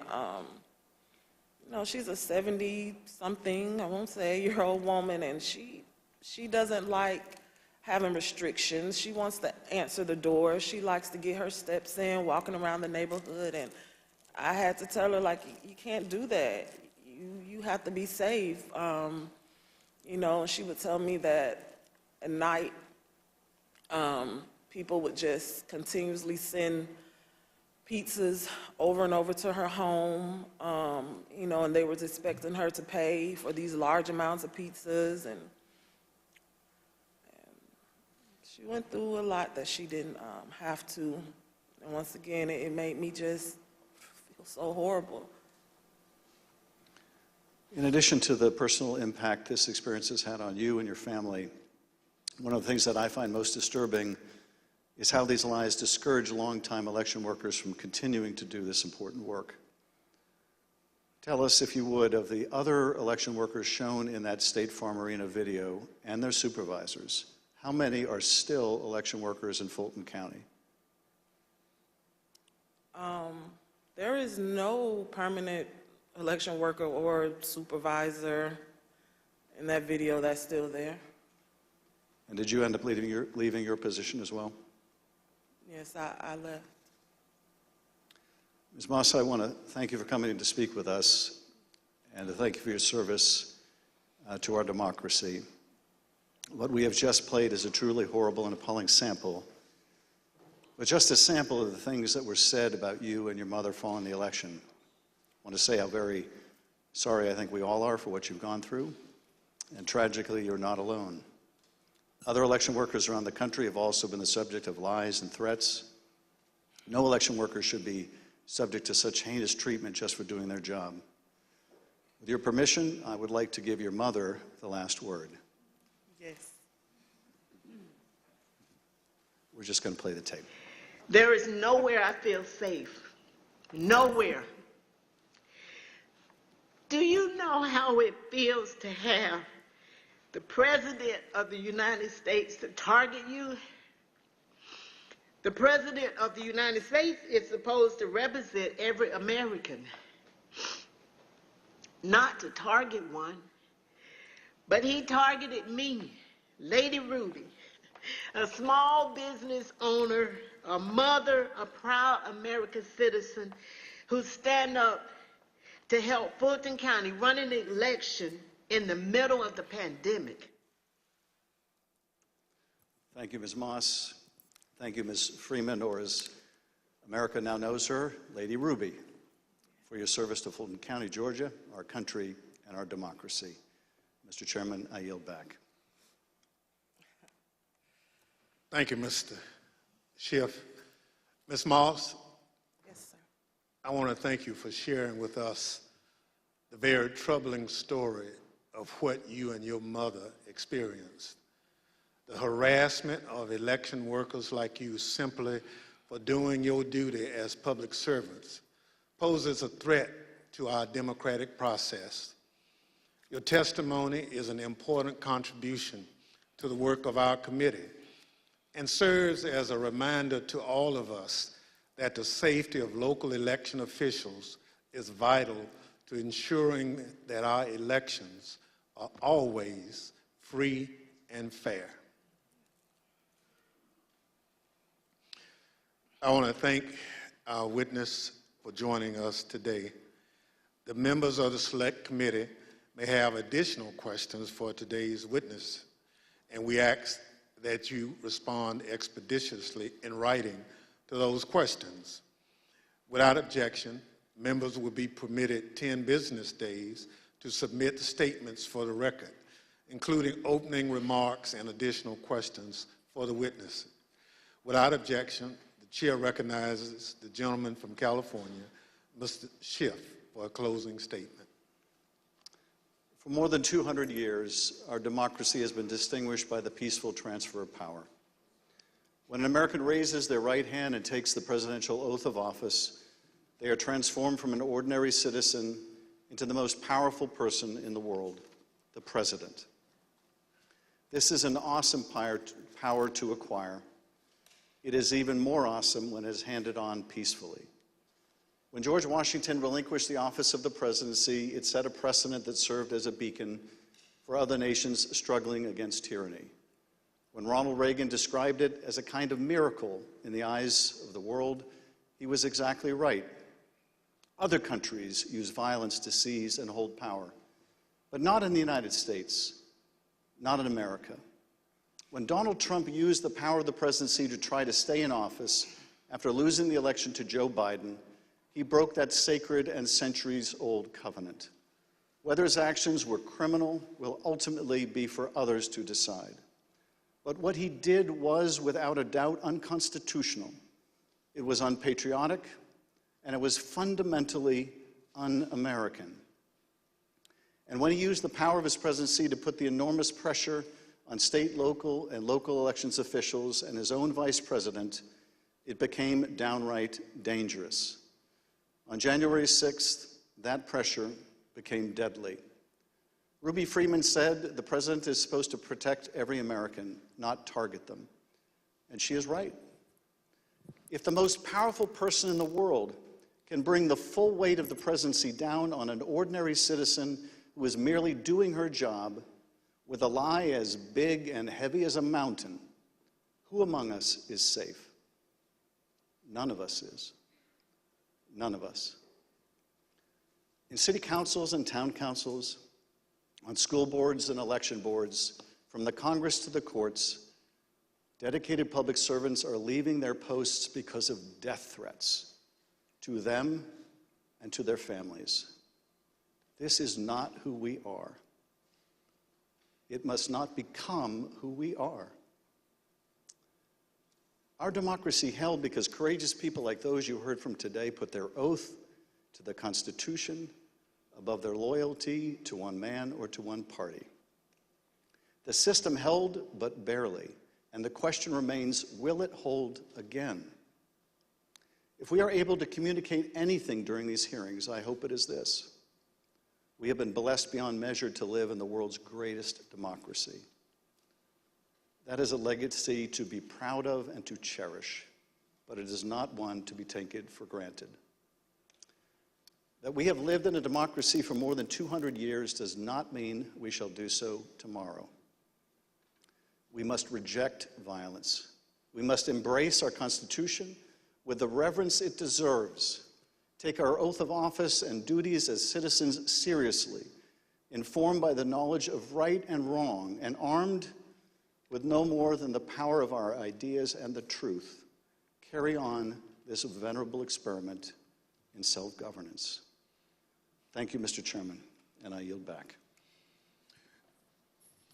she's a 70-something, I won't say, year-old woman, and she doesn't like having restrictions. She wants to answer the door. She likes to get her steps in, walking around the neighborhood, and I had to tell her, like, you can't do that. You have to be safe. You know, and she would tell me that at night, people would just continuously send pizzas over and over to her home, you know, and they was expecting her to pay for these large amounts of pizzas, and she went through a lot that she didn't have to. And once again, it made me just feel so horrible. In addition to the personal impact this experience has had on you and your family, one of the things that I find most disturbing is how these lies discourage longtime election workers from continuing to do this important work. Tell us, if you would, of the other election workers shown in that State Farm Arena video and their supervisors. How many are still election workers in Fulton County? There is no permanent election worker or supervisor in that video that's still there. And did you end up leaving your position as well? Yes, I left. Ms. Moss, I want to thank you for coming in to speak with us and to thank you for your service to our democracy. What we have just played is a truly horrible and appalling sample, but just a sample of the things that were said about you and your mother following the election. I want to say how very sorry I think we all are for what you've gone through, and tragically, you're not alone. Other election workers around the country have also been the subject of lies and threats. No election worker should be subject to such heinous treatment just for doing their job. With your permission, I would like to give your mother the last word. Yes. We're just going to play the tape. There is nowhere I feel safe. Nowhere. Do you know how it feels to have the President of the United States to target you? The President of the United States is supposed to represent every American, not to target one, but he targeted me, Lady Ruby, a small business owner, a mother, a proud American citizen who stand up to help Fulton County run an election in the middle of the pandemic. Thank you, Ms. Moss. Thank you, Ms. Freeman, or as America now knows her, Lady Ruby, for your service to Fulton County, Georgia, our country, and our democracy. Mr. Chairman, I yield back. Thank you, Mr. Schiff. Ms. Moss, Yes, sir. I want to thank you for sharing with us the very troubling story of what you and your mother experienced. The harassment of election workers like you simply for doing your duty as public servants poses a threat to our democratic process. Your testimony is an important contribution to the work of our committee and serves as a reminder to all of us that the safety of local election officials is vital to ensuring that our elections are always free and fair. I want to thank our witness for joining us today. The members of the Select Committee may have additional questions for today's witness, and we ask that you respond expeditiously in writing to those questions. Without objection, members will be permitted 10 business days to submit statements for the record, including opening remarks and additional questions for the witness. Without objection, the chair recognizes the gentleman from California, Mr. Schiff, for a closing statement. For more than 200 years, our democracy has been distinguished by the peaceful transfer of power. When an American raises their right hand and takes the presidential oath of office, they are transformed from an ordinary citizen into the most powerful person in the world, the president. This is an awesome power to acquire. It is even more awesome when it is handed on peacefully. When George Washington relinquished the office of the presidency, it set a precedent that served as a beacon for other nations struggling against tyranny. When Ronald Reagan described it as a kind of miracle in the eyes of the world, he was exactly right. Other countries use violence to seize and hold power, but not in the United States. not in America. When Donald Trump used the power of the presidency to try to stay in office after losing the election to Joe Biden, he broke that sacred and centuries-old covenant. Whether his actions were criminal will ultimately be for others to decide. But what he did was, without a doubt, unconstitutional. It was unpatriotic, and it was fundamentally un-American. And when he used the power of his presidency to put the enormous pressure on state, local, and local elections officials and his own vice president, it became downright dangerous. On January 6th, that pressure became deadly. Ruby Freeman said the president is supposed to protect every American, not target them. And she is right. If the most powerful person in the world can bring the full weight of the presidency down on an ordinary citizen who is merely doing her job with a lie as big and heavy as a mountain, who among us is safe? None of us is. None of us. In city councils and town councils, on school boards and election boards, from the Congress to the courts, dedicated public servants are leaving their posts because of death threats to them and to their families. This is not who we are. It must not become who we are. Our democracy held because courageous people like those you heard from today put their oath to the Constitution above their loyalty to one man or to one party. The system held, but barely, and the question remains, will it hold again? If we are able to communicate anything during these hearings, I hope it is this. We have been blessed beyond measure to live in the world's greatest democracy. That is a legacy to be proud of and to cherish, but it is not one to be taken for granted. That we have lived in a democracy for more than 200 years does not mean we shall do so tomorrow. We must reject violence. We must embrace our Constitution with the reverence it deserves, take our oath of office and duties as citizens seriously, informed by the knowledge of right and wrong, and armed with no more than the power of our ideas and the truth, carry on this venerable experiment in self-governance. Thank you, Mr. Chairman, and I yield back.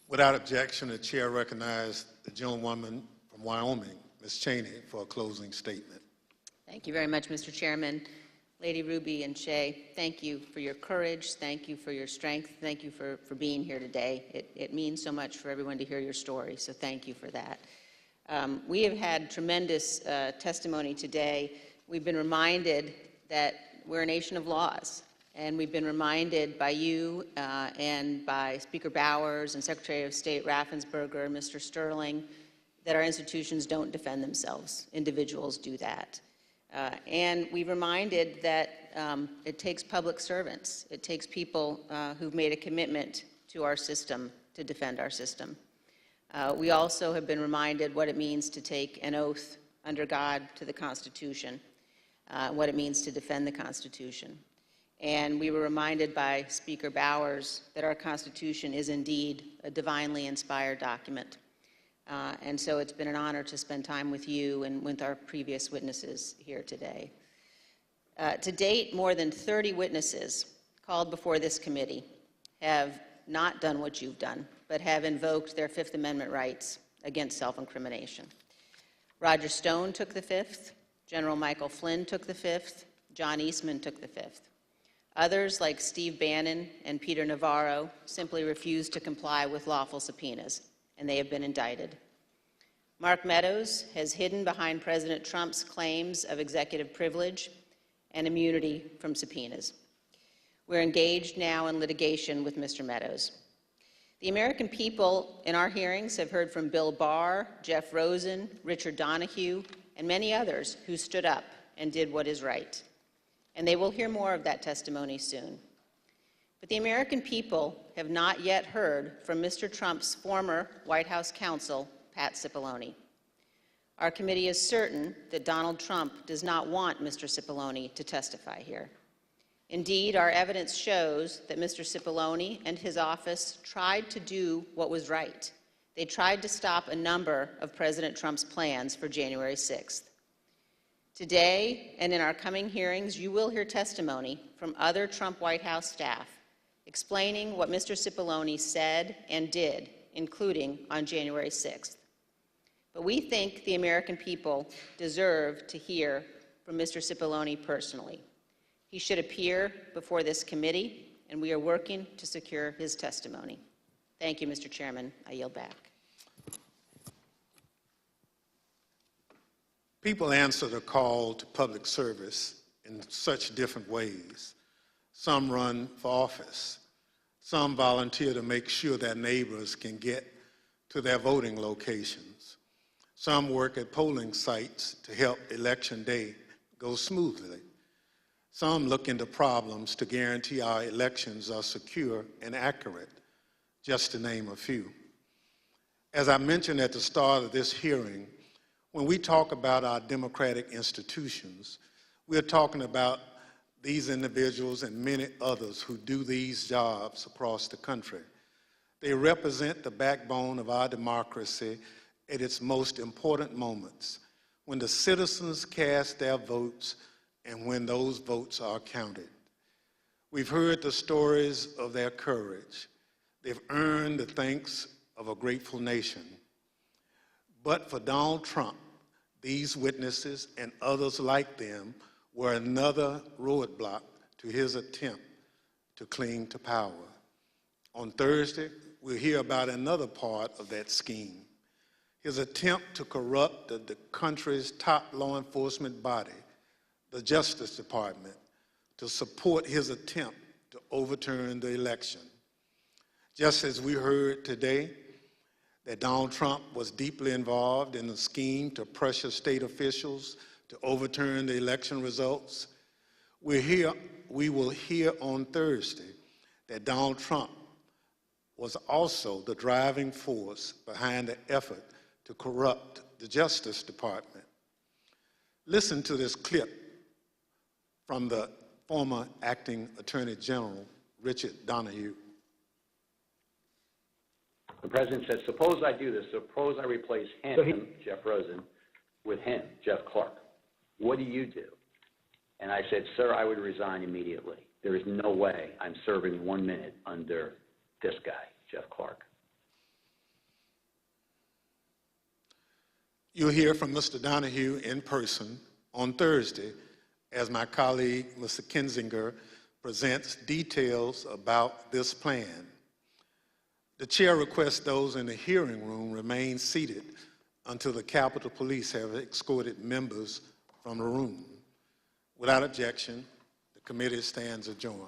Without objection, the chair recognizes the gentlewoman from Wyoming, Ms. Cheney, for a closing statement. Thank you very much, Mr. Chairman. Lady Ruby and Shay, thank you for your courage. Thank you for your strength. Thank you for being here today. It means so much for everyone to hear your story, so thank you for that. We have had tremendous testimony today. We've been reminded that we're a nation of laws, and we've been reminded by you and by Speaker Bowers and Secretary of State Raffensperger and Mr. Sterling that our institutions don't defend themselves. Individuals do that. And we've reminded that it takes public servants. It takes people who've made a commitment to our system to defend our system. We also have been reminded what it means to take an oath under God to the Constitution, what it means to defend the Constitution. And we were reminded by Speaker Bowers that our Constitution is indeed a divinely inspired document. And so it's been an honor to spend time with you and with our previous witnesses here today. To date, more than 30 witnesses called before this committee have not done what you've done, but have invoked their Fifth Amendment rights against self-incrimination. Roger Stone took the Fifth, General Michael Flynn took the Fifth, John Eastman took the Fifth. Others, like Steve Bannon and Peter Navarro, simply refused to comply with lawful subpoenas, and they have been indicted. Mark Meadows has hidden behind President Trump's claims of executive privilege and immunity from subpoenas. We're engaged now in litigation with Mr. Meadows. The American people in our hearings have heard from Bill Barr, Jeff Rosen, Richard Donahue, and many others who stood up and did what is right. And they will hear more of that testimony soon. But the American people have not yet heard from Mr. Trump's former White House counsel, Pat Cipollone. Our committee is certain that Donald Trump does not want Mr. Cipollone to testify here. Indeed, our evidence shows that Mr. Cipollone and his office tried to do what was right. They tried to stop a number of President Trump's plans for January 6th. Today and in our coming hearings, you will hear testimony from other Trump White House staff explaining what Mr. Cipollone said and did, including on January 6th. But we think the American people deserve to hear from Mr. Cipollone personally. He should appear before this committee, and we are working to secure his testimony. Thank you, Mr. Chairman. I yield back. People answer the call to public service in such different ways. Some run for office. Some volunteer to make sure their neighbors can get to their voting locations. Some work at polling sites to help Election Day go smoothly. Some look into problems to guarantee our elections are secure and accurate, just to name a few. As I mentioned at the start of this hearing, when we talk about our democratic institutions, we're talking about these individuals and many others who do these jobs across the country. They represent the backbone of our democracy at its most important moments, when the citizens cast their votes and when those votes are counted. We've heard the stories of their courage. They've earned the thanks of a grateful nation. But for Donald Trump, these witnesses and others like them were another roadblock to his attempt to cling to power. On Thursday, we'll hear about another part of that scheme, his attempt to corrupt the country's top law enforcement body, the Justice Department, to support his attempt to overturn the election. Just as we heard today that Donald Trump was deeply involved in a scheme to pressure state officials to overturn the election results, we will hear on Thursday that Donald Trump was also the driving force behind the effort to corrupt the Justice Department. Listen to this clip from the former acting Attorney General, Richard Donahue. The president said, suppose I do this. Suppose I replace him, Jeff Rosen, with him, Jeff Clark. What do you do? And I said, sir, I would resign immediately. There is no way I'm serving 1 minute under this guy, Jeff Clark. You'll hear from Mr. Donahue in person on Thursday as my colleague, Mr. Kinzinger, presents details about this plan. The chair requests those in the hearing room remain seated until the Capitol Police have escorted members from the room. Without objection, the committee stands adjourned.